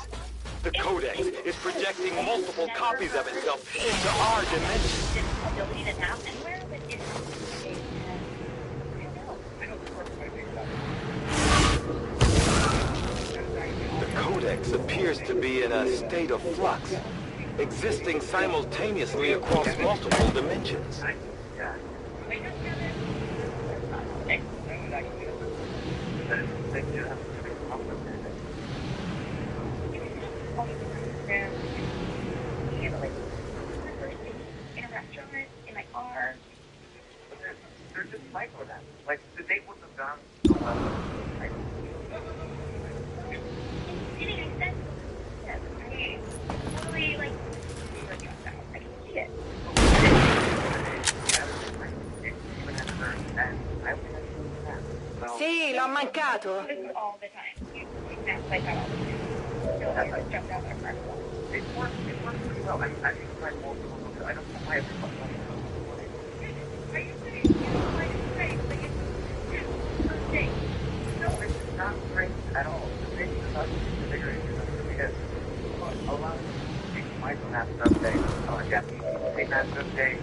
The Codex is projecting multiple copies of itself into our dimension. Ability to nap anywhere, but it's. I don't know. The Codex appears to be in a state of flux, existing simultaneously across multiple dimensions. In a restaurant, in my car. They're just micro that. Like, the date wouldn't have gone so well. Totally, like, I can see it. Sì, l'ho mancato. This is all the time. You snap like that all the time. You'll have to jump out of the car. It works pretty well. I think my whole people, I don't know why everyone Are you kidding? Like, it's great. Like, it's okay. no, it's not great at all. The thing is not configuration because a lot of people might have someday, they have someday,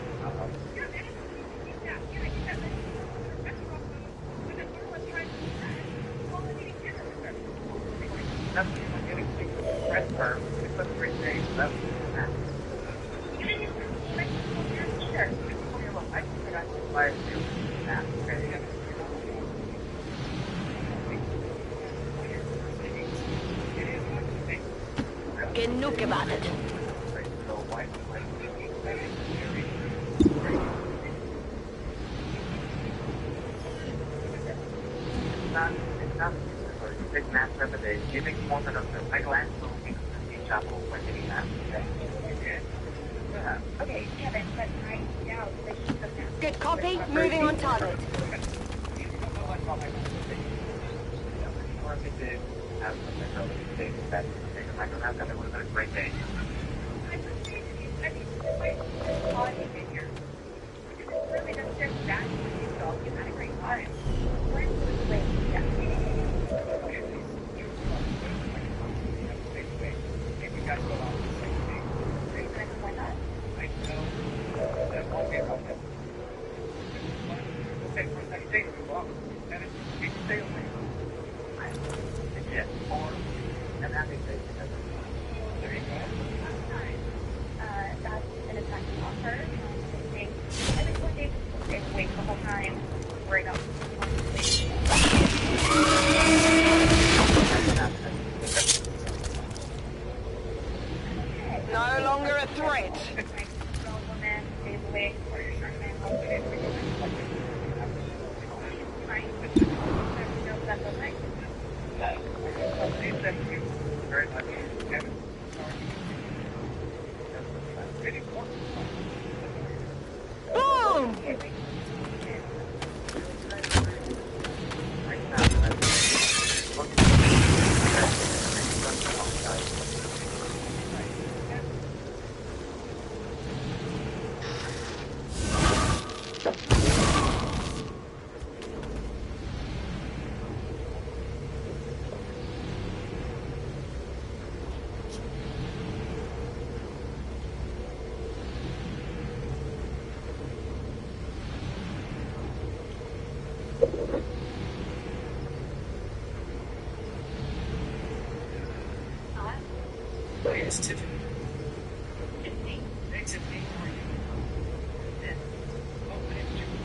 nothing like getting press firm. It's a great day. That's that. You didn't even like either. I forgot to buy a new app. Okay. Genug gewartet. So why it's not it's mass repetition. Giving more than a glance will be chapel when getting that. Yeah. Okay, Kevin, but I doubt that he's the master. Good copy. Moving on target. Or if it did have some mistake that I don't have that, it would have been a great day. I mean, all I think is here. It's really necessary that you had a great time. When was the way? Yeah. If you guys go on the same thing, Why not? I know that won't be a problem. We'll take for a second, take a walk, and we can stay away. Yeah. Or an happy day. There you go. That's an attractive offer. I think one day we'll stay awake the whole time. Worry about No longer a threat. woman stays awake or you're trying to man all day. That's okay. Thank you very much, Kevin. Boom! It's Tiffany. Hey, Tiffany, how are you? Oh, my name is Jubal.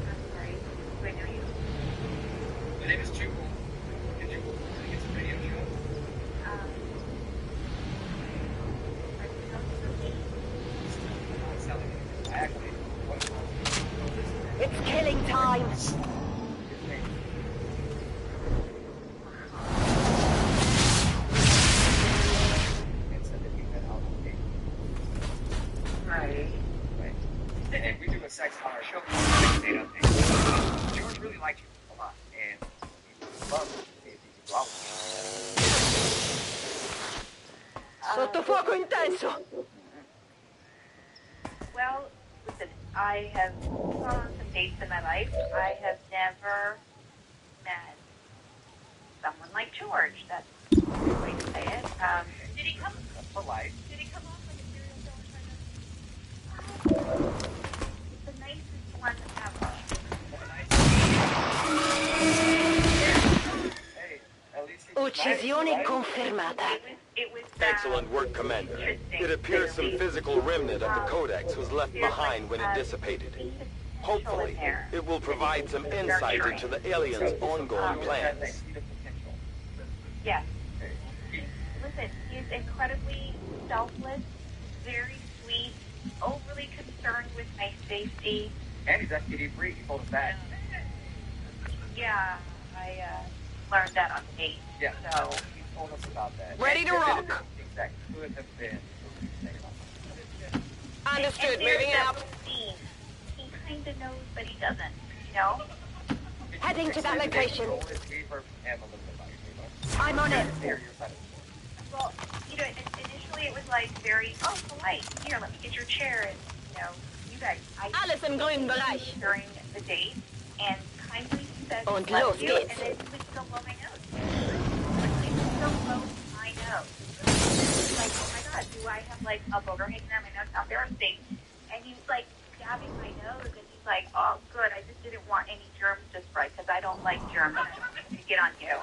I'm sorry. Wait, are you? My name is Jubal. And Jubal, I think it's a radio show. It's not like anything. I actually, what? It's killing time. And we do a sex on our show. Date update. George really liked you a lot, and he loved if you could go out with Sotto fuoco intenso. Well, listen, I have gone on some dates in my life. I have never met someone like George. That's the way to say it. Did he come for life? Did he come off like a serial killer? The nicest one ever. Hey, at least he Uccisione confermata. It was Excellent work, Commander. It appears some physical remnant of the Codex was left behind when it dissipated. Hopefully, it will provide some insight into the aliens' ongoing plans. Yes. Listen, he's incredibly selfless, very sweet, overly concerned with my safety. And he's STD-free. He told us that. Yeah, I learned that on the date. Yeah. So He told us about that. Ready to rock. Exactly. Could have been. Understood. Moving out. He kind of knows, but he doesn't. You know. Heading to that location. I'm on it. Well, you know, initially it was like very, polite. Here, let me get your chair, and you guys. Alles im grünen Bereich. During the date, and kindly said, Und bless los you, geht's. and then he would still blow my nose. He would still blow my nose. Like, oh my God, do I have like a booger hanging out my nose? How embarrassing. And he was like dabbing my nose, and he's like, oh, good, I just didn't want any germs to spread, because I don't like germs to get on you.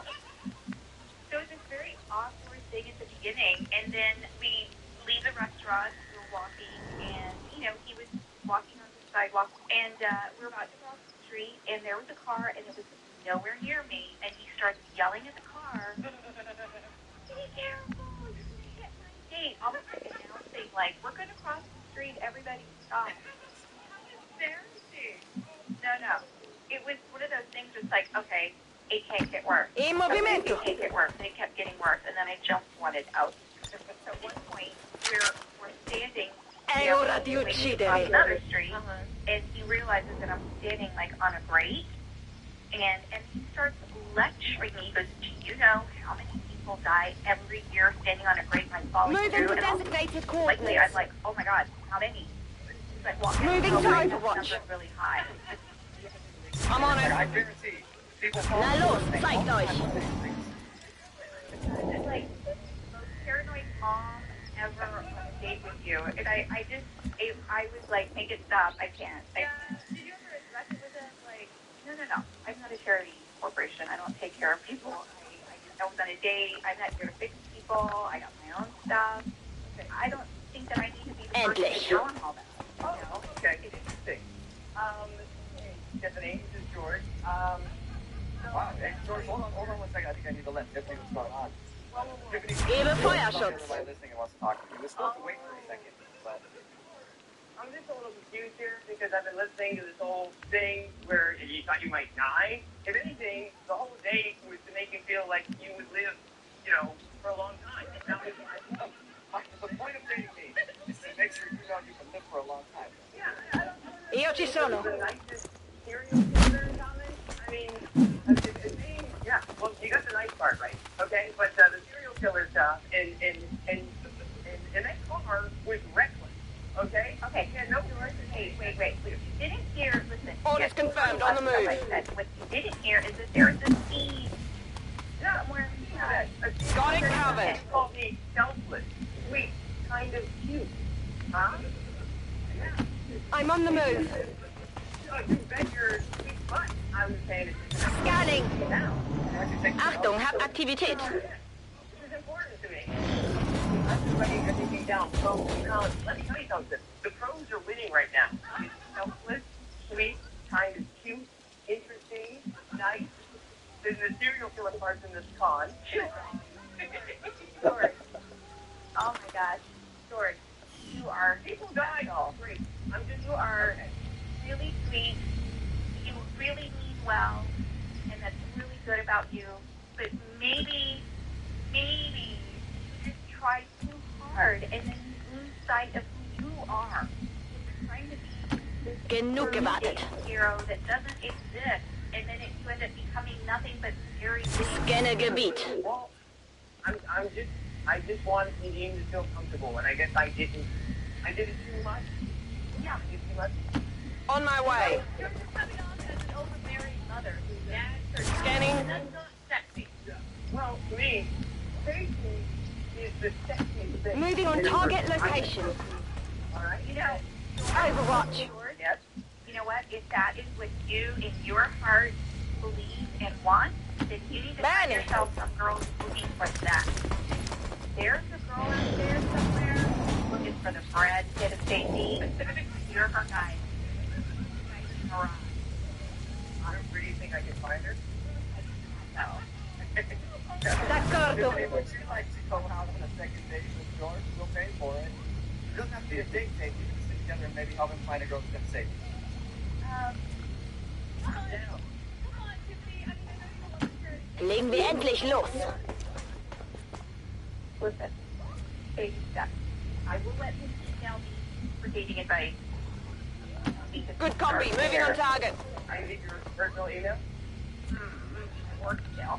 So it was this very awkward thing at the beginning, and then we leave the restaurant, we were walking, and, he was walking on the sidewalk, and we were about to cross the street, and there was a car, and it was nowhere near me, and he starts yelling at the car, be careful, you're going to hit my gate, almost like announcing, like, we're going to cross the street, everybody stop. How embarrassing. No. It was one of those things where it's like, okay, it can't get worse. In movimento. It can't get worse. And it kept getting worse, and then I just wanted out. So at one point, we're standing È ora di on uccidere. another street, and he realizes that I'm standing like on a grate, and he starts lecturing me. He goes, do you know how many people die every year standing on a grate like falling Moving through? to And designated lately, I'm coordinates. like, oh my God, how many? He's like, well, Moving to Overwatch. really high. I'm on it. I guarantee people Na los, zeigt euch. It's like the most paranoid mom ever on a date with you. And I was like, make it stop. I can't. Did you ever address it with him? Like, no. I'm not a charity corporation. I don't take care of people. I was on a date. I'm not here to fix people. I got my own stuff. I don't think that I need to be the person to tell him all that. Oh, okay. Interesting. Stephanie, this is George. Wow, hey, George, hold on 1 second. I think I need to let Tiffany what's going on. Tiffany, Gebe Feuerschutz. everybody listening and wants to talk to you. We're supposed to wait for a second, but I'm just a little confused here because I've been listening to this whole thing where you thought you might die. If anything, the whole date was to make you feel like you would live, for a long time. Now, the point of dating me is to make sure you know you can live for a long time. yeah, I don't know. Io ci sono. The nicest serial killer comment. I mean, yeah. Well, you got the nice part right, okay? But the serial killer stuff and that car was reckless, okay? Okay. Yeah, no, George. Hey, wait. What you didn't hear, listen. Orders confirmed, on the move. Like I said, what you didn't hear is that there is a seed somewhere inside. Got it covered. He called me selfless, sweet, kind of cute. Huh? Yeah. I'm on the move. You bet your sweet butt I was paying attention. Scanning. Now, Achtung, hab Aktivität. this is important to me. I'm just writing everything down. Pros and cons. Let me tell you something. The pros are winning right now. He's selfless, sweet, kind of cute, interesting, nice. There's the serial killer parts in this con. George. Oh my gosh. George, you are People die. Oh, great. you are really sweet. You really mean well, and that's really good about you. But maybe you just try too hard, and then you lose sight of who you are. You're trying to be this Genug gewartet. hero that doesn't exist, and then you end up becoming nothing but very Scanne Gebiet. Well, I just wanted you to feel comfortable, and I guess I didn't. I did it too much. Yeah, you must. On my way. You're just coming off as an overbearing mother who nags her Scanning. and that's not sexy. Well, to me, safety is the sexy thing. Moving on target location. All right. You know, Overwatch. George, Yes. you know what? If that is what you, in your heart, believe and want, then you need to find Manny. yourself some girl who's looking for that. There's a girl out there somewhere looking for the bread, get a safety. You're her guy. Hurrah. Where do you think I can find her? No. D'accordo. Would you like to go out on a second date with George? We'll pay for it. It doesn't have to be a date date. You can sit together and maybe help him find a girl who's going to save you. Legen wir endlich los. Listen, baby steps. I will let him email me for dating advice. Good copy. Moving on target. I need your personal email. Work email.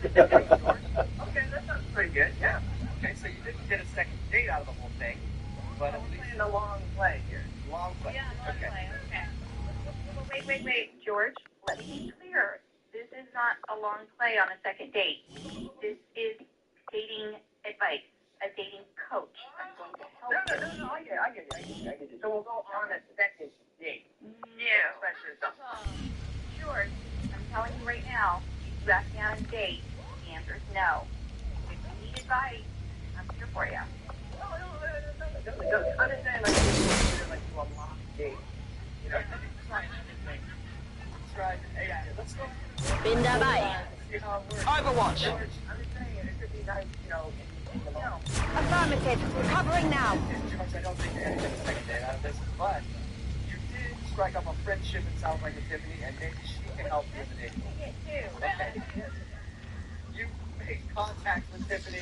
Okay, that sounds pretty good. Yeah. Okay, so you didn't get a second date out of the whole thing, but at I'm least playing a long play here. long play. Yeah, long Okay. play. Okay. Well, wait, George. Let me be clear. This is not a long play on a second date. This is dating advice. A dating coach. I'm going to help you. No, I get you. So we'll go on a second date. No. George, I'm telling you right now, you ask me on a date, the answer is no. If you need advice, I'm here for you. No. Understand, like, to a long date. You know, Try. Hey, let's go. Bin dabei. See how it works. Overwatch. George, I'm just saying, it could be nice, in the moment. Affirmative. Covering now. George, I don't think you're going to get a second date out of this, but you did strike up a friendship, it sounds like, with Tiffany, and maybe she can help you with the dating. Okay. You made contact with Tiffany,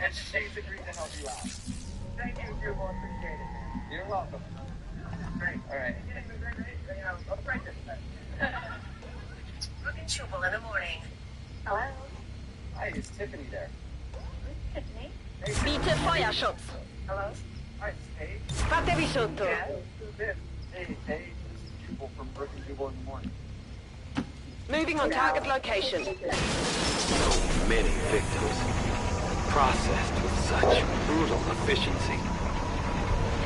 and she's agreed to help you out. Thank you, Drew. I appreciate it. You're welcome. Great. All right. A friendship. Looking trouble in the morning. Hello? Hi, is Tiffany there? Tiffany? Biete Feuerschutz. Hello? Hi, Paige. Fatevi sotto. Who's this? Hey, Paige. This is Jubal from Brook and Jubal in the morning. Moving on target location. So many victims. Processed with such brutal efficiency.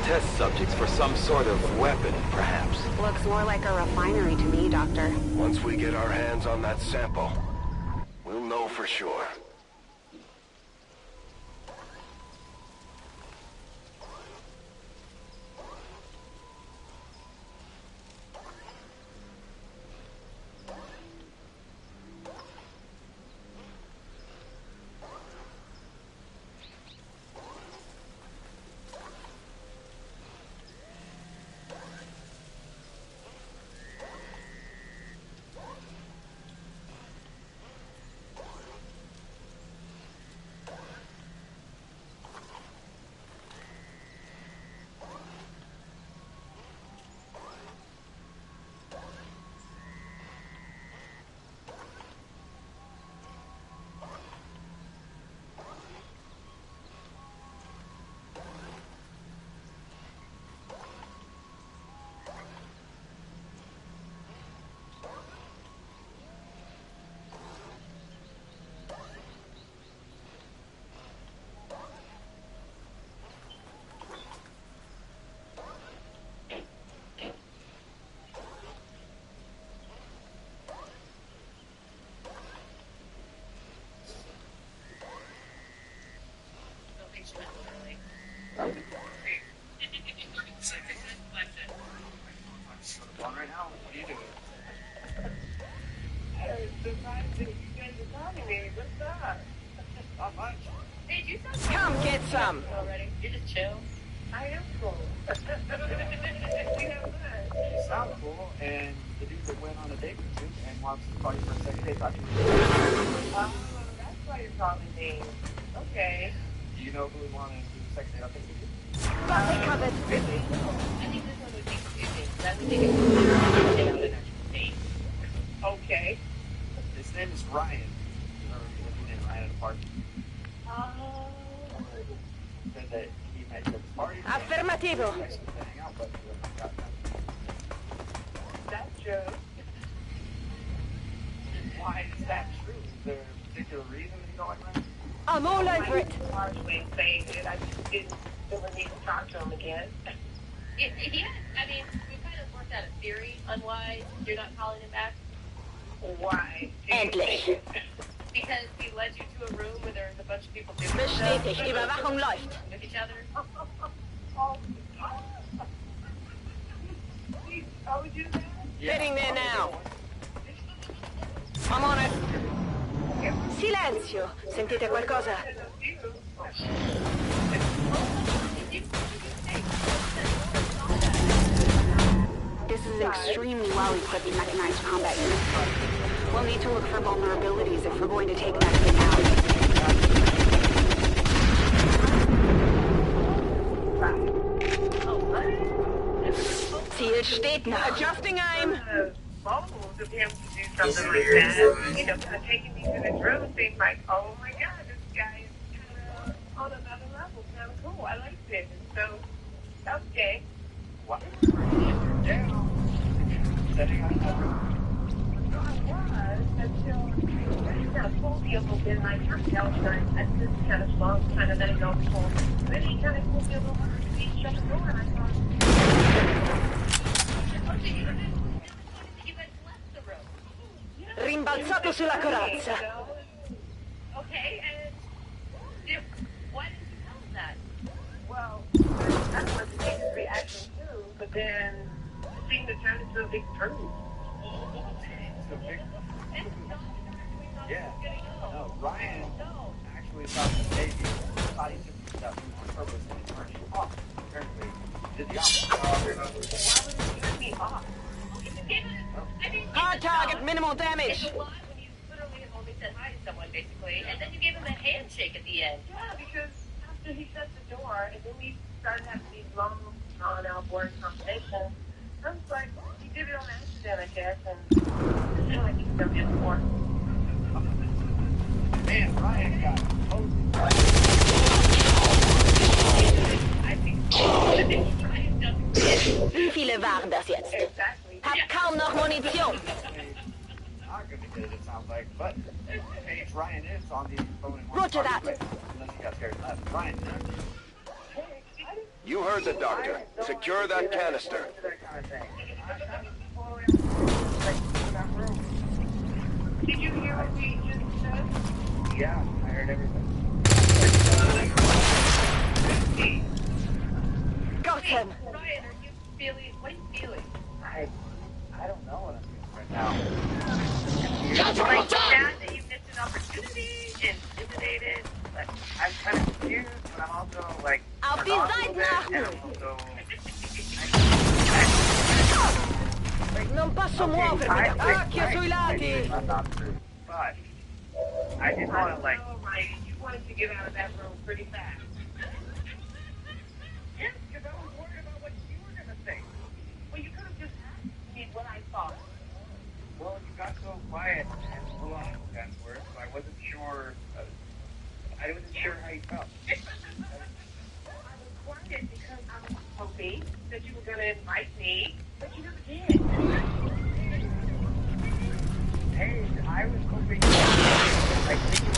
Test subjects for some sort of weapon, perhaps. Looks more like a refinery to me, Doctor. Once we get our hands on that sample, we'll know for sure. Right now, what are you doing? Surprised that you guys are talking to me. What's up? Not much. Hey, you sound Come get some. already. You're just chill. I am cool. We have fun. You sound cool, and the dude that went on a date with you and wants to call you for a second date thought you were Oh, that's why you're calling me. Okay. Do you know who would want to do the second date? I think we could. Got it covered. I think this one would be confusing. I would think it would be on an actual date. Okay. His name is Ryan. You remember his name Ryan at a party? Said that he met you at the party. Affermativo. Actually, to hang out but that's just why is that true? Is there a particular reason that you don't like Ryan? I'm all over it. Large way of saying it. I just didn't really need to talk to him again. Yeah, I mean, we kind of worked out a theory on why you're not calling him back. Why? Endlich. Because he led you to a room where there was a bunch of people doing Bestätigt, Überwachung läuft. with each other. Oh, he told you that? Getting there now. I'm on it. Silenzio. Sentite qualcosa? This is an extremely well-equipped mechanized combat unit. We'll need to look for vulnerabilities if we're going to take that thing out. Ziel steht noch. Adjusting aim. Bold of him to do something like that. You know, kind of taking me to this room seems like, oh my God, this guy is kind of on another level. Kind of cool. I like this. So, okay. What? Down. Setting on that room. So I was until I kind of pulled me a little bit, and I turned to Elshine. I just kind of small, kind of let it go before. Then he kind of pulled me a little bit, he shut the door, and I thought, Rimbalzato sulla corazza. Okay, and why didn't you tell him that? well, I don't want to take his reaction too, but then it seemed to turn into a big truth. So big. Yeah. No, Ryan actually thought that maybe thought he took the stuff on purpose and turned you off. Apparently, did the opposite. Why would he turn me off? Hard target, minimal damage. It's a lot when you literally have only said hi to someone, basically, and then you gave him a handshake at the end. Yeah, because after he shut the door, and then we started having these long, drawn-out word conversations, I was like, he did it on accident, I guess, and I feel like he's done it before. Man, Ryan got totally. I think Wie viele waren das jetzt? exactly. Hab kaum noch Munition. Not gonna get it, it sounds like, but hey, Ryan is on the phone and Roger that. unless he got scared left. Ryan, You heard the doctor. Secure that canister. That kind of thing. Did you hear what he just said? yeah, I heard everything. Got him. Ryan, are you feeling, what are you feeling? I don't know what I'm doing right now. Like, sad that you missed an opportunity, intimidated, Like, I'm kind of confused, but I'm also like. Auf die Seiten achten. Non posso muovermi. Occhio sui lati. I'm not true, but I did want to like. Oh, Ryan, you wanted to get out of that room pretty fast. Yes, because I was worried about what you were gonna say. Well, you could have just asked me what I thought. Well, you got so quiet and blew off that word, so I wasn't sure. I wasn't sure how you felt. I was quiet because I was hoping that you were going to invite me, but you never did. Hey, I was hoping I think you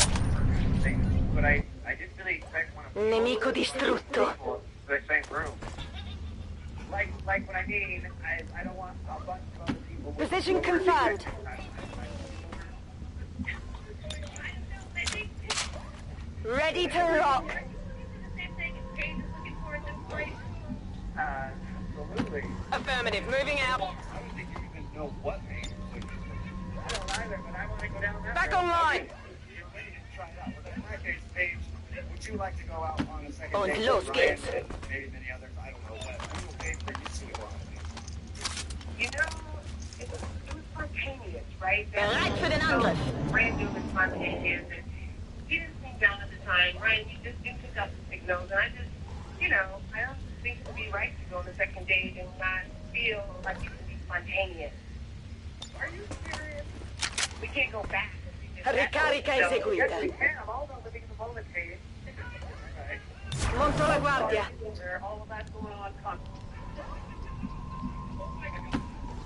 were things, but I didn't really expect one of Nemico distrutto. people to the same room. Like what I mean, I don't want a bunch of other people. with- Position confirmed. Ready to rock. the same thing as Paige is looking for at this point? Absolutely. Affirmative. Moving out. I don't think you even know what name is looking for. I don't either, but I want to go down there. Back online. You're ready to try it out. Well, in my case, Paige, would you like to go out on a second Und date los with Ryan geht's. and maybe many others? I don't know, but we will pay for you to go out. You know, it was spontaneous, right? Bereit für den Angriff. Random and spontaneous. And he didn't seem down at the time. Ryan, you just didn't pick up the signals. And I just, you know, I don't think it would be right to go on the second date and not feel like you can be spontaneous. Are you serious? We can't go back. Ricarica eseguita. Yes, we can. I'm all about living in the moment, Paige. Okay. Monto la guardia. All of that's going on constantly.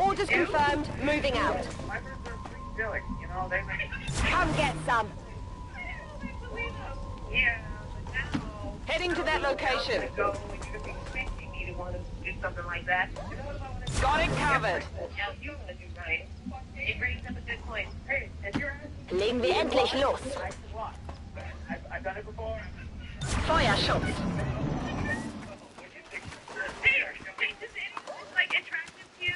Orders confirmed. Moving out. My birds are pretty silly, you know, they make... Come get some. Yeah, but now... Heading to that location. Go and you're gonna be expecting me to want to do something like that. You know what I want to do? Got it covered. Yeah, you want to do right. It brings up a good point. Hey, if you're... Legen wir endlich los. I've done it before. Feuerschutz. Like attractive to you?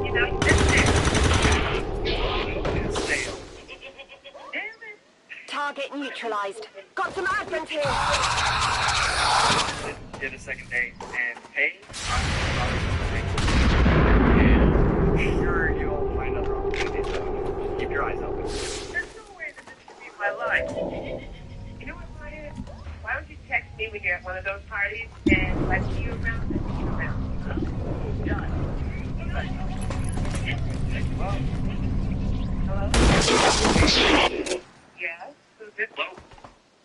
You know, you missed it. Target neutralized. Got some advent here. Did a second date and hey, and sure you'll find other opportunities. So keep your eyes open. There's no way that this should be my life. You know what, Ryan? Why don't you text me when you're at one of those parties and let's see you around and see you around. Done. Well, hello? Yes? Who's this? Hello?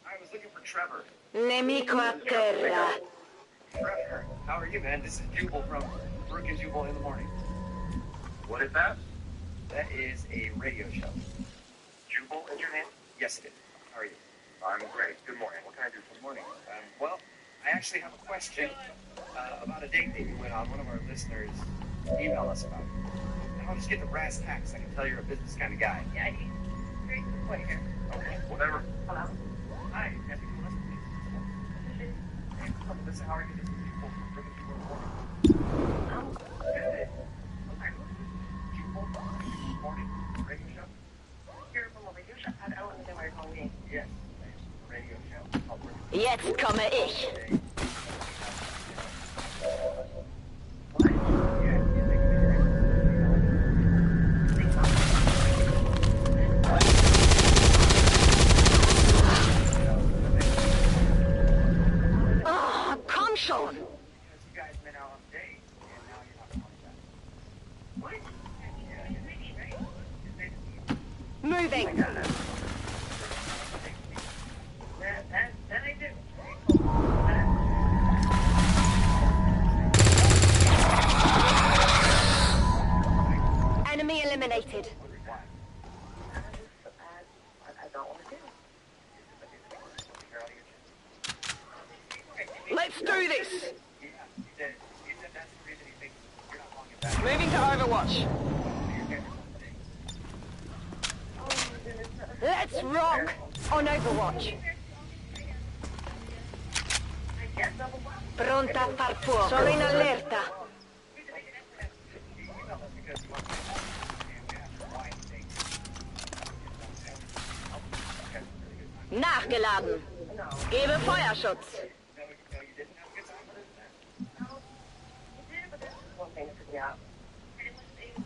I was looking for Trevor. Nemico a terra. Trevor, how are you, man? This is Jubal from Brooke and Jubal in the Morning. What is that? That is a radio show. Jubal is your name? Yes, it is. How are you? I'm great. Good morning. What can I do for you? Good morning. Well, I actually have a question about a date that you went on. One of our listeners emailed us about it. And I'll just get the brass tacks. I can tell you're a business kind of guy. Yeah, he's great to play here. Okay, whatever. Hello? Hi. Can you listen, please? Listen, how are you? This is Jubal from Brooke and Jubal in the Morning. I'm good. Jubal Morning radio show? You're from a radio show? I don't understand why you're calling me. Yes. Radio show. Called Brooke and Jetzt komme ich. Jubal. Oh, komm schon. You guys met out on a date, and now you're not calling back. What? Yeah, his name is right? His name is Steve. Moving. That I do. Enemy eliminated. I don't want to do it. Let's do this. Yeah, he said that's the reason he thinks you're not calling him back. Moving to Overwatch. Let's rock on Overwatch. Pronta a far fuoco. Sono in allerta. Nachgeladen. Gebe Feuerschutz. One thing to figure out.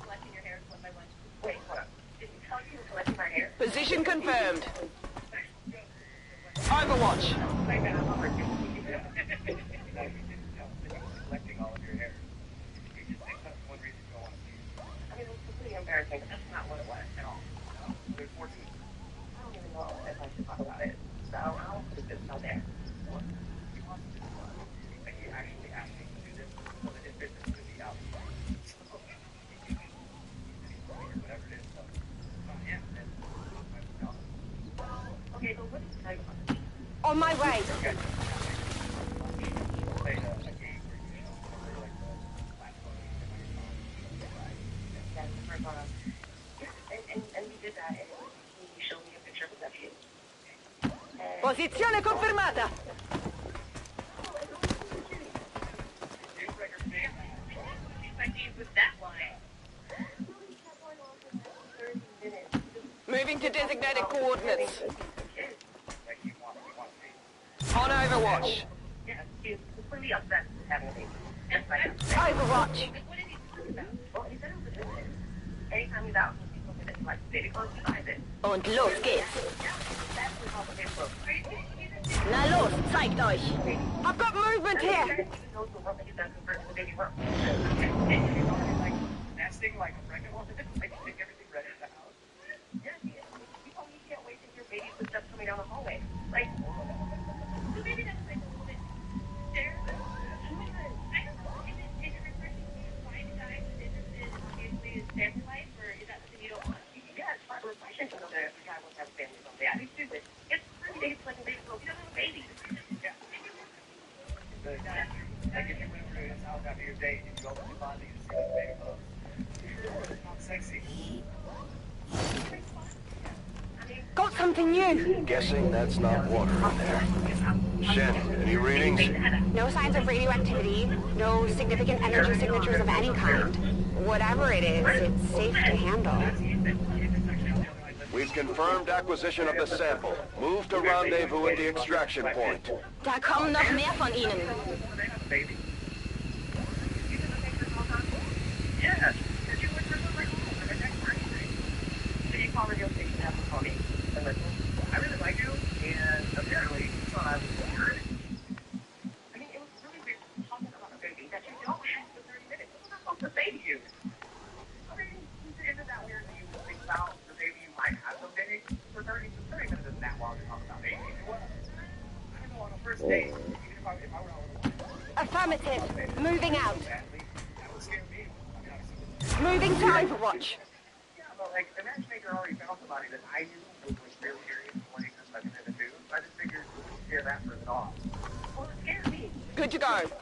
Collecting your hair one by one. Wait, hold on. Did you tell you to collect my hair? Position confirmed. Overwatch. Like that, I'm over you. Collecting all of your hair. You just think that's one reason you don't want to see it. I mean, it's completely embarrassing, but that's not what it was at all. There's 14. I don't even know if I should talk about it. So I'll put this out there. He wants to do like he actually asked me to do this so that his business could be out. Whatever it is. So, yeah, then Okay, so what is the type of On my way. okay. Played a game where you show like the platform that's the first one? Yeah, and we did that, and he showed me a picture of his nephew. And Posizione confermata. With that line. Moving to designated coordinates. like you want to see. On Overwatch. yeah, he's completely upset with having a baby. Just like that. Overwatch. What did he talk about? Well, he said it was a business. Anytime he's out, he's looking at like baby clothes, he buys it. Und los geht's. That's what complicated clothes. Na los, zeigt euch. I've got movement here. Even knows the work that he's done converted to baby work. And he's already like nesting like a pregnant woman, like getting everything ready in the house. Yeah, he told me he can't wait to hear baby footsteps coming down the hallway. Like, So maybe that's like a little bit there. I don't know. Is it referring the guy wants to have a family someday. I mean, seriously, it's 30 days like a baby girl. He doesn't have a baby. Yeah. Like if you went over to his house after your date and you open your closet and you see his baby clothes. It's not sexy. Got something new. Guessing that's not water in there. Shen, any readings? No signs of radioactivity, no significant energy signatures of any kind. Whatever it is, it's safe to handle. We've confirmed acquisition of the sample. Move to rendezvous at the extraction point. Da kommen noch mehr von ihnen. Yes. Did you look for some recall or a text or anything? So you call radio station and have them call me. And listen, I really like you, and apparently you thought I was weird. I mean, it was really weird talking about a baby that you don't have for 30 minutes. What was I supposed to say to you? I mean, isn't that weird that you would think about the baby you might have someday for 30 minutes isn't that long to talk about baby? Well, I don't know, on a first date, even if I were out with a Affirmative. Moving out. badly, that would scare me. I mean, obviously, Moving to Overwatch. yeah, but like, imagine if you're already found somebody that I knew was like really serious and wanting to touch into the tube. So I just figured we would scare that person off. Well, it scared me. Good to go. I think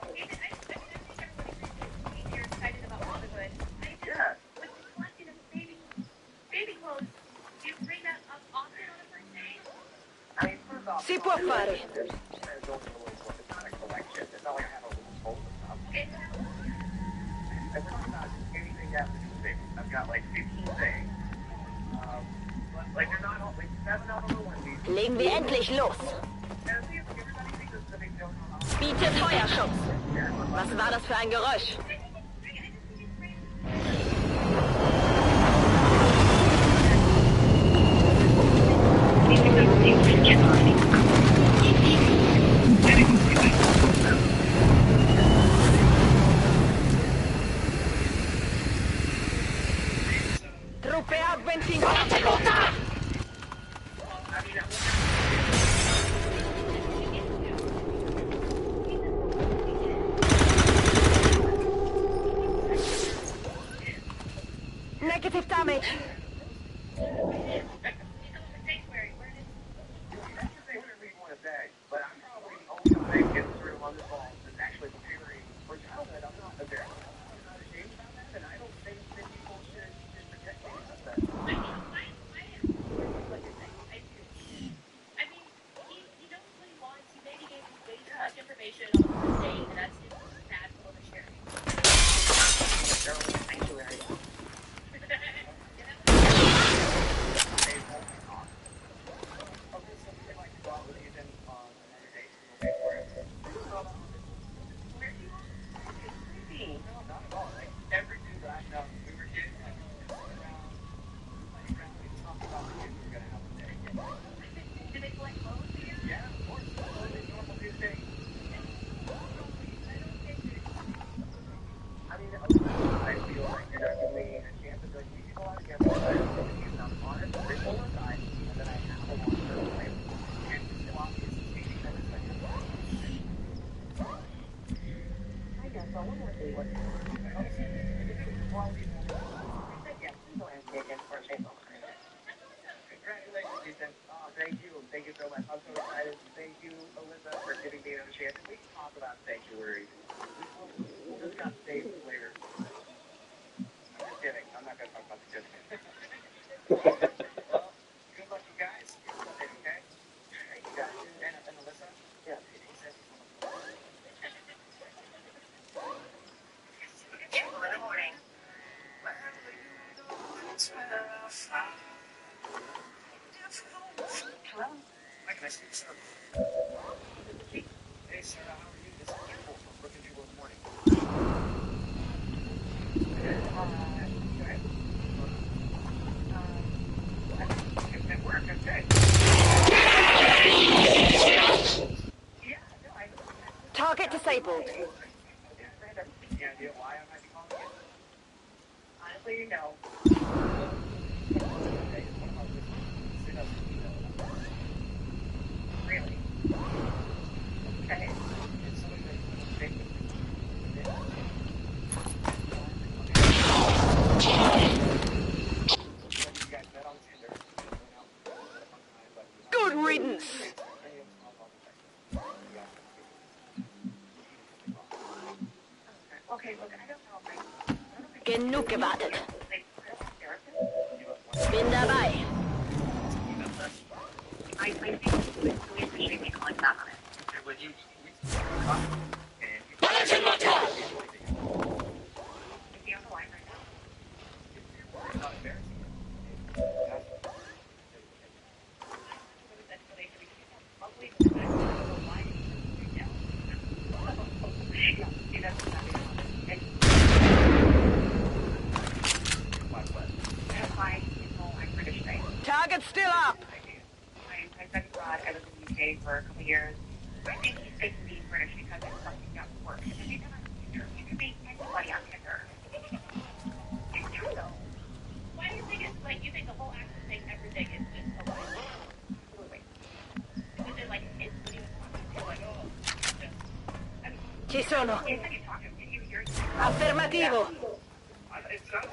you're excited about motherhood. Yeah. With the collection of baby clothes, do you bring that up often on a first date? I mean, first off, Si può fare. it's not a collection. It's not like I have a little fold of stuff. Okay. It's not about anything that has to do with babies. I've got like 15 things. But like they're not all, like 7 of them are onesies. Legen wir endlich los. And see if everybody thinks it's a big deal. Biete Feuerschutz. Was war das für ein Geräusch? Truppe avventinata! Negative damage. But I'm probably the only guy getting through on this ball that's actually preparing for childhood. I'm not ashamed about that, and I don't think that people should protect me about that. I am. Like I said, I do. I mean, he knows what he wants. He maybe gave me way too much information on the first date, and that's his bad oversharing. They're only a sanctuary. Okay, so we like to go out with you then on another date. We'll pay for it. Where do you want? It's creepy. No, not at all. Like every dude that I know, we were kids, like around, we talked about the kids we were gonna have today. Do they collect clothes for you? Yeah, of course. Totally normal dude thing. I mean, I feel like you're not giving me a chance to be like, we can go out together. But if you're not honest, there's one guy, and then I have a long-term plan. And still obviously speaking of it, like, I guess I wonder what they would do. Yeah, please go ahead and take it for a change. Congratulations, Ethan. Oh, thank you. Thank you so much. I'm so excited. Thank you, Alyssa, for giving me another chance. We can talk about sanctuary. We'll discuss dates later. I'm just kidding. I'm not going to talk about the kids. Well, good luck, you guys. You're so big, okay? Thank you, guys. And Alyssa? Yeah. He said he's one of them. Good morning. Hello? Hi, can I see you, sir? Hey, Sarah, how are you? This is Campbell from Brook and Jewel in the morning. Go ahead. At work, okay. Yeah, no, I know. Target disabled. Any idea why I might be calling you? Honestly, no. Really? Okay. It's somebody that you think you guys met on Tinder. Genug gewartet. Bin dabei. I really appreciate you calling back on it. Is he on the line right now? Target still up. I studied abroad. I lived in the UK for a couple years. I think he's taking being British because it's something that works. And if you come on Tinder, you can meet anybody on Tinder. It's true though. Why do you think it's like you think the whole accent thing, everything is just a lie? Absolutely. Is it like it's when you talk to people like, oh, it's just Ci sono. Anytime you talk to him, can you hear Affermativo. It sounds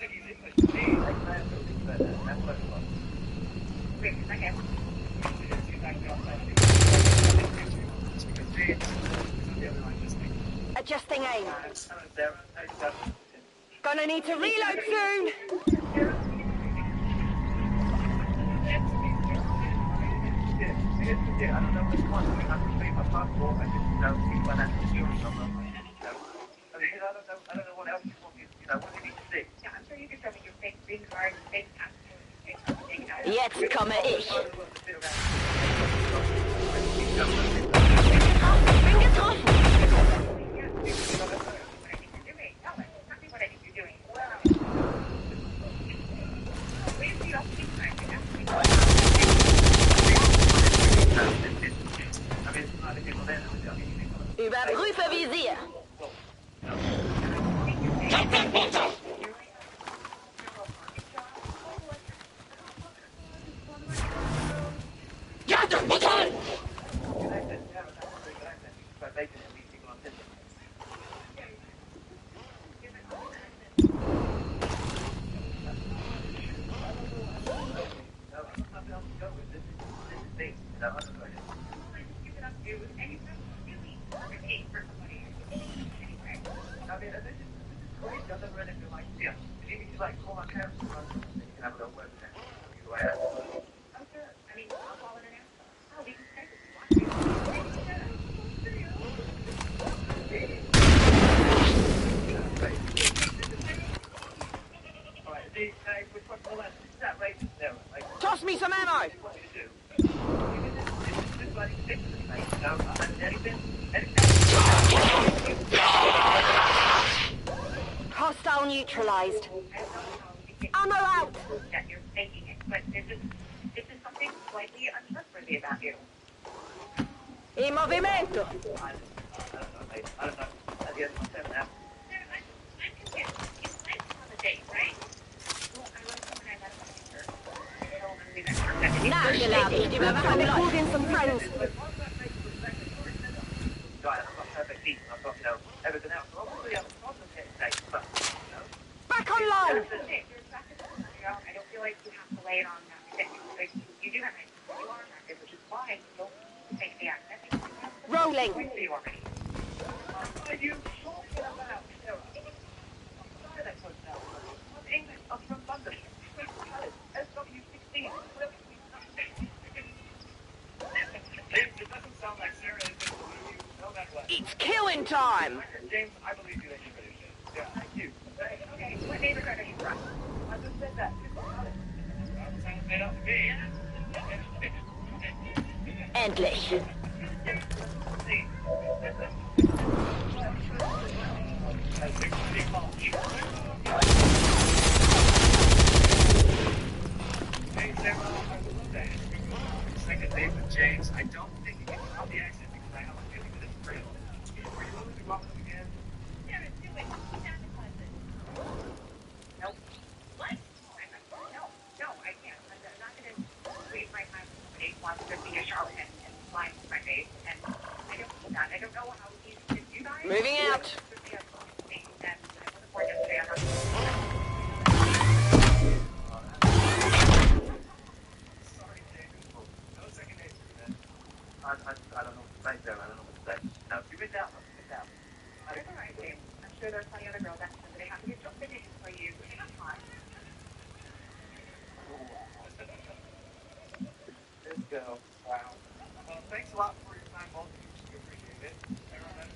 like he's English to me. That's what it was. wait a second. Adjusting aim. Gonna need to reload soon. I don't know which one. I mean, I'm just saying my passport. I just see when that's doing something. I don't know what else you want me to, what do you need to see? Yeah, I'm sure you can show me your fake green card, fake passport, fake everything. Jetzt komme ich. Bin getroffen. What I think you're doing. Wait for your feedback. Überprüfe Visier. Toss me some ammo. Hostile neutralized. Ammo out. That you're faking it, but this is something slightly untrustworthy about you. In movimento. I don't know. At the end of my time now. I'm confused. You went on a date, right? Well, I love someone I met on Tinder. I told him we met for a second. Nachgeladen. Die Überwachung läuft. In some friends. I've got perfect feet. I've got, everything else. Obviously, I'm not going to get safe, but, Back online. I don't feel like you have to lay it on that stick. Like, you do have nice, you are attractive, which is why you don't take the accent. Rolling. Wait for you already. What are you talking about, Sarah? I'm sorry that was now. I'm English. I'm from London. SW16. It doesn't sound like Sarah is going to believe you no matter what. It's killing time. James, I believe you that you're British. Yeah, thank you. Okay, what neighborhood are you from? I just said that. Sounds made up to me. Endlich. Hey, Sarah, I would love to ask you second date with James. I don't think you can call the accent because I have a feeling that it's real. Are you willing to go with him again? Yeah, do it. Sacrifice it. Nope. What? No, I can't. I'm not going to waste my time with somebody who wants to be a charlatan and lie to my face. And I don't do that. I don't know how easy it is. You guys? Moving out. And I wasn't born yesterday. I'm not. Sorry, James. No second nature, man. I don't know what to say, Sarah. I don't know what to say. Now, give it down. Give it down. It's all right, James. I'm sure they're telling other girls that they have to get something for you. They have time. Let's go. Wow. Well, thanks a lot for your time, both of you. We appreciate it.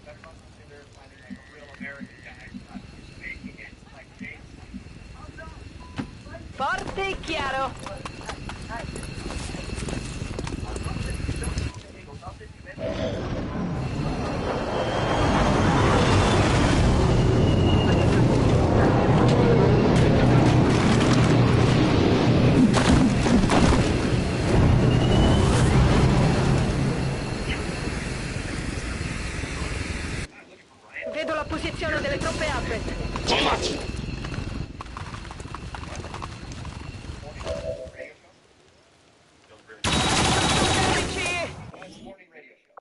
Everyone's listening there finding like a real American guy, not just making it like James. Forte e chiaro. Vedo la posizione delle truppe Advent. It's a morning radio show.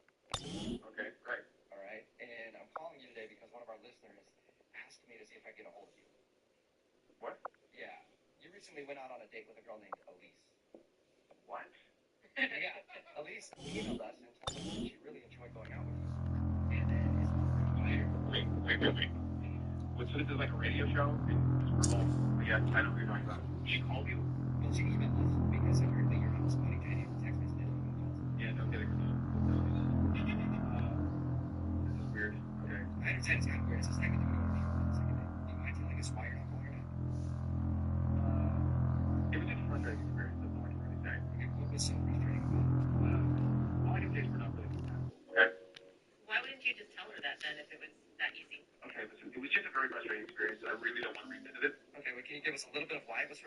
Okay, great. All right, and I'm calling you today because one of our listeners asked me to see if I could get a hold of you. What? Yeah, you recently went out on a date with a girl named Elise. What? Yeah, Elise emailed us and told us that she really enjoyed going out with you. And then wait. So this is like a radio show? Yeah, I know who you're talking about. She called you? Well, she emailed us because apparently you're not responding to any of the text messages. Yeah, no kidding. This is weird. Okay. I understand it's kind of weird. It's a second date. Do you mind telling us why you're not calling her back? It was just a frustrating experience. That's all I can really say. Okay, what was so frustrating about it? All I can say is we're not really compatible. Okay? Why wouldn't you just tell her that then if it was that easy? Okay, listen, it was just a very frustrating experience. I really don't want to revisit it. Okay, well, can you give us a little bit of why it was